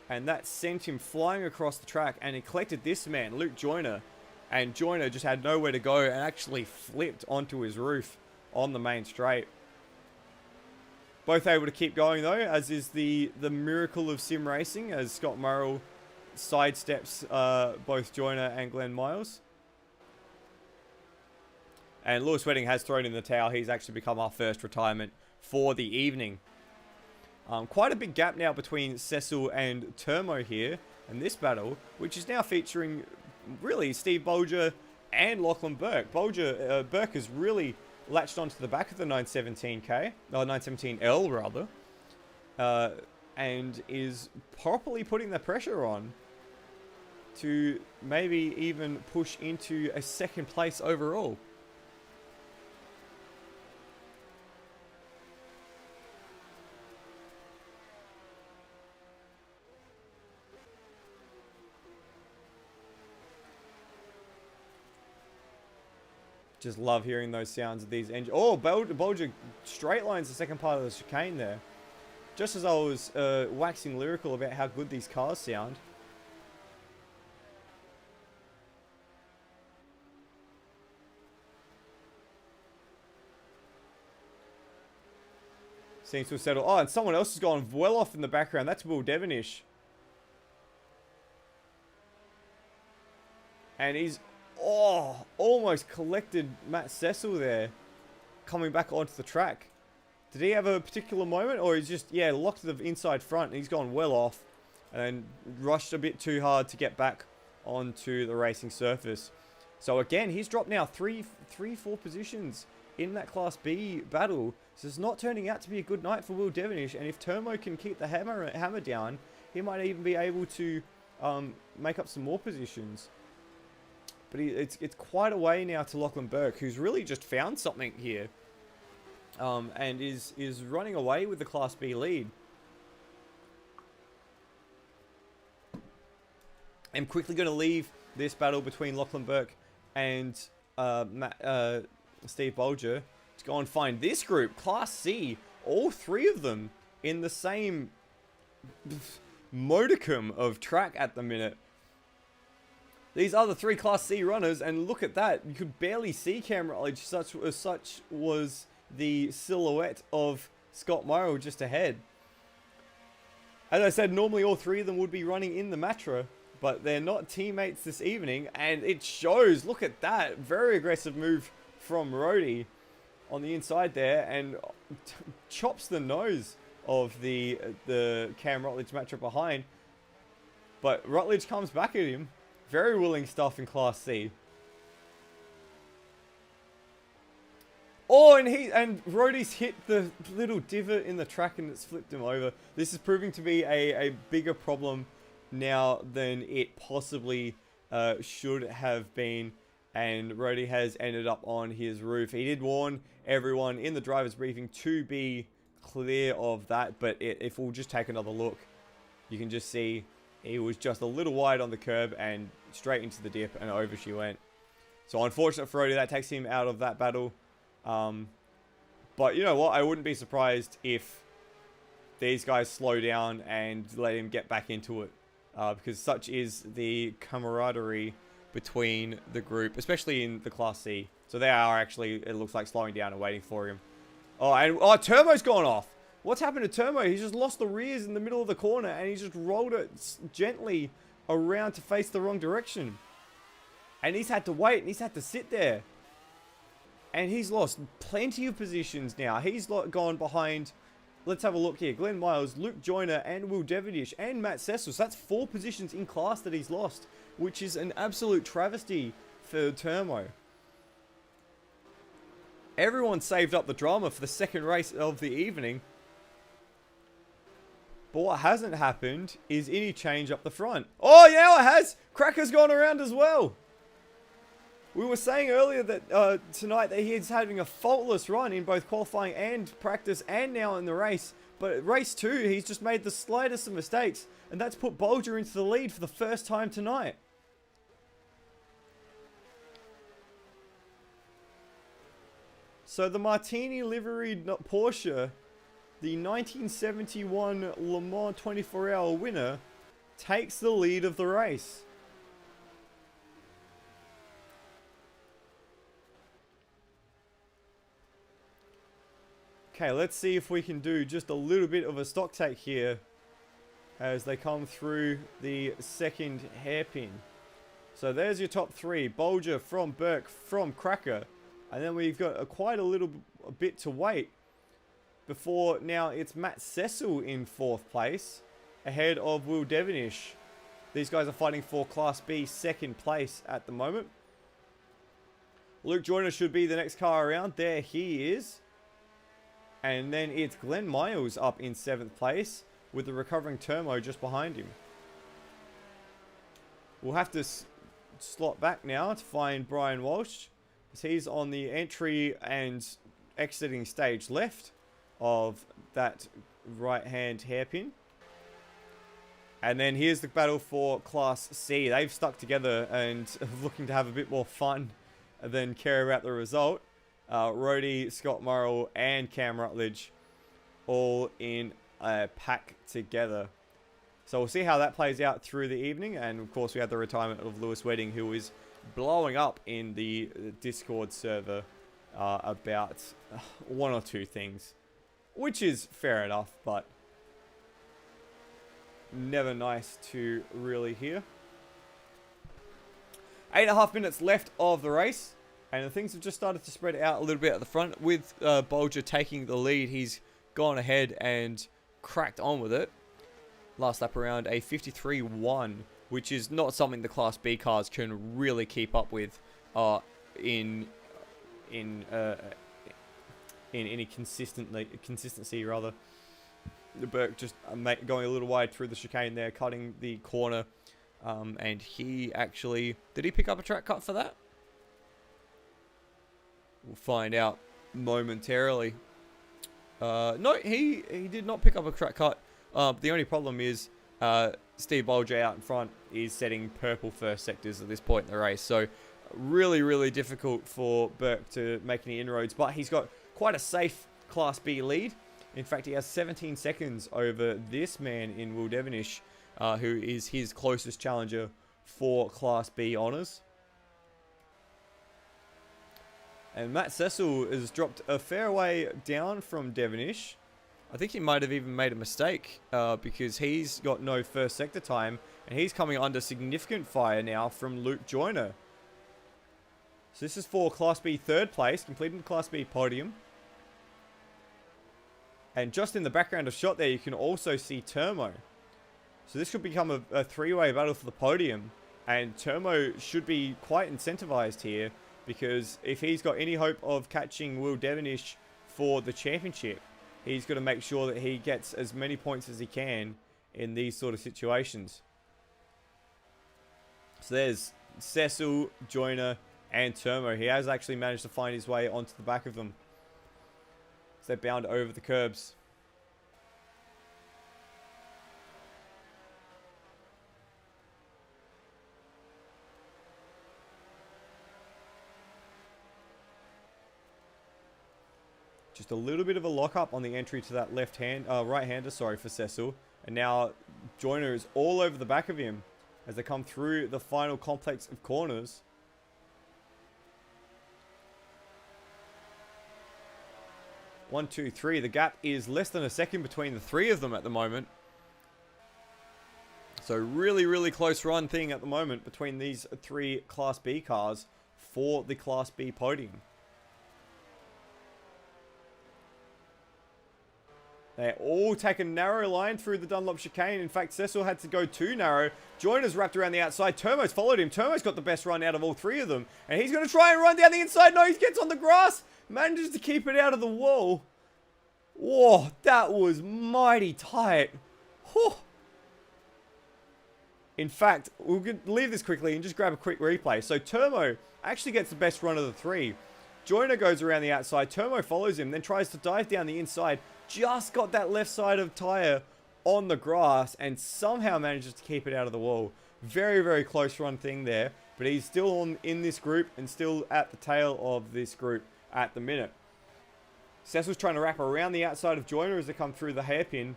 S1: and that sent him flying across the track, and he collected this man, Luke Joyner, and Joyner just had nowhere to go and actually flipped onto his roof on the main straight. Both able to keep going though, as is the miracle of sim racing, as Scott Morrell sidesteps both Joyner and Glenn Miles. And Lewis Wedding has thrown in the towel. He's actually become our first retirement for the evening. Quite a big gap now between Cecil and Turmo here in this battle, which is now featuring really Steve Bolger and Lachlan Burke. Burke has really latched onto the back of the 917K, or 917L rather, and is properly putting the pressure on to maybe even push into a second place overall. Just love hearing those sounds of these engines. Oh, Bolger straight lines the second part of the chicane there. Just as I was waxing lyrical about how good these cars sound. Seems to have settled. Oh, and someone else has gone well off in the background. That's Will Devonish. And he's... Oh, almost collected Matt Cecil there, coming back onto the track. Did he have a particular moment, or he's just, yeah, locked the inside front, and he's gone well off, and rushed a bit too hard to get back onto the racing surface. So again, he's dropped now four positions in that Class B battle. So it's not turning out to be a good night for Will Devonish, and if Turmo can keep the hammer down, he might even be able to make up some more positions. But it's quite a way now to Lachlan Burke, who's really just found something here. And is running away with the Class B lead. I'm quickly going to leave this battle between Lachlan Burke and Steve Bolger to go and find this group, Class C. All three of them in the same modicum of track at the minute. These other three Class C runners, and look at that, you could barely see Cam Rutledge, such was the silhouette of Scott Morrell just ahead. As I said, normally all three of them would be running in the Matra, but they're not teammates this evening, and it shows. Look at that, very aggressive move from Rhodey on the inside there, and chops the nose of the Cam Rutledge Matra behind. But Rutledge comes back at him. Very willing stuff in Class C. Oh, and Rhodey's hit the little divot in the track and it's flipped him over. This is proving to be a bigger problem now than it possibly should have been. And Rhodey has ended up on his roof. He did warn everyone in the driver's briefing to be clear of that. But if we'll just take another look, you can just see he was just a little wide on the curb and straight into the dip, and over she went. So unfortunate for Rhodey, that takes him out of that battle. But you know what? I wouldn't be surprised if these guys slow down and let him get back into it. Because such is the camaraderie between the group, especially in the Class C. So they are actually, it looks like, slowing down and waiting for him. Oh, and Turbo's gone off. What's happened to Turbo? He's just lost the rears in the middle of the corner, and he's just rolled it gently around to face the wrong direction. And he's had to wait, and he's had to sit there. And he's lost plenty of positions now. He's gone behind, let's have a look here, Glenn Miles, Luke Joyner, and Will Devonish, and Matt Cecil. So that's 4 positions in class that he's lost, which is an absolute travesty for Turmo. Everyone saved up the drama for the second race of the evening. But what hasn't happened is any change up the front. Oh, yeah, it has. Cracker's gone around as well. We were saying earlier that tonight that he's having a faultless run in both qualifying and practice and now in the race. But race 2, he's just made the slightest of mistakes. And that's put Bolger into the lead for the first time tonight. So the Martini liveried Porsche, the 1971 Le Mans 24-hour winner, takes the lead of the race. Okay, let's see if we can do just a little bit of a stock take here as they come through the second hairpin. So there's your top 3. Bolger from Burke from Cracker. And then we've got quite a bit to wait before now it's Matt Cecil in 4th place ahead of Will Devonish. These guys are fighting for Class B 2nd place at the moment. Luke Joyner should be the next car around. There he is. And then it's Glenn Miles up in 7th place with the recovering Turmo just behind him. We'll have to slot back now to find Brian Walsh, as he's on the entry and exiting stage left of that right-hand hairpin. And then here's the battle for Class C. They've stuck together and looking to have a bit more fun than care about the result. Rhodey, Scott Morrell, and Cam Rutledge all in a pack together. So we'll see how that plays out through the evening. And of course we have the retirement of Lewis Wedding, who is blowing up in the Discord server about 1 or 2 things, which is fair enough, but never nice to really hear. 8.5 minutes left of the race. And things have just started to spread out a little bit at the front. With Bolger taking the lead, he's gone ahead and cracked on with it. Last lap around a 53.1, which is not something the Class B cars can really keep up with in any consistency rather. Burke just going a little wide through the chicane there, cutting the corner, and he actually did he pick up a track cut for that? We'll find out momentarily. No, he did not pick up a track cut. The only problem is Steve Bolger out in front is setting purple first sectors at this point in the race. So really, really difficult for Burke to make any inroads. But he's got quite a safe Class B lead. In fact, he has 17 seconds over this man in Will Devonish, who is his closest challenger for Class B honours. And Matt Cecil has dropped a fair way down from Devonish. I think he might have even made a mistake because he's got no first sector time. And he's coming under significant fire now from Luke Joyner. So this is for Class B 3rd place, completing the Class B podium. And just in the background of shot there, you can also see Turmo. So this could become a 3-way battle for the podium. And Turmo should be quite incentivized here, because if he's got any hope of catching Will Devonish for the championship, he's got to make sure that he gets as many points as he can in these sort of situations. So there's Cecil, Joyner, and Turmo. He has actually managed to find his way onto the back of them. So they're bound over the curbs. Just a little bit of a lock-up on the entry to that right-hander, sorry, for Cecil. And now Joyner is all over the back of him as they come through the final complex of corners. One, two, three. The gap is less than a second between the 3 of them at the moment. So really, really close run thing at the moment between these 3 Class B cars for the Class B podium. They all take a narrow line through the Dunlop chicane. In fact, Cecil had to go too narrow. Joyner's wrapped around the outside. Turmo's followed him. Turmo's got the best run out of all 3 of them. And he's going to try and run down the inside. No, he gets on the grass. Manages to keep it out of the wall. Whoa, that was mighty tight. Whew. In fact, we'll leave this quickly and just grab a quick replay. So Turmo actually gets the best run of the three. Joyner goes around the outside. Turmo follows him, then tries to dive down the inside. Just got that left side of tyre on the grass and somehow manages to keep it out of the wall. Very, very close run thing there. But he's still in this group and still at the tail of this group at the minute. Cecil's trying to wrap around the outside of Joyner as they come through the hairpin.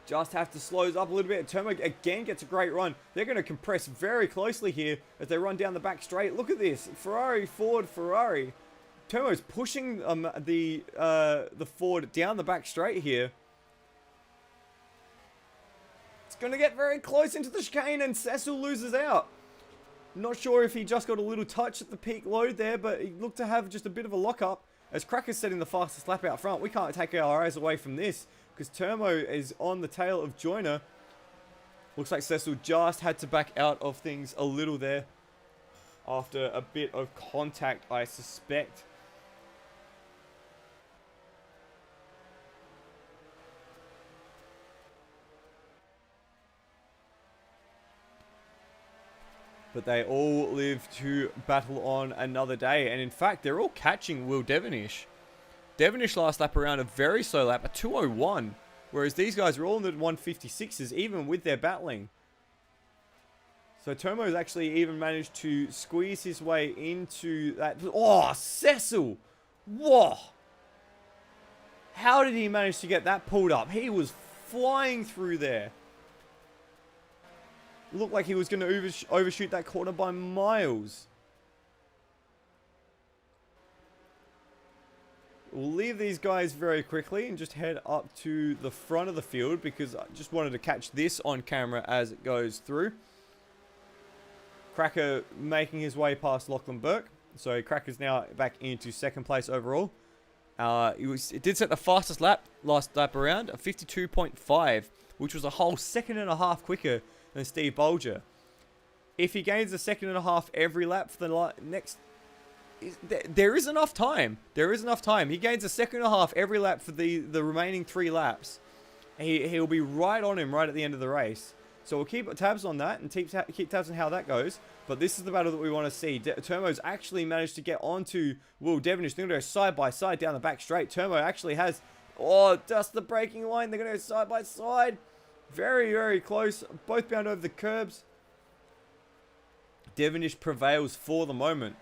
S1: Just have to slow up a little bit. Turmo again gets a great run. They're going to compress very closely here as they run down the back straight. Look at this. Ferrari, Ford, Ferrari. Turmo's pushing the Ford down the back straight here. It's going to get very close into the chicane and Cecil loses out. Not sure if he just got a little touch at the peak load there, but he looked to have just a bit of a lockup. As Cracker's setting the fastest lap out front, we can't take our eyes away from this because Turmo is on the tail of Joyner. Looks like Cecil just had to back out of things a little there after a bit of contact, I suspect. But they all live to battle on another day. And in fact, they're all catching Will Devonish. Devonish last lap around a very slow lap, a 2:01. Whereas these guys are all in the 156s, even with their battling. So Tomo's actually even managed to squeeze his way into that. Oh, Cecil! Whoa! How did he manage to get that pulled up? He was flying through there. Looked like he was going to overshoot that corner by miles. We'll leave these guys very quickly and just head up to the front of the field because I just wanted to catch this on camera as it goes through. Cracker making his way past Lachlan Burke. So Cracker's now back into second place overall. It did set the fastest lap last lap around, a 52.5, which was a whole second and a half quicker than Steve Bolger. If he gains a second and a half every lap for the next... There is enough time. There is enough time. He gains a second and a half every lap for the remaining 3 laps. He'll be right on him right at the end of the race. So we'll keep tabs on that and keep tabs on how that goes. But this is the battle that we want to see. Turmo's actually managed to get onto Will Devonish. They're going to go side by side down the back straight. Turmo actually has... Oh, just the braking line. They're going to go side by side. Very, very close. Both bound over the curbs. Devonish prevails for the moment.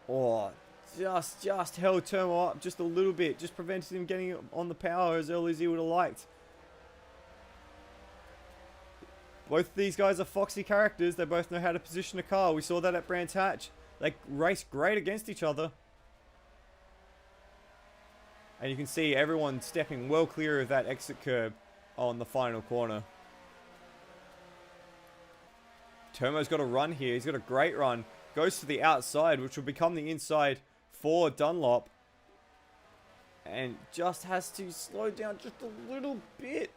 S1: Oh, just held Turmo up just a little bit. Just prevented him getting on the power as early as he would have liked. Both these guys are foxy characters. They both know how to position a car. We saw that at Brands Hatch. They race great against each other. And you can see everyone stepping well clear of that exit curb on the final corner. Turmo's got a run here. He's got a great run. Goes to the outside, which will become the inside for Dunlop. And just has to slow down just a little bit.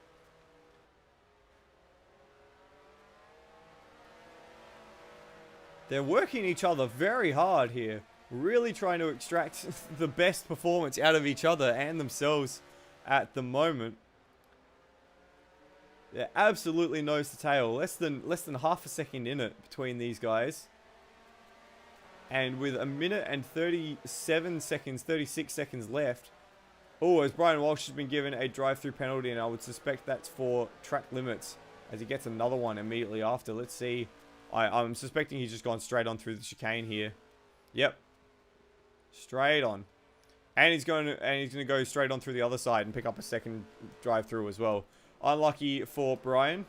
S1: They're working each other very hard here. Really trying to extract the best performance out of each other and themselves at the moment. They're absolutely nose to tail. Less than half a second in it between these guys. And with a minute and 37 seconds, 36 seconds left. Oh, as Brian Walsh has been given a drive-through penalty, and I would suspect that's for track limits as he gets another one immediately after. Let's see. I'm suspecting he's just gone straight on through the chicane here. Yep. Straight on. And he's going to go straight on through the other side and pick up a second drive-through as well. Unlucky for Brian.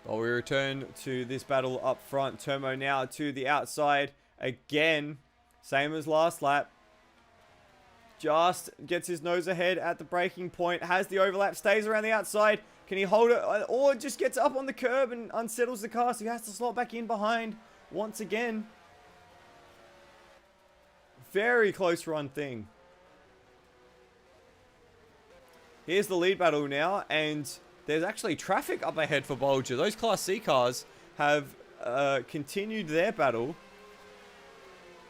S1: Well, we return to this battle up front. Turmo now to the outside again. Same as last lap. Just gets his nose ahead at the braking point. Has the overlap. Stays around the outside. Can he hold it? Or just gets up on the curb and unsettles the car. So he has to slot back in behind once again. Very close run thing. Here's the lead battle now. And there's actually traffic up ahead for Bolger. Those Class C cars have continued their battle.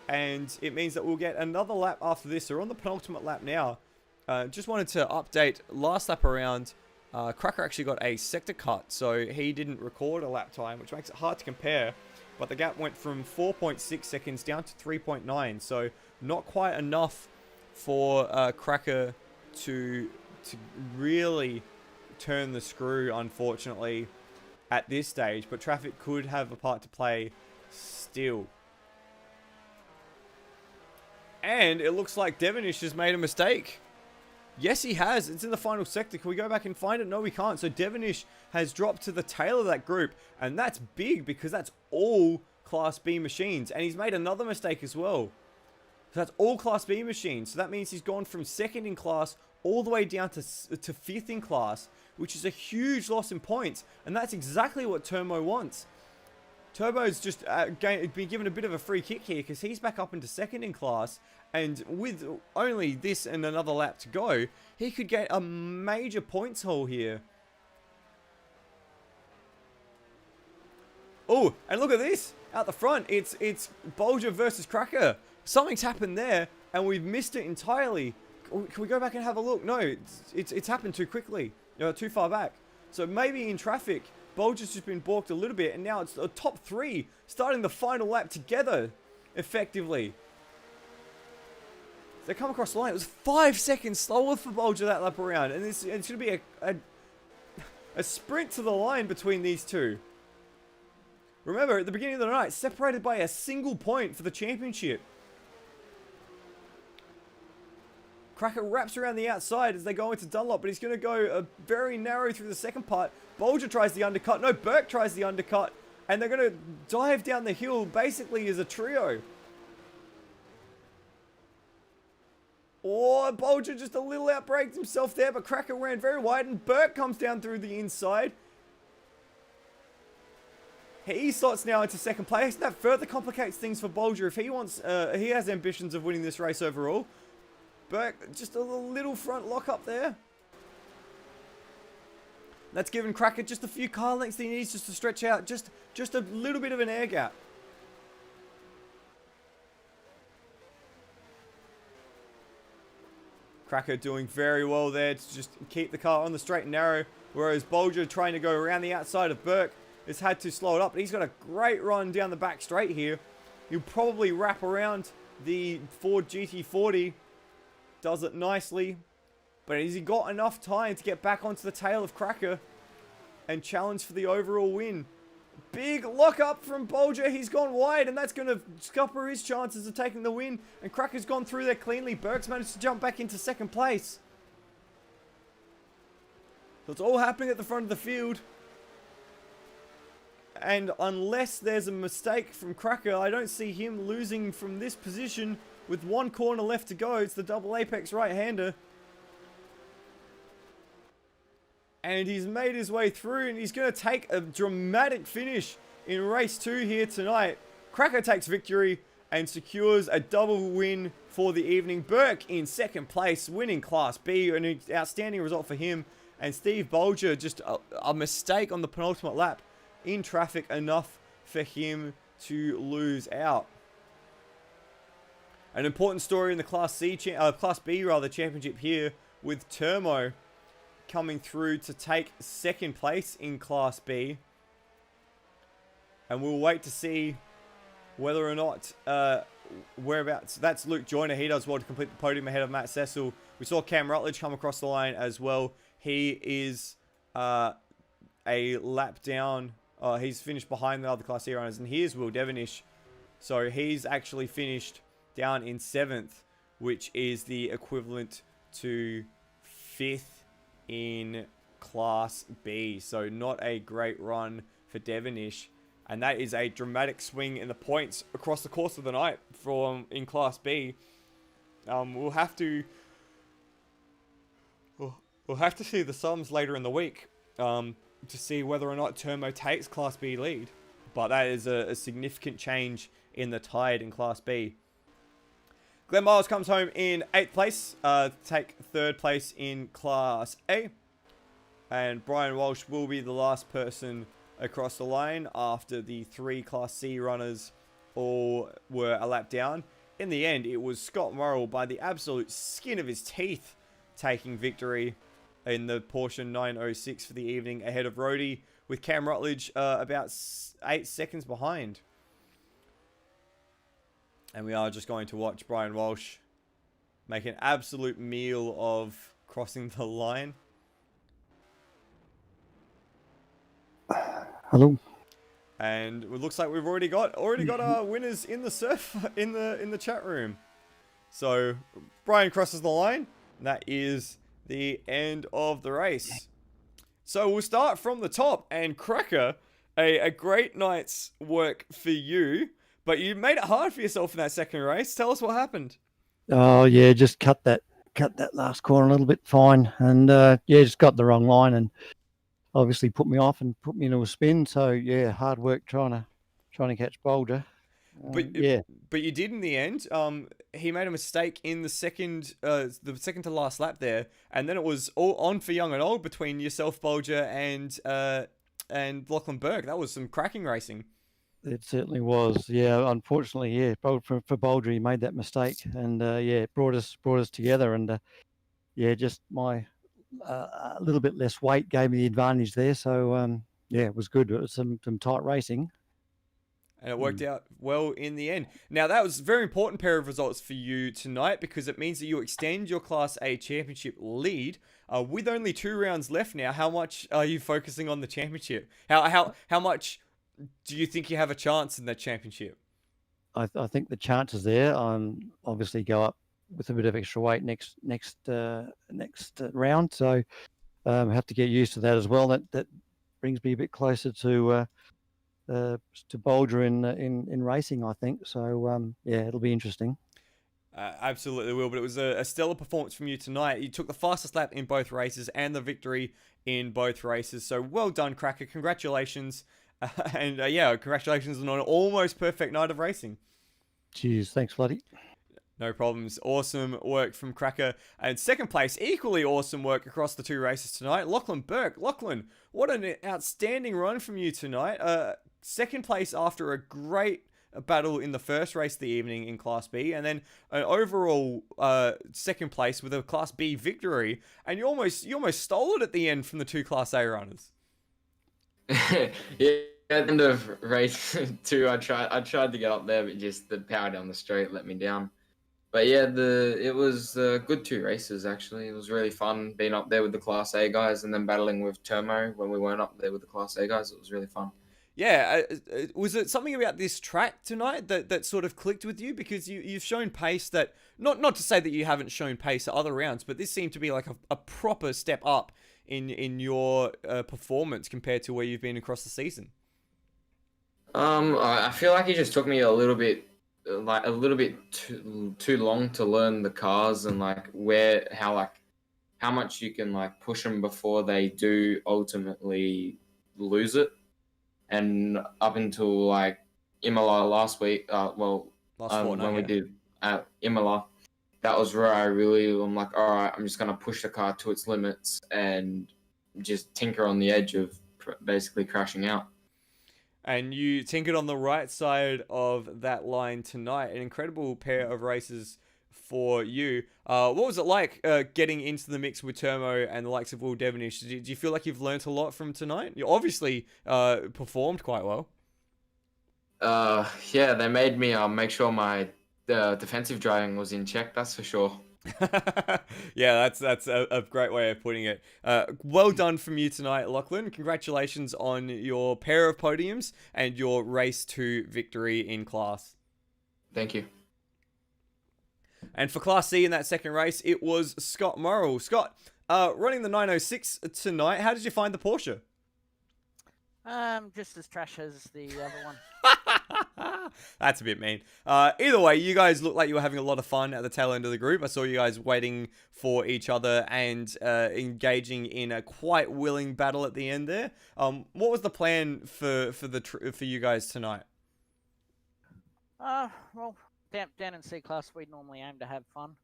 S1: And it means that we'll get another lap after this. They're on the penultimate lap now. Just wanted to update, last lap around, Cracker actually got a sector cut, so he didn't record a lap time, which makes it hard to compare. But the gap went from 4.6 seconds down to 3.9, so not quite enough for Cracker to really turn the screw, unfortunately, at this stage. But traffic could have a part to play still. And it looks like Devonish has made a mistake. Yes, he has. It's in the final sector. Can we go back and find it? No, we can't. So Devonish has dropped to the tail of that group. And that's big because that's all Class B machines. And he's made another mistake as well. So that's all Class B machines. So that means he's gone from second in class all the way down to fifth in class, which is a huge loss in points. And that's exactly what Turbo wants. Turbo's just been given a bit of a free kick here because he's back up into second in class, and with only this and another lap to go, he could get a major points haul here. Oh, and look at this out the front. It's Bolger versus Cracker. Something's happened there, and we've missed it entirely. Can we go back and have a look? No, it's happened too quickly, too far back. So maybe in traffic, Bolger's just been balked a little bit, and now it's the top three starting the final lap together, effectively. They come across the line. It was 5 seconds slower for Bolger that lap around, and it's going to be a sprint to the line between these two. Remember, at the beginning of the night, separated by a single point for the championship. Cracker wraps around the outside as they go into Dunlop, but he's going to go very narrow through the second part. Bolger tries the undercut. No, Burke tries the undercut. And they're going to dive down the hill basically as a trio. Oh, Bolger just a little outbraked himself there, but Cracker ran very wide, and Burke comes down through the inside. He slots now into second place. That further complicates things for Bolger if he wants. He has ambitions of winning this race overall. Burke, just a little front lock up there. That's given Cracker just a few car lengths he needs just to stretch out. Just a little bit of an air gap. Cracker doing very well there to just keep the car on the straight and narrow. Whereas Bolger trying to go around the outside of Burke has had to slow it up. But he's got a great run down the back straight here. He'll probably wrap around the Ford GT40. Does it nicely. But has he got enough time to get back onto the tail of Cracker and challenge for the overall win? Big lock up from Bolger. He's gone wide, and that's going to scupper his chances of taking the win. And Cracker's gone through there cleanly. Burke's managed to jump back into second place. So it's all happening at the front of the field. And unless there's a mistake from Cracker, I don't see him losing from this position. With one corner left to go, it's the double apex right-hander. And he's made his way through, and he's going to take a dramatic finish in race 2 here tonight. Cracker takes victory and secures a double win for the evening. Burke in second place, winning Class B, an outstanding result for him. And Steve Bolger, just a mistake on the penultimate lap in traffic, enough for him to lose out. An important story in the Class B championship here, with Turbo coming through to take second place in Class B. And we'll wait to see whether or not whereabouts. That's Luke Joyner. He does well to complete the podium ahead of Matt Cecil. We saw Cam Rutledge come across the line as well. He is a lap down. He's finished behind the other Class C runners, and here's Will Devonish. So he's actually finished down in 7th, which is the equivalent to 5th in Class B. So not a great run for Devonish. And that is a dramatic swing in the points across the course of the night in Class B. We'll have to see the sums later in the week to see whether or not Turbo takes Class B lead. But that is a significant change in the tide in Class B. Glenn Miles comes home in 8th place, to take 3rd place in Class A. And Brian Walsh will be the last person across the line after the 3 Class C runners all were a lap down. In the end, it was Scott Morrell by the absolute skin of his teeth taking victory in the Porsche 906 for the evening ahead of Rhodey, with Cam Rutledge about 8 seconds behind. And we are just going to watch Brian Walsh make an absolute meal of crossing the line.
S3: Hello.
S1: And it looks like we've already got our winners in the in the chat room. So Brian crosses the line, and that is the end of the race. So we'll start from the top, and Cracker, a great night's work for you, but you made it hard for yourself in that second race. Tell us what happened.
S3: Oh yeah, just cut that last corner a little bit fine, and yeah, just got the wrong line, and obviously put me off and put me into a spin. So yeah, hard work trying to catch Bolger.
S1: But
S3: yeah,
S1: but you did in the end. He made a mistake in the second to last lap there, and then it was all on for young and old between yourself, Bolger, and Lachlan Burke. That was some cracking racing.
S3: it certainly was. Yeah, unfortunately, yeah, for Bolger, he made that mistake, and yeah, it brought us together, and yeah, just my a little bit less weight gave me the advantage there. So yeah, it was good. It was some tight racing.
S1: And it worked out well in the end. Now, that was a very important pair of results for you tonight, because it means that you extend your Class A championship lead. With only 2 rounds left now, how much are you focusing on the championship? How much do you think you have a chance in that championship?
S3: I think the chances there obviously go up with a bit of extra weight next round. So have to get used to that as well. That brings me a bit closer to Bolger in racing, I think. So yeah, it'll be interesting.
S1: Absolutely will, but it was a stellar performance from you tonight. You took the fastest lap in both races and the victory in both races. So well done, Cracker. Congratulations. And yeah, congratulations on an almost perfect night of racing.
S3: Cheers. Thanks, Floody.
S1: No problems. Awesome work from Cracker. And second place, equally awesome work across the 2 races tonight, Lachlan Burke. Lachlan, what an outstanding run from you tonight. Second place after a great battle in the first race of the evening in Class B, and then an overall second place with a Class B victory. And you almost stole it at the end from the 2 Class A runners.
S4: Yeah, at the end of race 2, I tried to get up there, but just the power down the straight let me down. But yeah, it was good 2 races actually. It was really fun being up there with the Class A guys, and then battling with Termo when we weren't up there with the Class A guys. It was really fun.
S1: Yeah, was it something about this track tonight that sort of clicked with you? Because you've shown pace that, not to say that you haven't shown pace at other rounds, but this seemed to be like a proper step up in your performance compared to where you've been across the season.
S4: I feel like it just took me a little bit too long to learn the cars and how much you can push them before they do ultimately lose it. And up until Imola last week, when we did at Imola, that was where I'm like, all right, I'm just gonna push the car to its limits and just tinker on the edge of basically crashing out.
S1: And you tinkered on the right side of that line tonight. An incredible pair of races for you. What was it like getting into the mix with Termo and the likes of Will Devonish? Do you feel like you've learnt a lot from tonight? You obviously performed quite well.
S4: Yeah, they made me make sure my defensive driving was in check, that's for sure.
S1: Yeah, that's a great way of putting it. Well done from you tonight, Lachlan. Congratulations on your pair of podiums and your race 2 victory in class.
S4: Thank you.
S1: And for Class C in that second race, it was Scott Morrell. Scott, running the 906 tonight, how did you find the Porsche?
S5: Just as trash as the other one.
S1: That's a bit mean. Either way, you guys look like you were having a lot of fun at the tail end of the group. I saw you guys waiting for each other and engaging in a quite willing battle at the end there. What was the plan for you guys tonight?
S5: Well, down in C class, we normally aim to have fun.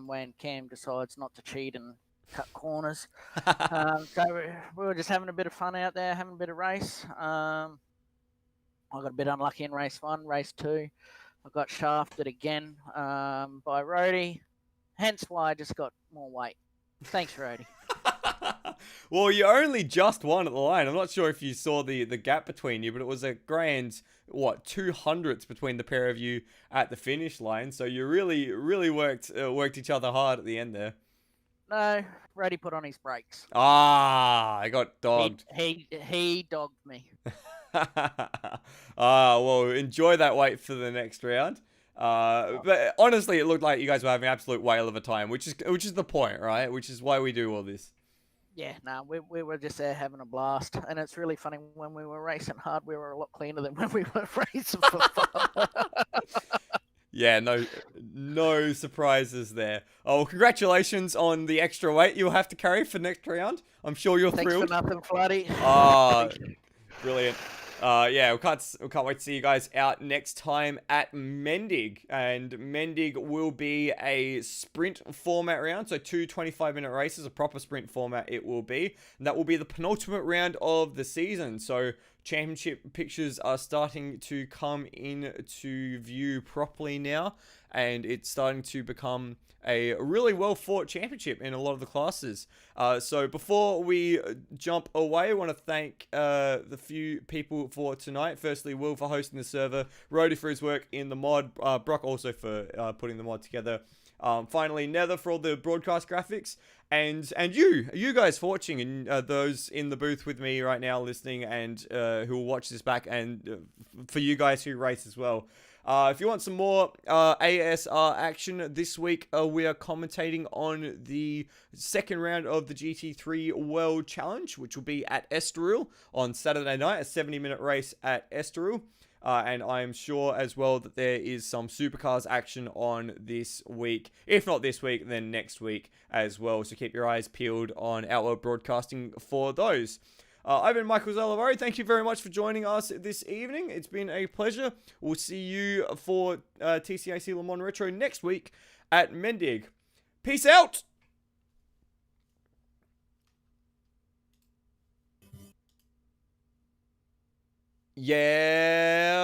S5: When Cam decides not to cheat and cut corners. So we were just having a bit of fun out there, having a bit of race. I got a bit unlucky in race 1. Race 2, I got shafted again by Rhodey, hence why I just got more weight. Thanks, Rhodey.
S1: Well, you only just won at the line. I'm not sure if you saw the gap between you, but it was a grand, 200ths between the pair of you at the finish line. So you really worked each other hard at the end there.
S5: No, Rhodey put on his brakes.
S1: I got dogged.
S5: He dogged me.
S1: Well, enjoy that weight for the next round. But honestly, it looked like you guys were having an absolute whale of a time, which is the point, right? Which is why we do all this.
S5: Yeah, no, we were just there having a blast, and it's really funny when we were racing hard, we were a lot cleaner than when we were racing for fun.
S1: Yeah, no surprises there. Oh, well, congratulations on the extra weight you'll have to carry for next round. I'm sure you're thrilled.
S5: Thanks for nothing, Floody.
S1: Brilliant. Yeah, we can't wait to see you guys out next time at Mendig. And Mendig will be a sprint format round, so 2 25-minute races, a proper sprint format it will be. And that will be the penultimate round of the season. So championship pictures are starting to come into view properly now, and it's starting to become a really well-fought championship in a lot of the classes. So before we jump away, I want to thank the few people for tonight. Firstly, Will for hosting the server, Rhodey for his work in the mod, Brock also for putting the mod together. Finally, Nether for all the broadcast graphics, and you guys for watching, and those in the booth with me right now listening, and who will watch this back, and for you guys who race as well. If you want some more ASR action this week, we are commentating on the second round of the GT3 World Challenge, which will be at Estoril on Saturday night, a 70-minute race at Estoril. And I'm sure as well that there is some supercars action on this week. If not this week, then next week as well. So keep your eyes peeled on Outworld Broadcasting for those. I've been Michael Zalavari. Thank you very much for joining us this evening. It's been a pleasure. We'll see you for TCAC Le Mans Retro next week at Mendig. Peace out! Yeah,